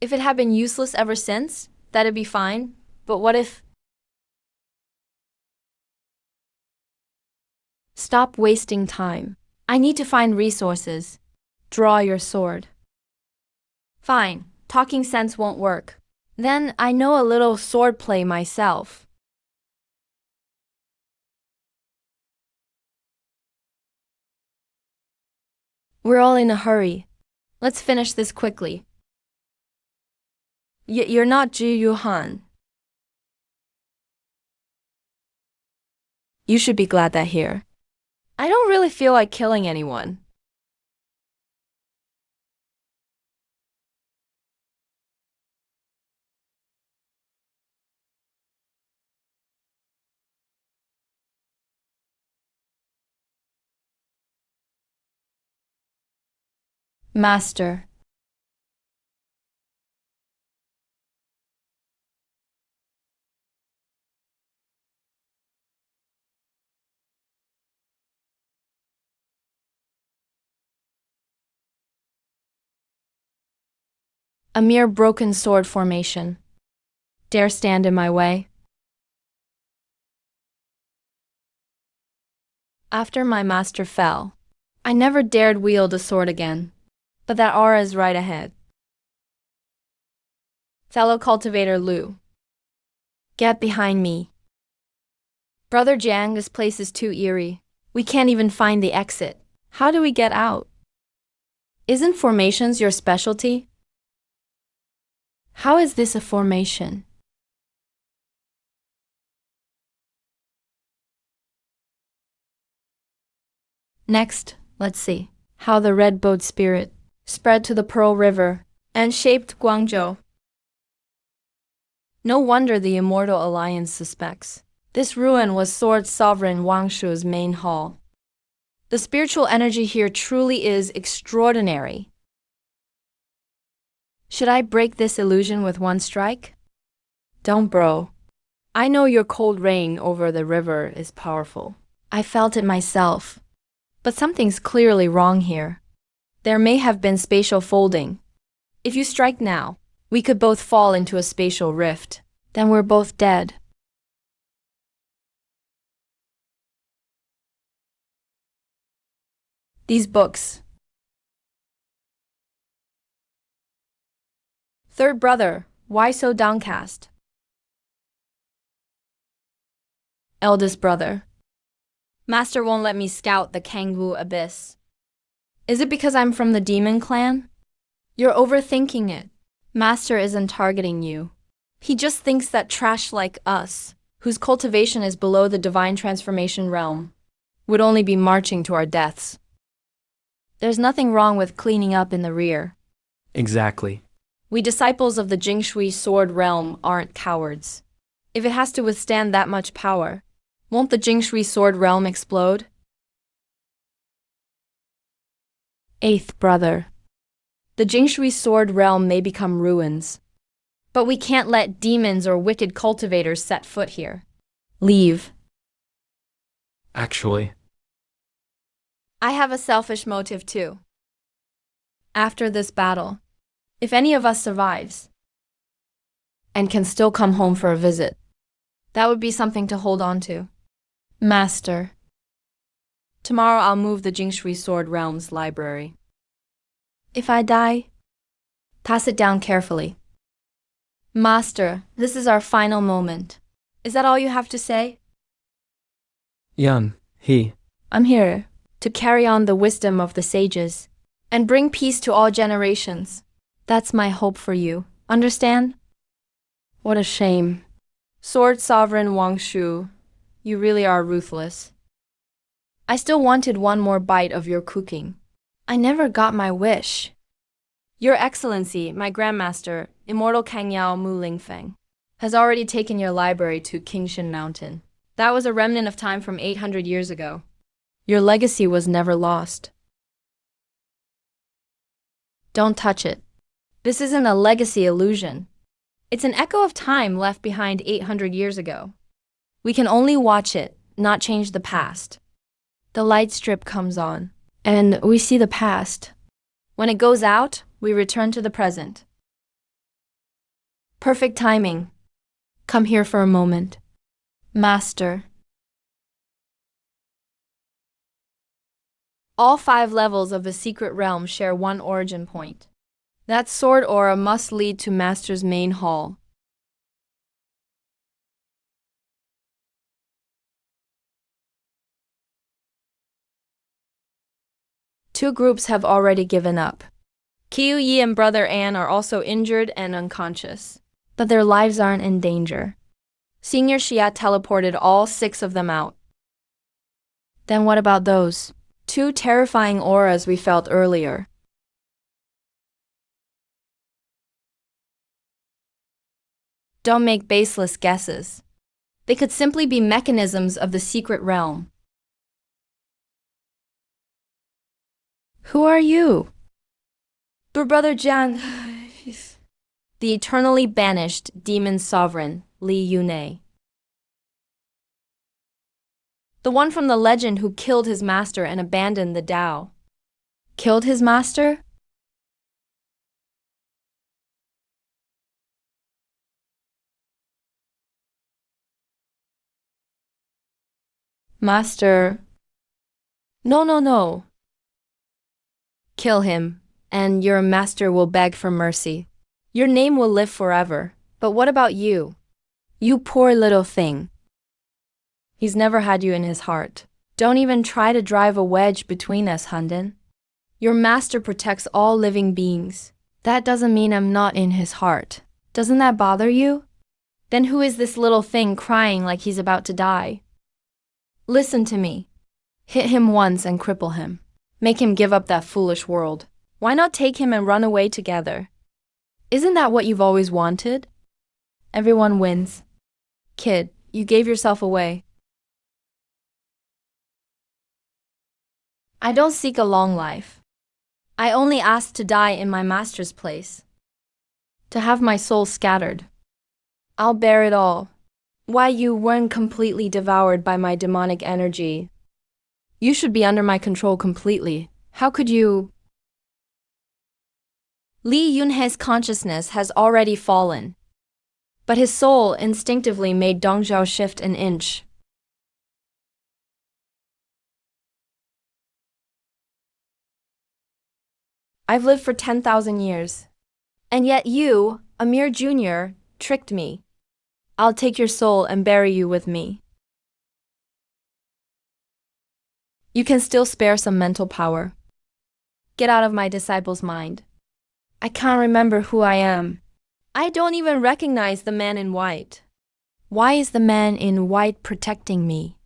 If it had been useless ever since, that'd be fine, but what if... Stop wasting time. I need to find resources. Draw your sword. Fine, talking sense won't work. Then I know a little swordplay myself. We're all in a hurry. Let's finish this quickly. You're not Zhi Yuhan. You should be glad that here. I don't really feel like killing anyone. Master. A mere broken sword formation. Dare stand in my way? After my master fell, I never dared wield a sword again. But that aura is right ahead. Fellow cultivator Lu, get behind me. Brother Jiang, this place is too eerie. We can't even find the exit. How do we get out? Isn't formations your specialty? How is this a formation? Next, let's see how the red boat spirit spread to the Pearl River and shaped Guangzhou. No wonder the Immortal Alliance suspects. This ruin was Sword Sovereign Wang Shu's main hall. The spiritual energy here truly is extraordinary. Should I break this illusion with one strike? Don't, bro. I know your cold rain over the river is powerful. I felt it myself. But something's clearly wrong here. There may have been spatial folding. If you strike now, we could both fall into a spatial rift. Then we're both dead. These books. Third brother, why so downcast? Eldest brother. Master won't let me scout the Kangwu Abyss. Is it because I'm from the demon clan? You're overthinking it. Master isn't targeting you. He just thinks that trash like us, whose cultivation is below the divine transformation realm, would only be marching to our deaths. There's nothing wrong with cleaning up in the rear. Exactly. We disciples of the Jingshui sword realm aren't cowards. If it has to withstand that much power, won't the Jingshui sword realm explode? Eighth brother. The Jingshui sword realm may become ruins. But we can't let demons or wicked cultivators set foot here. Leave. Actually, I have a selfish motive too. After this battle, if any of us survives and can still come home for a visit, that would be something to hold on to. Master. Tomorrow I'll move the Jingshui Sword Realm's library. If I die, toss it down carefully. Master, this is our final moment. Is that all you have to say? Yan, he. I'm here to carry on the wisdom of the sages and bring peace to all generations. That's my hope for you. Understand? What a shame. Sword Sovereign Wang Shu, you really are ruthless. I still wanted one more bite of your cooking. I never got my wish. Your Excellency, my Grandmaster, Immortal Kangyao Mu Lingfeng, has already taken your library to Qingshan Mountain. That was a remnant of time from 800 years ago. Your legacy was never lost. Don't touch it. This isn't a legacy illusion. It's an echo of time left behind 800 years ago. We can only watch it, not change the past. The light strip comes on, and we see the past. When it goes out, we return to the present. Perfect timing. Come here for a moment. Master. All 5 levels of the secret realm share one origin point. That sword aura must lead to Master's main hall. Two groups have already given up. Kiyu Yi and Brother An are also injured and unconscious, but their lives aren't in danger. Senior Xia teleported all 6 of them out. Then what about those 2 terrifying auras we felt earlier? Don't make baseless guesses. They could simply be mechanisms of the secret realm. Who are you? Brother Jian. The eternally banished demon sovereign, Li Yunei. The one from the legend who killed his master and abandoned the Tao. Killed his master? Master. No. Kill him, and your master will beg for mercy. Your name will live forever. But what about you? You poor little thing. He's never had you in his heart. Don't even try to drive a wedge between us, Hunden. Your master protects all living beings. That doesn't mean I'm not in his heart. Doesn't that bother you? Then who is this little thing crying like he's about to die? Listen to me. Hit him once and cripple him. Make him give up that foolish world. Why not take him and run away together? Isn't that what you've always wanted? Everyone wins. Kid, you gave yourself away. I don't seek a long life. I only ask to die in my master's place. To have my soul scattered. I'll bear it all. Why, you weren't completely devoured by my demonic energy. You should be under my control completely. How could you? Li Yunhe's consciousness has already fallen. But his soul instinctively made Dongzhao shift an inch. I've lived for 10,000 years. And yet you, a mere junior, tricked me. I'll take your soul and bury you with me. You can still spare some mental power. Get out of my disciple's mind. I can't remember who I am. I don't even recognize the man in white. Why is the man in white protecting me?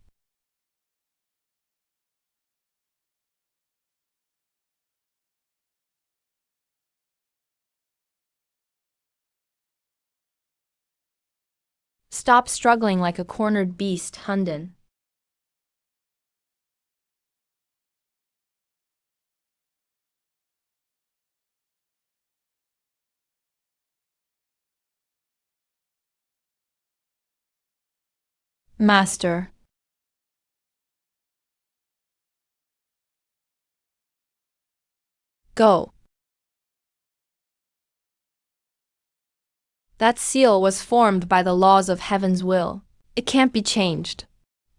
Stop struggling like a cornered beast, Hunden. Master. Go. That seal was formed by the laws of heaven's will. It can't be changed.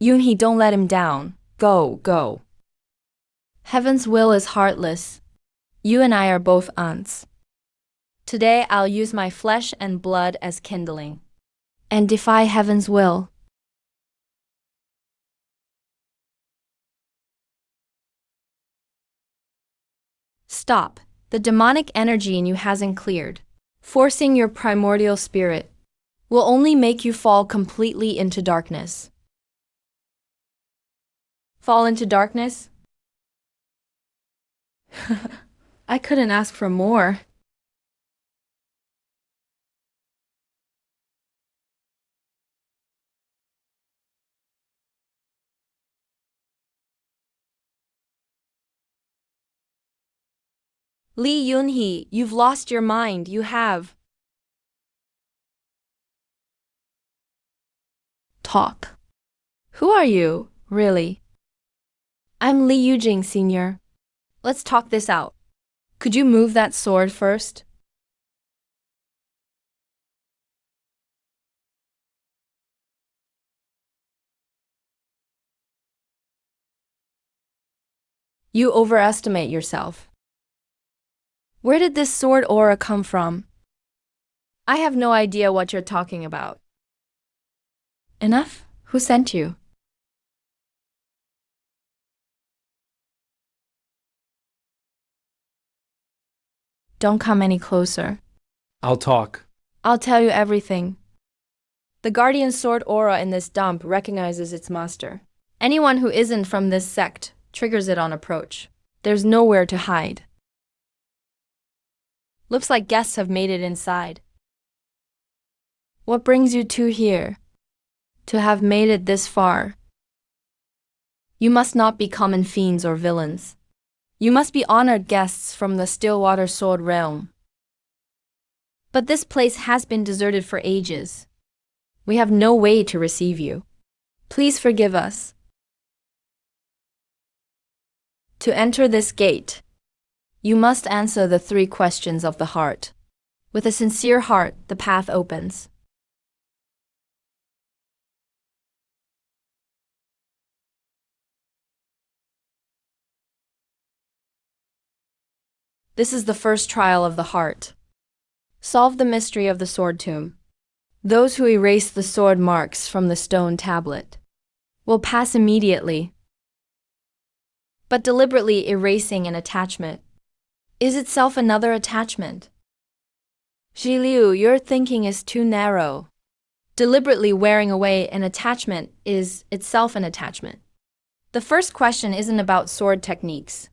Yunhee, don't let him down. Go. Heaven's will is heartless. You and I are both ants. Today I'll use my flesh and blood as kindling. And defy heaven's will. Stop. The demonic energy in you hasn't cleared. Forcing your primordial spirit will only make you fall completely into darkness. Fall into darkness? I couldn't ask for more. Li Yunhee, you've lost your mind, you have. Talk. Who are you, really? I'm Li Yujing, Senior. Let's talk this out. Could you move that sword first? You overestimate yourself. Where did this sword aura come from? I have no idea what you're talking about. Enough? Who sent you? Don't come any closer. I'll talk. I'll tell you everything. The guardian sword aura in this dump recognizes its master. Anyone who isn't from this sect triggers it on approach. There's nowhere to hide. Looks like guests have made it inside. What brings you two here? To have made it this far? You must not be common fiends or villains. You must be honored guests from the Stillwater Sword realm. But this place has been deserted for ages. We have no way to receive you. Please forgive us. To enter this gate, you must answer the 3 questions of the heart. With a sincere heart, the path opens. This is the first trial of the heart. Solve the mystery of the sword tomb. Those who erase the sword marks from the stone tablet will pass immediately. But deliberately erasing an attachment is itself another attachment. Xi Liu, your thinking is too narrow. Deliberately wearing away an attachment is itself an attachment. The first question isn't about sword techniques.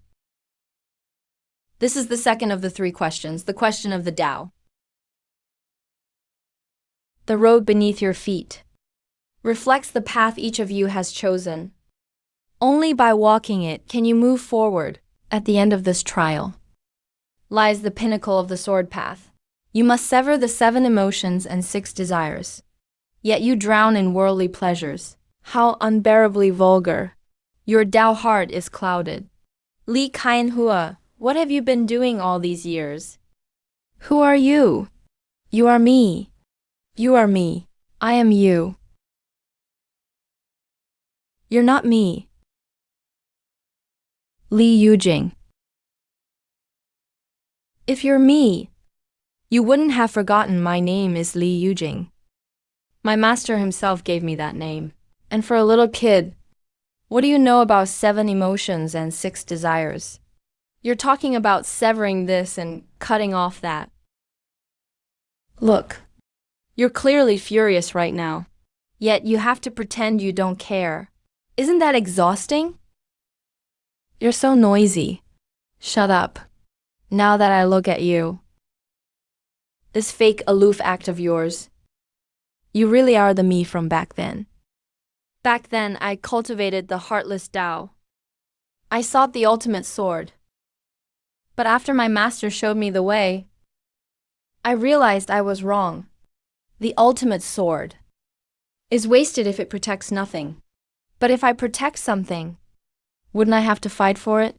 This is the second of the 3 questions, the question of the Tao. The road beneath your feet reflects the path each of you has chosen. Only by walking it can you move forward. At the end of this trial lies the pinnacle of the sword path. You must sever the 7 emotions and 6 desires. Yet you drown in worldly pleasures. How unbearably vulgar. Your Tao heart is clouded. Li Kaianhua, what have you been doing all these years? Who are you? You are me. You are me. I am you. You're not me. Li Yujing. If you're me, you wouldn't have forgotten my name is Li Yujing. My master himself gave me that name. And for a little kid, what do you know about 7 emotions and 6 desires? You're talking about severing this and cutting off that. Look, you're clearly furious right now, yet you have to pretend you don't care. Isn't that exhausting? You're so noisy. Shut up. Now that I look at you. This fake aloof act of yours. You really are the me from back then. Back then, I cultivated the heartless Tao. I sought the ultimate sword. But after my master showed me the way, I realized I was wrong. The ultimate sword is wasted if it protects nothing. But if I protect something, wouldn't I have to fight for it?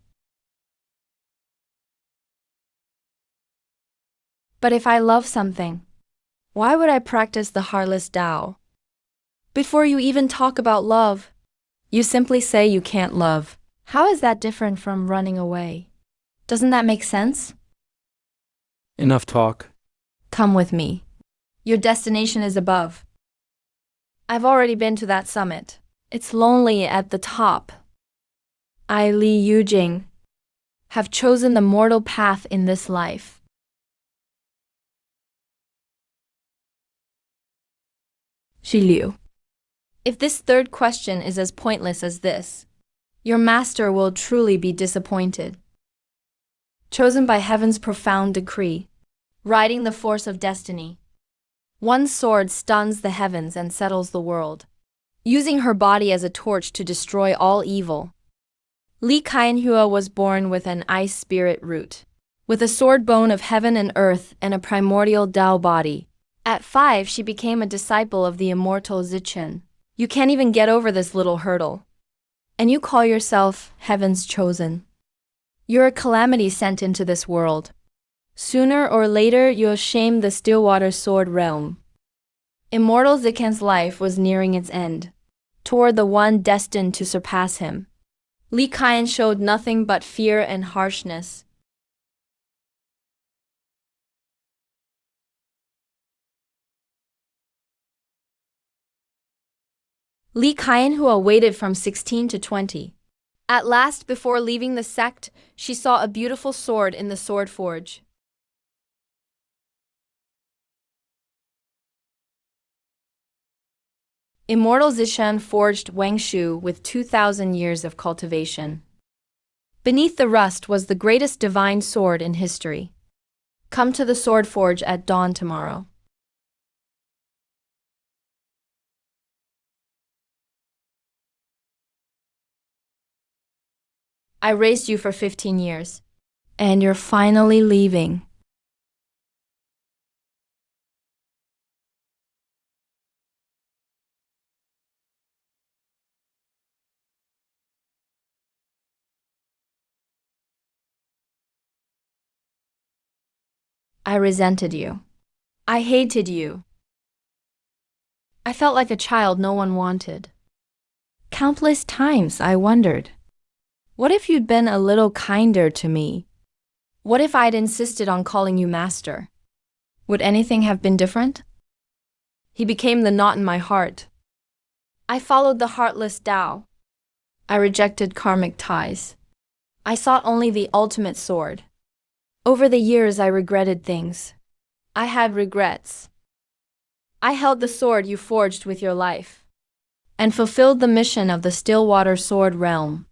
But if I love something, why would I practice the heartless Tao? Before you even talk about love, you simply say you can't love. How is that different from running away? Doesn't that make sense? Enough talk. Come with me. Your destination is above. I've already been to that summit. It's lonely at the top. I, Li Yujing, have chosen the mortal path in this life. Xi Liu. If this 3rd question is as pointless as this, your master will truly be disappointed. Chosen by heaven's profound decree, riding the force of destiny. One sword stuns the heavens and settles the world, using her body as a torch to destroy all evil. Li Kaianhua was born with an ice spirit root, with a sword bone of heaven and earth and a primordial Tao body. At 5, she became a disciple of the immortal Zichen. You can't even get over this little hurdle. And you call yourself heaven's chosen. You're a calamity sent into this world. Sooner or later, you'll shame the Stillwater Sword realm. Immortal Zikan's life was nearing its end, toward the one destined to surpass him. Li Qian showed nothing but fear and harshness. Li Qian, who waited from 16 to 20. At last, before leaving the sect, she saw a beautiful sword in the sword forge. Immortal Zishan forged Wangshu with 2,000 years of cultivation. Beneath the rust was the greatest divine sword in history. Come to the sword forge at dawn tomorrow. I raised you for 15 years. And you're finally leaving. I resented you. I hated you. I felt like a child no one wanted. Countless times I wondered, what if you'd been a little kinder to me? What if I'd insisted on calling you master? Would anything have been different? He became the knot in my heart. I followed the heartless Tao. I rejected karmic ties. I sought only the ultimate sword. Over the years I regretted things. I had regrets. I held the sword you forged with your life, and fulfilled the mission of the Stillwater Sword realm.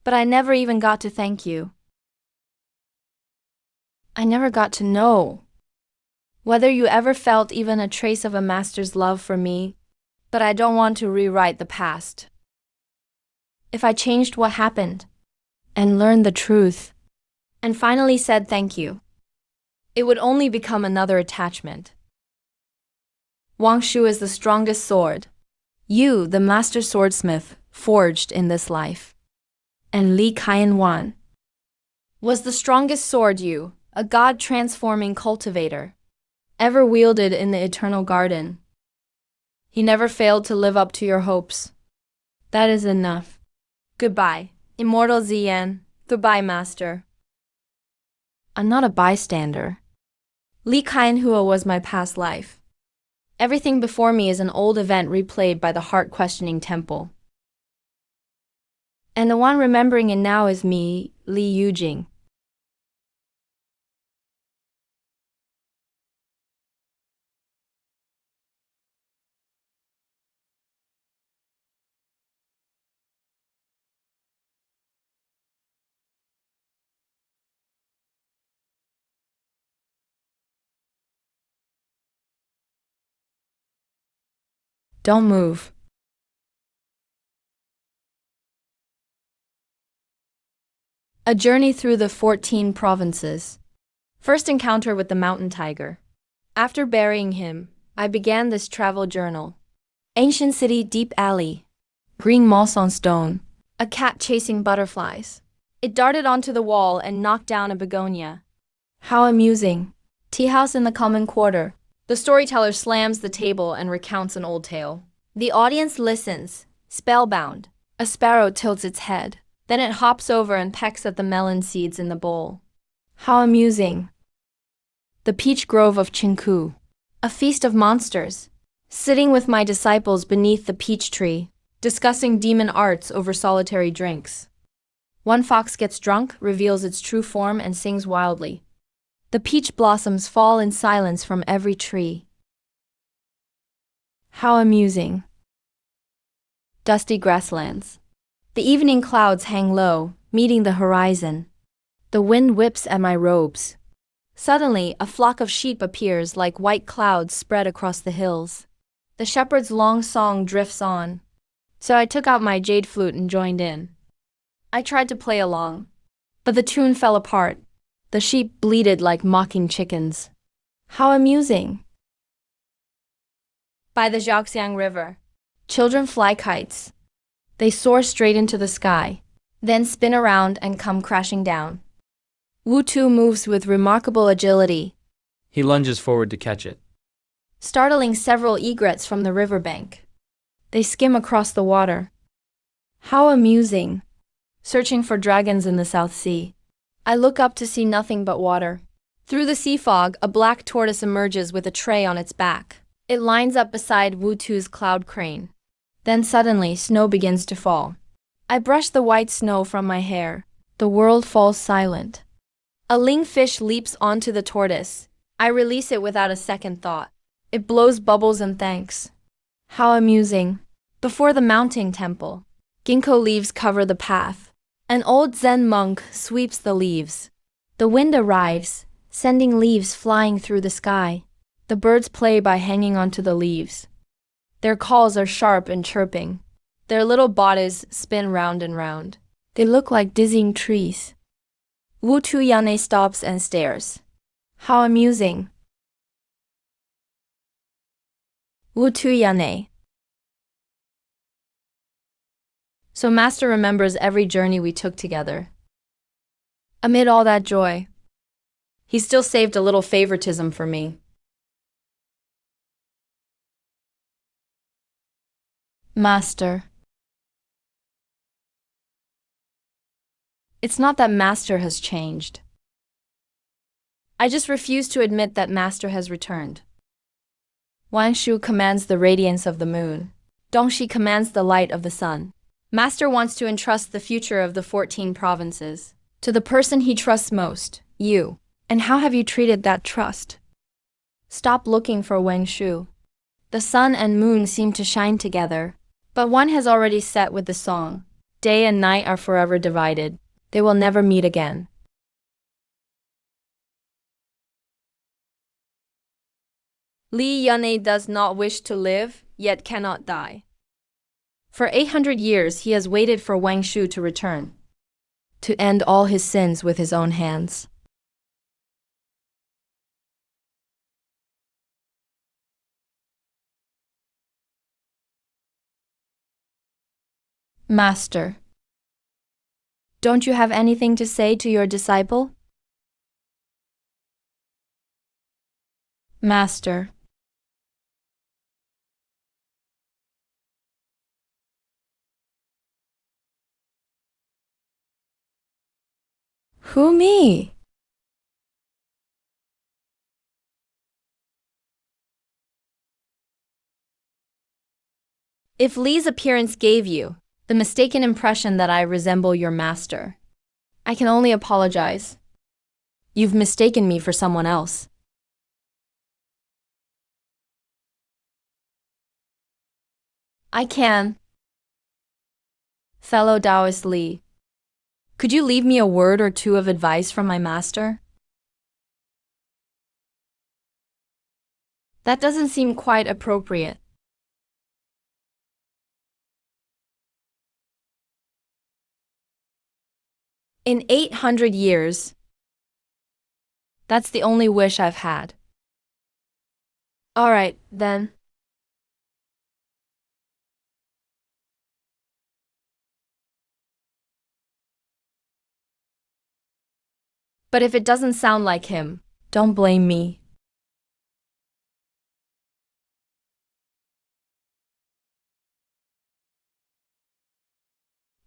But I never even got to thank you. I never got to know whether you ever felt even a trace of a master's love for me, but I don't want to rewrite the past. If I changed what happened, and learned the truth, and finally said thank you, it would only become another attachment. Wangshu is the strongest sword. You, the master swordsmith, forged in this life. And Li Qian Wan was the strongest sword you, a god-transforming cultivator, ever wielded in the eternal garden. He never failed to live up to your hopes. That is enough. Goodbye, Immortal Ziyan. Goodbye, Master. I'm not a bystander. Li Qian Hua was my past life. Everything before me is an old event replayed by the heart-questioning temple. And the one remembering it now is me, Li Yujing. Don't move. A journey through the 14 provinces. First encounter with the mountain tiger. After burying him, I began this travel journal. Ancient city, deep alley. Green moss on stone. A cat chasing butterflies. It darted onto the wall and knocked down a begonia. How amusing. Tea house in the common quarter. The storyteller slams the table and recounts an old tale. The audience listens, spellbound. A sparrow tilts its head. Then it hops over and pecks at the melon seeds in the bowl. How amusing. The peach grove of Chinku. A feast of monsters. Sitting with my disciples beneath the peach tree, discussing demon arts over solitary drinks. One fox gets drunk, reveals its true form, and sings wildly. The peach blossoms fall in silence from every tree. How amusing. Dusty grasslands. The evening clouds hang low, meeting the horizon. The wind whips at my robes. Suddenly, a flock of sheep appears like white clouds spread across the hills. The shepherd's long song drifts on. So I took out my jade flute and joined in. I tried to play along, but the tune fell apart. The sheep bleated like mocking chickens. How amusing. By the Zhaoxiang River. Children fly kites. They soar straight into the sky, then spin around and come crashing down. Wu Tu moves with remarkable agility, He lunges forward to catch it. startling several egrets from the riverbank. They skim across the water. How amusing! Searching for dragons in the South Sea. I look up to see nothing but water. Through the sea fog, a black tortoise emerges with a tray on its back. It lines up beside Wu Tu's cloud crane. Then suddenly, snow begins to fall. I brush the white snow from my hair. The world falls silent. A lingfish leaps onto the tortoise. I release it without a second thought. It blows bubbles and thanks. How amusing. Before the mounting temple, ginkgo leaves cover the path. An old Zen monk sweeps the leaves. The wind arrives, sending leaves flying through the sky. The birds play by hanging onto the leaves. Their calls are sharp and chirping. Their little bodies spin round and round. They look like dizzying trees. Wu Tu Yane stops and stares. How amusing. Wu Tu Yane. So Master remembers every journey we took together. Amid all that joy, He still saved a little favoritism for me. Master. It's not that Master has changed. I just refuse to admit that Master has returned. Wang Shu commands the radiance of the moon. Dongxi commands the light of the sun. Master wants to entrust the future of the 14 provinces to the person he trusts most, you. And how have you treated that trust? Stop looking for Wang Shu. The sun and moon seem to shine together, but one has already set with the song. Day and night are forever divided. They will never meet again. Li Yane does not wish to live, yet cannot die. For 800 years he has waited for Wang Shu to return, to end all his sins with his own hands. Master, don't you have anything to say to your disciple? Master. Who, me? If Li's appearance gave you the mistaken impression that I resemble your master, I can only apologize. You've mistaken me for someone else. I can. Fellow Taoist Li, could you leave me a word or two of advice from my master? That doesn't seem quite appropriate. In 800 years, that's the only wish I've had. All right, then. But if it doesn't sound like him, don't blame me.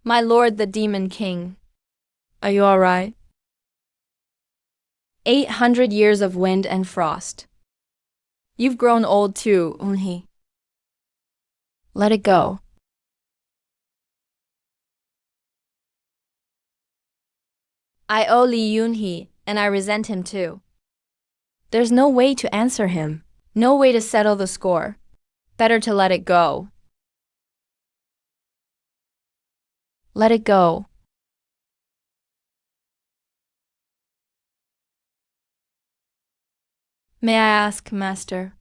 My lord the Demon King, are you all right? 800 years of wind and frost. You've grown old too, Unhi. Let it go. I owe Li Yunhe, and I resent him too. There's no way to answer him, no way to settle the score. Better to let it go. Let it go. May I ask, Master,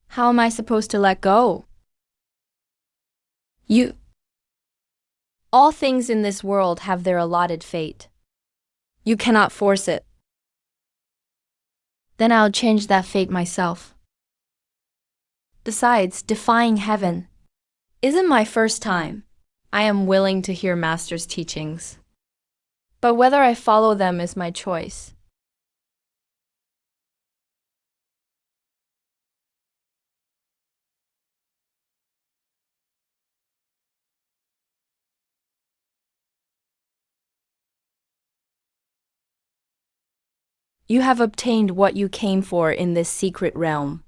how am I supposed to let go? All things in this world have their allotted fate. You cannot force it. Then I'll change that fate myself. Besides, defying heaven isn't my first time. I am willing to hear Master's teachings. But whether I follow them is my choice. You have obtained what you came for in this secret realm.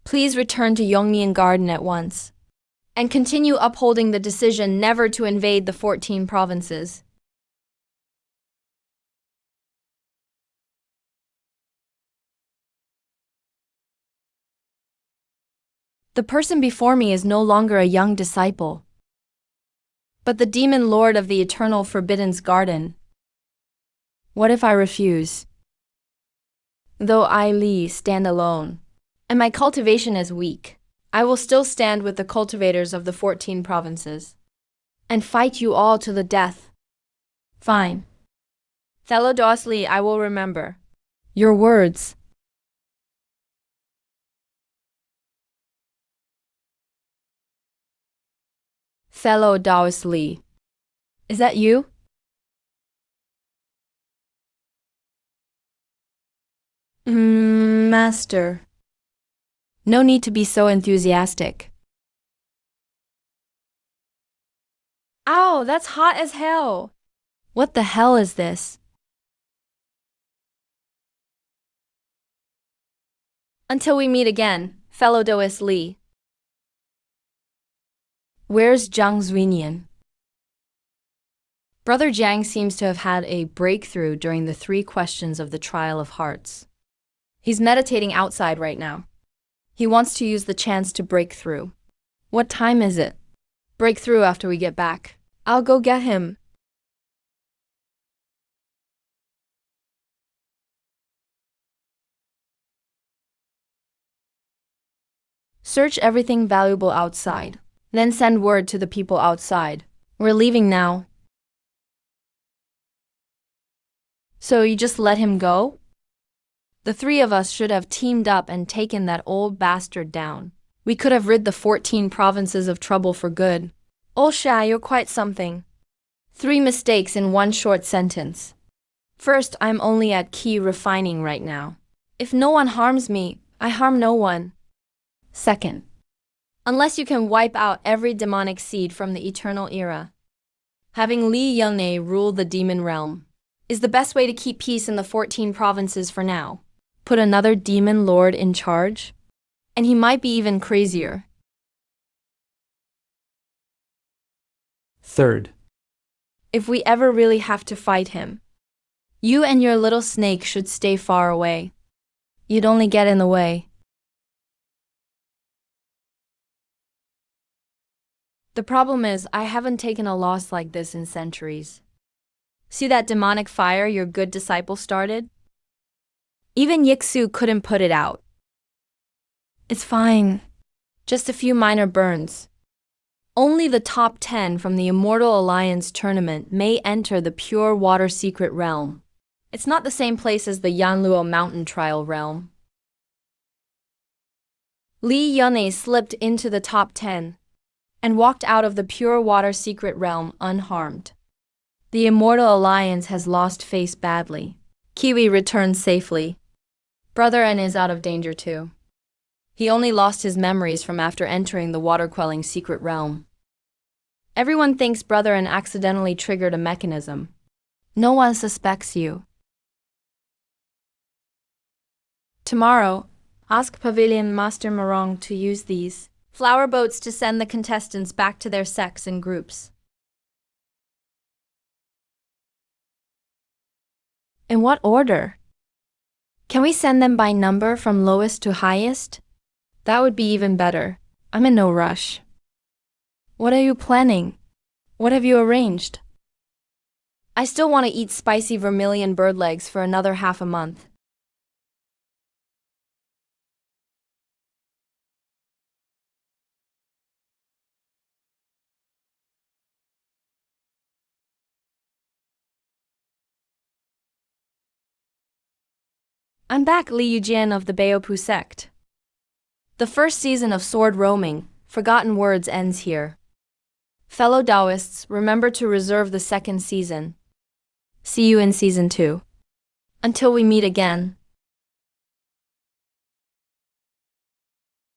Please return to Yongmian Garden at once, and continue upholding the decision never to invade the 14 provinces. The person before me is no longer a young disciple, But the demon lord of the eternal Forbidden's garden. what if I refuse? Though I, Li, stand alone, and my cultivation is weak, I will still stand with the cultivators of the 14 provinces, and fight you all to the death. Fine. Thelodos Li, I will remember Your words. Fellow Daoist Li. Is that you? Master. No need to be so enthusiastic. Ow, that's hot as hell. What the hell is this? Until we meet again, fellow Daoist Li. Where's Zhang Zuinian? Brother Jiang seems to have had a breakthrough during the 3 questions of the Trial of Hearts. He's meditating outside right now. He wants to use the chance to break through. What time is it? Break through after we get back. I'll go get him. Search everything valuable outside. Then send word to the people outside. We're leaving now. So you just let him go? The 3 of us should have teamed up and taken that old bastard down. We could have rid the 14 provinces of trouble for good. Oh Sha, you're quite something. 3 mistakes in 1 short sentence. First, I'm only at key refining right now. If no one harms me, I harm no one. Second, unless you can wipe out every demonic seed from the eternal era, having Li Yunne rule the demon realm is the best way to keep peace in the 14 provinces for now. Put another demon lord in charge, and he might be even crazier. Third, If we ever really have to fight him, you and your little snake should stay far away. You'd only get in the way. The problem is, I haven't taken a loss like this in centuries. See that demonic fire your good disciple started? Even Yixu couldn't put it out. It's fine. Just a few minor burns. Only the top 10 from the Immortal Alliance tournament may enter the Pure Water Secret Realm. It's not the same place as the Yanluo Mountain Trial Realm. Li Yunne slipped into the top 10 and walked out of the Pure Water Secret Realm unharmed. The Immortal Alliance has lost face badly. Kiwi returned safely. Brother N is out of danger too. He only lost his memories from after entering the water-quelling secret realm. Everyone thinks Brother N accidentally triggered a mechanism. No one suspects you. Tomorrow, ask Pavilion Master Marong to use these flower boats to send the contestants back to their sects in groups. In what order? Can we send them by number from lowest to highest? That would be even better. I'm in no rush. What are you planning? What have you arranged? I still want to eat spicy vermilion bird legs for another half a month. I'm back, Li Yujian of the Baopu sect. The first season of Sword Roaming, Forgotten Words ends here. Fellow Taoists, remember to reserve the second season. See you in season 2. Until we meet again.